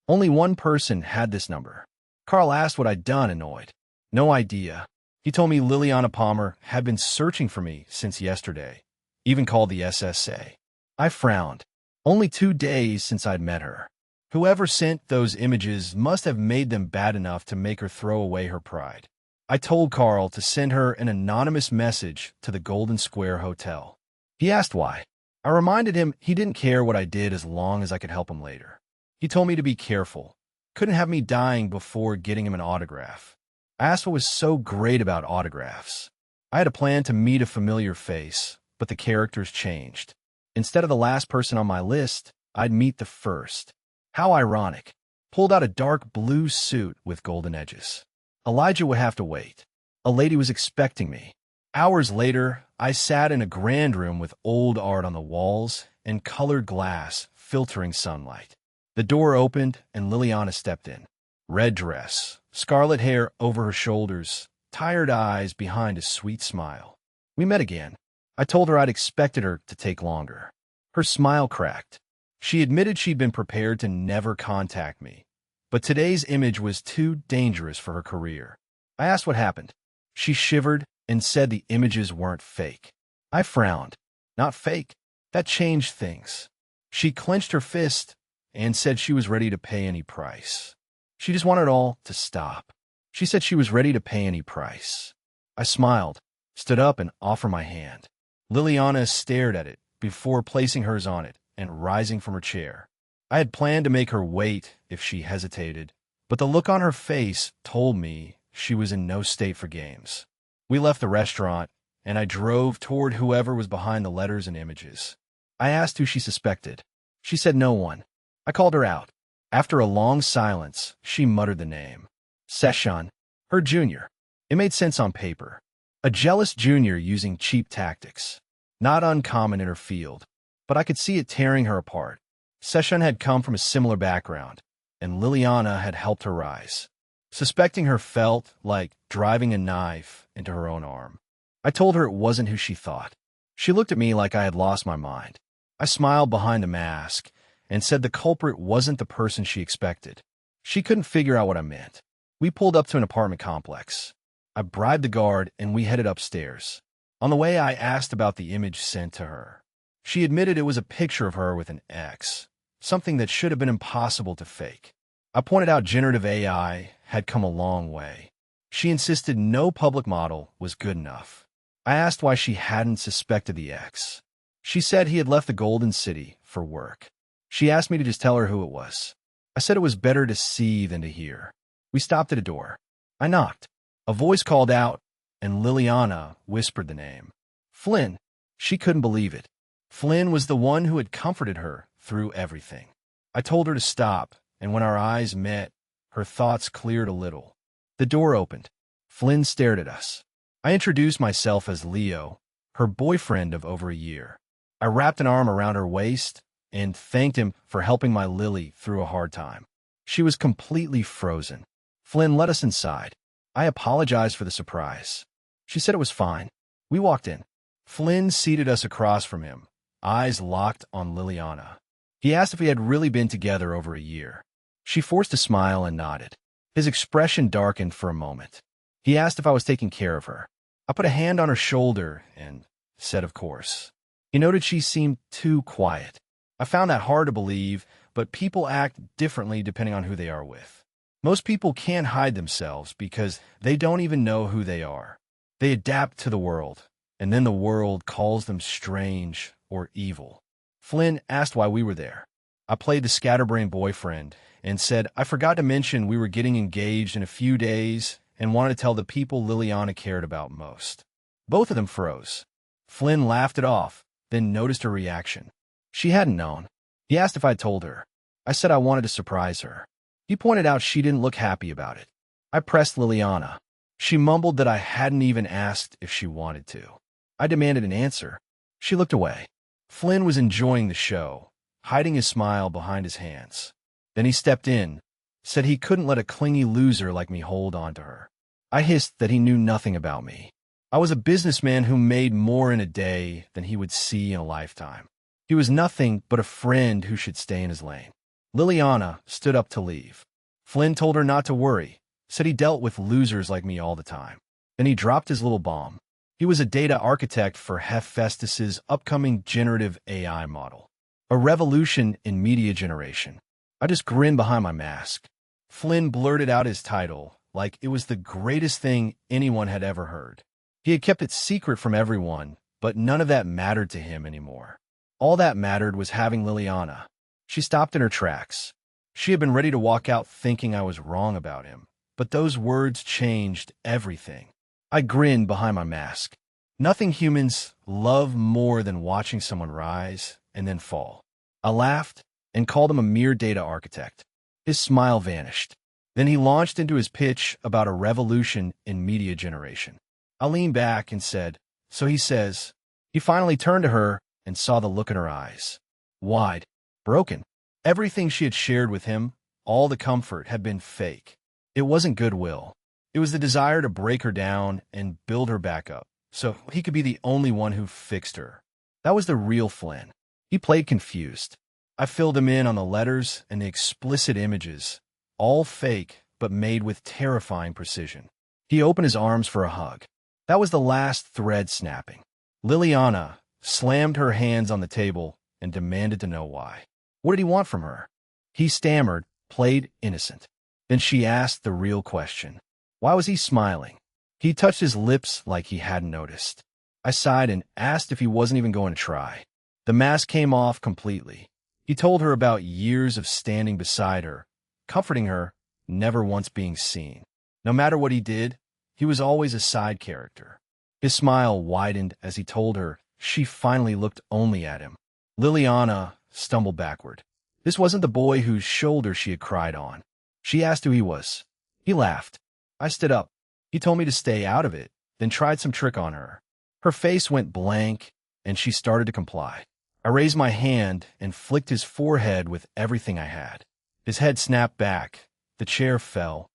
Speaker 1: Only one person had this number. Carl asked what I'd done, annoyed. No idea. He told me Liliana Palmer had been searching for me since yesterday, even called the SSA. I frowned. Only 2 days since I'd met her. Whoever sent those images must have made them bad enough to make her throw away her pride. I told Carl to send her an anonymous message to the Golden Square Hotel. He asked why. I reminded him he didn't care what I did as long as I could help him later. He told me to be careful. Couldn't have me dying before getting him an autograph. I asked what was so great about autographs. I had a plan to meet a familiar face, but the characters changed. Instead of the last person on my list, I'd meet the first. How ironic. Pulled out a dark blue suit with golden edges. Elijah would have to wait. A lady was expecting me. Hours later, I sat in a grand room with old art on the walls and colored glass filtering sunlight. The door opened and Liliana stepped in. Red dress, scarlet hair over her shoulders, tired eyes behind a sweet smile. We met again. I told her I'd expected her to take longer. Her smile cracked. She admitted she'd been prepared to never contact me, but today's image was too dangerous for her career. I asked what happened. She shivered and said the images weren't fake. I frowned. Not fake. That changed things. She clenched her fist and said she was ready to pay any price. She just wanted it all to stop. She said she was ready to pay any price. I smiled, stood up, and offered my hand. Liliana stared at it before placing hers on it and rising from her chair. I had planned to make her wait if she hesitated, but the look on her face told me she was in no state for games. We left the restaurant, and I drove toward whoever was behind the letters and images. I asked who she suspected. She said no one. I called her out. After a long silence, she muttered the name. Session, her junior. It made sense on paper. A jealous junior using cheap tactics. Not uncommon in her field, but I could see it tearing her apart. Session had come from a similar background, and Liliana had helped her rise. Suspecting her felt like driving a knife into her own arm. I told her it wasn't who she thought. She looked at me like I had lost my mind. I smiled behind the mask and said the culprit wasn't the person she expected. She couldn't figure out what I meant. We pulled up to an apartment complex. I bribed the guard and we headed upstairs. On the way, I asked about the image sent to her. She admitted it was a picture of her with an X, something that should have been impossible to fake. I pointed out generative AI had come a long way. She insisted no public model was good enough. I asked why she hadn't suspected the X. She said he had left the Golden City for work. She asked me to just tell her who it was. I said it was better to see than to hear. We stopped at a door. I knocked. A voice called out, and Liliana whispered the name. Flynn. She couldn't believe it. Flynn was the one who had comforted her through everything. I told her to stop, and when our eyes met, her thoughts cleared a little. The door opened. Flynn stared at us. I introduced myself as Leo, her boyfriend of over a year. I wrapped an arm around her waist and thanked him for helping my Lily through a hard time. She was completely frozen. Flynn let us inside. I apologized for the surprise. She said it was fine. We walked in. Flynn seated us across from him, eyes locked on Liliana. He asked if we had really been together over a year. She forced a smile and nodded. His expression darkened for a moment. He asked if I was taking care of her. I put a hand on her shoulder and said, of course. He noted she seemed too quiet. I found that hard to believe, but people act differently depending on who they are with. Most people can't hide themselves because they don't even know who they are. They adapt to the world, and then the world calls them strange or evil. Flynn asked why we were there. I played the scatterbrain boyfriend and said I forgot to mention we were getting engaged in a few days and wanted to tell the people Liliana cared about most. Both of them froze. Flynn laughed it off, then noticed her reaction. She hadn't known. He asked if I'd told her. I said I wanted to surprise her. He pointed out she didn't look happy about it. I pressed Liliana. She mumbled that I hadn't even asked if she wanted to. I demanded an answer. She looked away. Flynn was enjoying the show, hiding his smile behind his hands. Then he stepped in, said he couldn't let a clingy loser like me hold on to her. I hissed that he knew nothing about me. I was a businessman who made more in a day than he would see in a lifetime. He was nothing but a friend who should stay in his lane. Liliana stood up to leave. Flynn told her not to worry, said he dealt with losers like me all the time. Then he dropped his little bomb. He was a data architect for Hephaestus's upcoming generative AI model. A revolution in media generation. I just grinned behind my mask. Flynn blurted out his title like it was the greatest thing anyone had ever heard. He had kept it secret from everyone, but none of that mattered to him anymore. All that mattered was having Liliana. She stopped in her tracks. She had been ready to walk out thinking I was wrong about him, but those words changed everything. I grinned behind my mask. Nothing humans love more than watching someone rise and then fall. I laughed and called him a mere data architect. His smile vanished. Then he launched into his pitch about a revolution in media generation. I leaned back and said, "So he says." He finally turned to her and saw the look in her eyes. Wide, broken. Everything she had shared with him, all the comfort, had been fake. It wasn't goodwill. It was the desire to break her down and build her back up, so he could be the only one who fixed her. That was the real Flynn. He played confused. I filled him in on the letters and the explicit images, all fake but made with terrifying precision. He opened his arms for a hug. That was the last thread snapping. Liliana slammed her hands on the table and demanded to know why. What did he want from her? He stammered, played innocent. Then she asked the real question. Why was he smiling? He touched his lips like he hadn't noticed. I sighed and asked if he wasn't even going to try. The mask came off completely. He told her about years of standing beside her, comforting her, never once being seen. No matter what he did, he was always a side character. His smile widened as he told her. She finally looked only at him. Liliana stumbled backward. This wasn't the boy whose shoulder she had cried on. She asked who he was. He laughed. I stood up. He told me to stay out of it, then tried some trick on her. Her face went blank, and she started to comply. I raised my hand and flicked his forehead with everything I had. His head snapped back, the chair fell,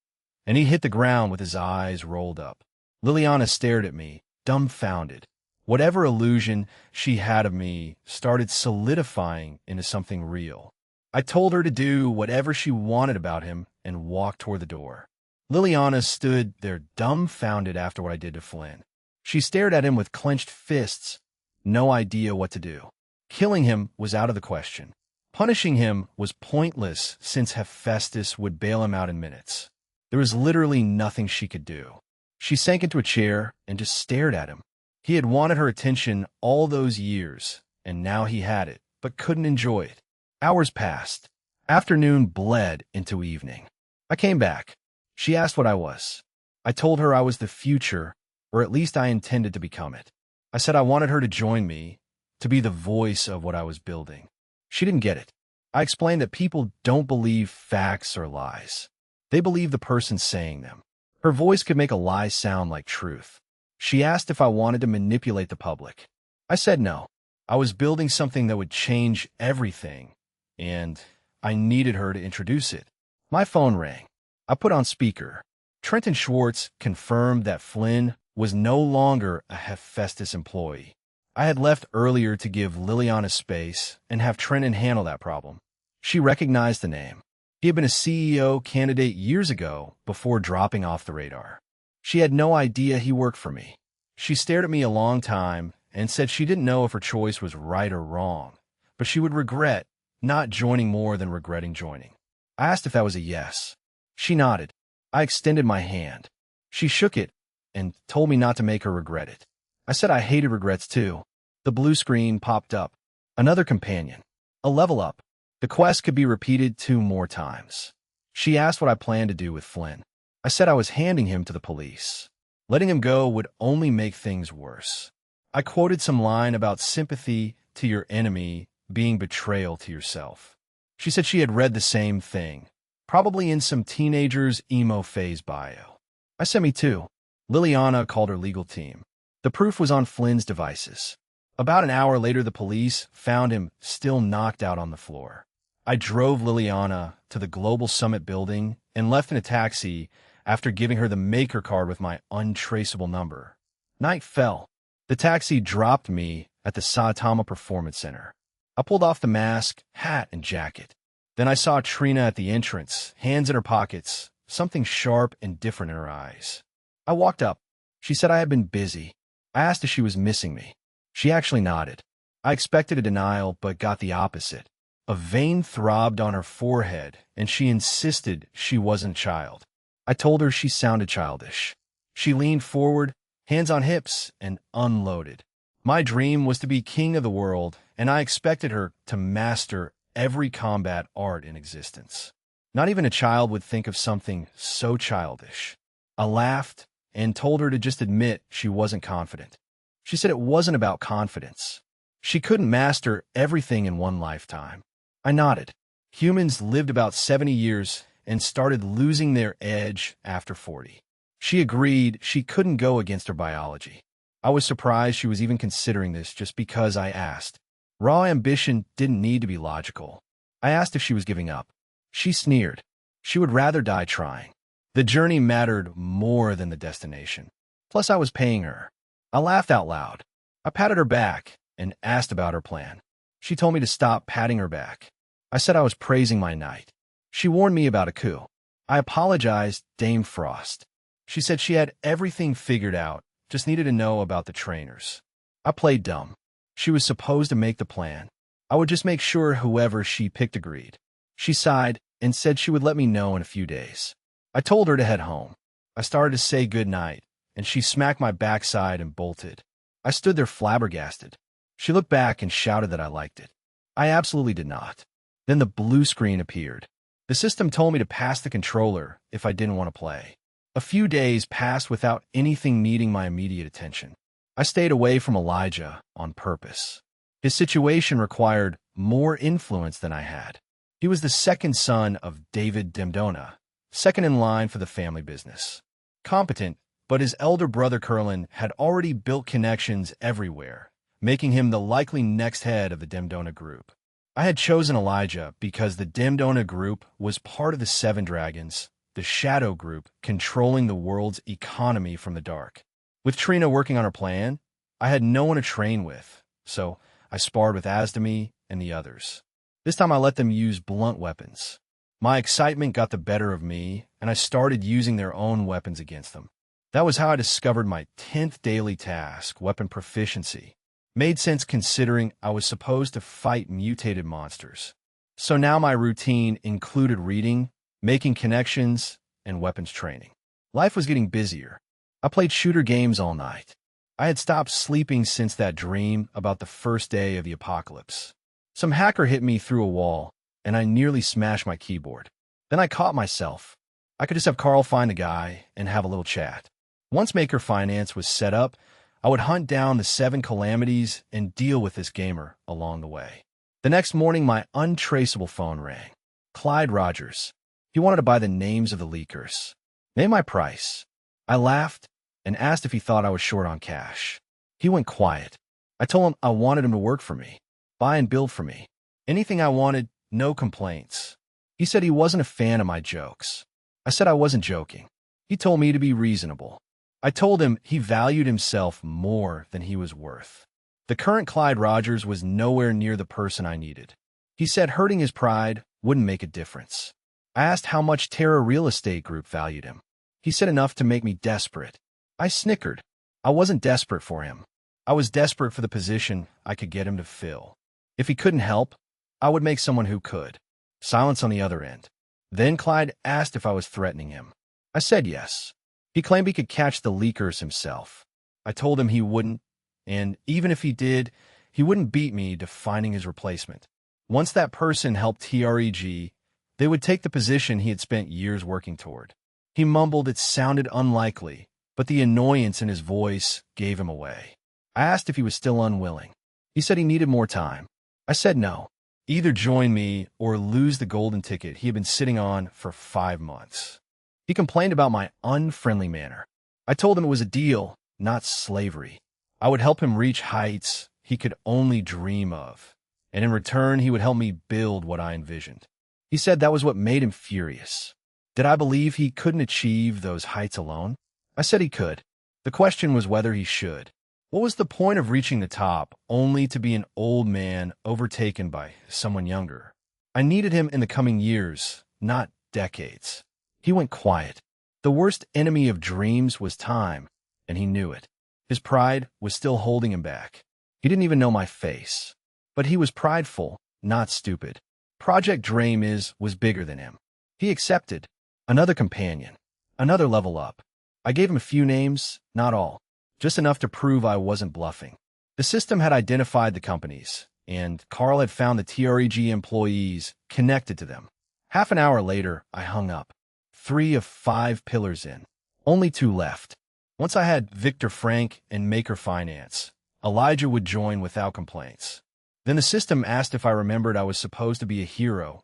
Speaker 1: and he hit the ground with his eyes rolled up. Liliana stared at me, dumbfounded. Whatever illusion she had of me started solidifying into something real. I told her to do whatever she wanted about him and walked toward the door. Liliana stood there dumbfounded after what I did to Flynn. She stared at him with clenched fists, no idea what to do. Killing him was out of the question. Punishing him was pointless since Hephaestus would bail him out in minutes. There was literally nothing she could do. She sank into a chair and just stared at him. He had wanted her attention all those years, and now he had it, but couldn't enjoy it. Hours passed. Afternoon bled into evening. I came back. She asked what I was. I told her I was the future, or at least I intended to become it. I said I wanted her to join me, to be the voice of what I was building. She didn't get it. I explained that people don't believe facts or lies. They believe the person saying them. Her voice could make a lie sound like truth. She asked if I wanted to manipulate the public. I said no. I was building something that would change everything, and I needed her to introduce it. My phone rang. I put on speaker. Trenton Schwartz confirmed that Flynn was no longer a Hephaestus employee. I had left earlier to give Liliana space and have Trenton handle that problem. She recognized the name. He had been a CEO candidate years ago before dropping off the radar. She had no idea he worked for me. She stared at me a long time and said she didn't know if her choice was right or wrong, but she would regret not joining more than regretting joining. I asked if that was a yes. She nodded. I extended my hand. She shook it and told me not to make her regret it. I said I hated regrets too. The blue screen popped up. Another companion. A level up. The quest could be repeated 2 more times. She asked what I planned to do with Flynn. I said I was handing him to the police. Letting him go would only make things worse. I quoted some line about sympathy to your enemy being betrayal to yourself. She said she had read the same thing, probably in some teenager's emo phase bio. I said me too. Liliana called her legal team. The proof was on Flynn's devices. About an hour later, the police found him still knocked out on the floor. I drove Liliana to the Global Summit building and left in a taxi after giving her the maker card with my untraceable number. Night fell. The taxi dropped me at the Saitama Performance Center. I pulled off the mask, hat, and jacket. Then I saw Trina at the entrance, hands in her pockets, something sharp and different in her eyes. I walked up. She said I had been busy. I asked if she was missing me. She actually nodded. I expected a denial, but got the opposite. A vein throbbed on her forehead, and she insisted she wasn't a child. I told her she sounded childish. She leaned forward, hands on hips, and unloaded. My dream was to be king of the world, and I expected her to master every combat art in existence. Not even a child would think of something so childish. I laughed and told her to just admit she wasn't confident. She said it wasn't about confidence. She couldn't master everything in one lifetime. I nodded. Humans lived about 70 years, and started losing their edge after 40. She agreed she couldn't go against her biology. I was surprised she was even considering this just because I asked. Raw ambition didn't need to be logical. I asked if she was giving up. She sneered. She would rather die trying. The journey mattered more than the destination. Plus, I was paying her. I laughed out loud. I patted her back and asked about her plan. She told me to stop patting her back. I said I was praising my knight. She warned me about a coup. I apologized, Dame Frost. She said she had everything figured out, just needed to know about the trainers. I played dumb. She was supposed to make the plan. I would just make sure whoever she picked agreed. She sighed and said she would let me know in a few days. I told her to head home. I started to say goodnight, and she smacked my backside and bolted. I stood there flabbergasted. She looked back and shouted that I liked it. I absolutely did not. Then the blue screen appeared. The system told me to pass the controller if I didn't want to play. A few days passed without anything needing my immediate attention. I stayed away from Elijah on purpose. His situation required more influence than I had. He was the second son of David Demdona, second in line for the family business. Competent, but his elder brother Curlin had already built connections everywhere, making him the likely next head of the Demdona group. I had chosen Elijah because the Demdona group was part of the Seven Dragons, the shadow group controlling the world's economy from the dark. With Trina working on her plan, I had no one to train with, so I sparred with Asdami and the others. This time I let them use blunt weapons. My excitement got the better of me, and I started using their own weapons against them. That was how I discovered my 10th daily task, weapon proficiency. Made sense considering I was supposed to fight mutated monsters. So now my routine included reading, making connections, and weapons training. Life was getting busier. I played shooter games all night. I had stopped sleeping since that dream about the first day of the apocalypse. Some hacker hit me through a wall, and I nearly smashed my keyboard. Then I caught myself. I could just have Carl find the guy and have a little chat. Once Maker Finance was set up, I would hunt down the 7 calamities and deal with this gamer along the way. The next morning, my untraceable phone rang. Clyde Rogers. He wanted to buy the names of the leakers. Name my price. I laughed and asked if he thought I was short on cash. He went quiet. I told him I wanted him to work for me, buy and build for me. Anything I wanted, no complaints. He said he wasn't a fan of my jokes. I said I wasn't joking. He told me to be reasonable. I told him he valued himself more than he was worth. The current Clyde Rogers was nowhere near the person I needed. He said hurting his pride wouldn't make a difference. I asked how much Terra Real Estate Group valued him. He said enough to make me desperate. I snickered. I wasn't desperate for him. I was desperate for the position I could get him to fill. If he couldn't help, I would make someone who could. Silence on the other end. Then Clyde asked if I was threatening him. I said yes. He claimed he could catch the leakers himself. I told him he wouldn't, and even if he did, he wouldn't beat me to finding his replacement. Once that person helped TREG, they would take the position he had spent years working toward. He mumbled it sounded unlikely, but the annoyance in his voice gave him away. I asked if he was still unwilling. He said he needed more time. I said no. Either join me or lose the golden ticket he had been sitting on for 5 months. He complained about my unfriendly manner. I told him it was a deal, not slavery. I would help him reach heights he could only dream of, and in return he would help me build what I envisioned. He said that was what made him furious. Did I believe he couldn't achieve those heights alone? I said he could. The question was whether he should. What was the point of reaching the top only to be an old man overtaken by someone younger? I needed him in the coming years, not decades. He went quiet. The worst enemy of dreams was time, and he knew it. His pride was still holding him back. He didn't even know my face. But he was prideful, not stupid. Project Dream was bigger than him. He accepted. Another companion. Another level up. I gave him a few names, not all. Just enough to prove I wasn't bluffing. The system had identified the companies, and Carl had found the TREG employees connected to them. Half an hour later, I hung up. 3 of 5 pillars in. Only 2 left. Once I had Victor Frank and Maker Finance, Elijah would join without complaints. Then the system asked if I remembered I was supposed to be a hero,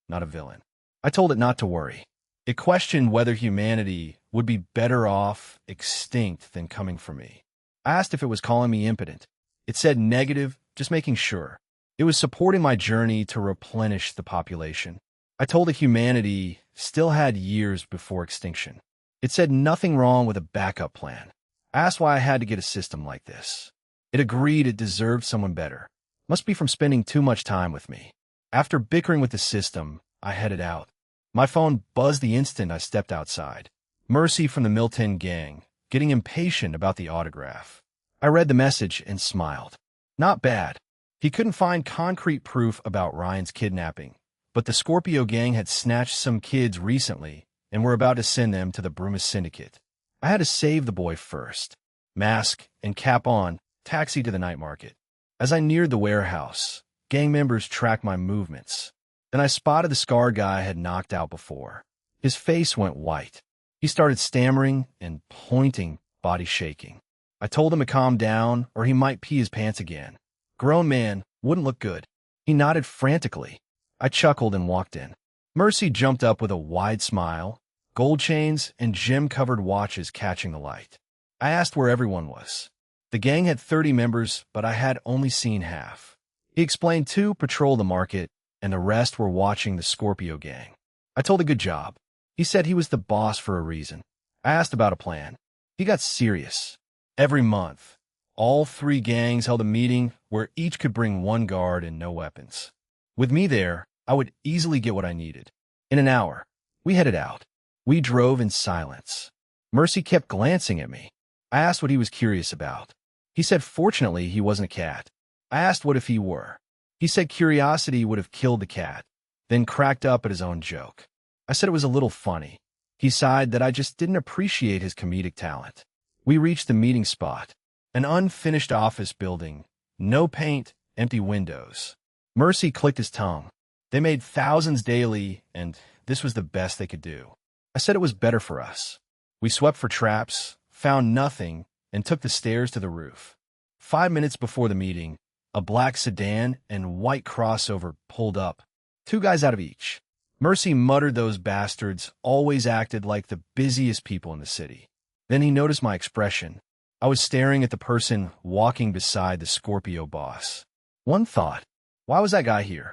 Speaker 1: not a villain. I told it not to worry. It questioned whether humanity would be better off extinct than coming for me. I asked if it was calling me impotent. It said negative, just making sure. It was supporting my journey to replenish the population. I told it humanity still had years before extinction. It said nothing wrong with a backup plan. I asked why I had to get a system like this. It agreed it deserved someone better. Must be from spending too much time with me. After bickering with the system, I headed out. My phone buzzed the instant I stepped outside. Mercy from the Milton gang, getting impatient about the autograph. I read the message and smiled. Not bad. He couldn't find concrete proof about Ryan's kidnapping, but the Scorpio gang had snatched some kids recently and were about to send them to the Brumus Syndicate. I had to save the boy first. Mask and cap on, taxi to the night market. As I neared the warehouse, gang members tracked my movements. Then I spotted the scarred guy I had knocked out before. His face went white. He started stammering and pointing, body shaking. I told him to calm down or he might pee his pants again. Grown man, wouldn't look good. He nodded frantically. I chuckled and walked in. Mercy jumped up with a wide smile, gold chains and gem-covered watches catching the light. I asked where everyone was. The gang had 30 members, but I had only seen half. He explained 2 patrol the market, and the rest were watching the Scorpio gang. I told a good job. He said he was the boss for a reason. I asked about a plan. He got serious. Every month, all 3 gangs held a meeting where each could bring 1 guard and no weapons. With me there, I would easily get what I needed. In an hour, we headed out. We drove in silence. Mercy kept glancing at me. I asked what he was curious about. He said fortunately he wasn't a cat. I asked what if he were. He said curiosity would have killed the cat, then cracked up at his own joke. I said it was a little funny. He sighed that I just didn't appreciate his comedic talent. We reached the meeting spot, an unfinished office building, no paint, empty windows. Mercy clicked his tongue. They made thousands daily, and this was the best they could do. I said it was better for us. We swept for traps, found nothing, and took the stairs to the roof. 5 minutes before the meeting, a black sedan and white crossover pulled up, 2 guys out of each. Mercy muttered those bastards always acted like the busiest people in the city. Then he noticed my expression. I was staring at the person walking beside the Scorpio boss. One thought, why was that guy here?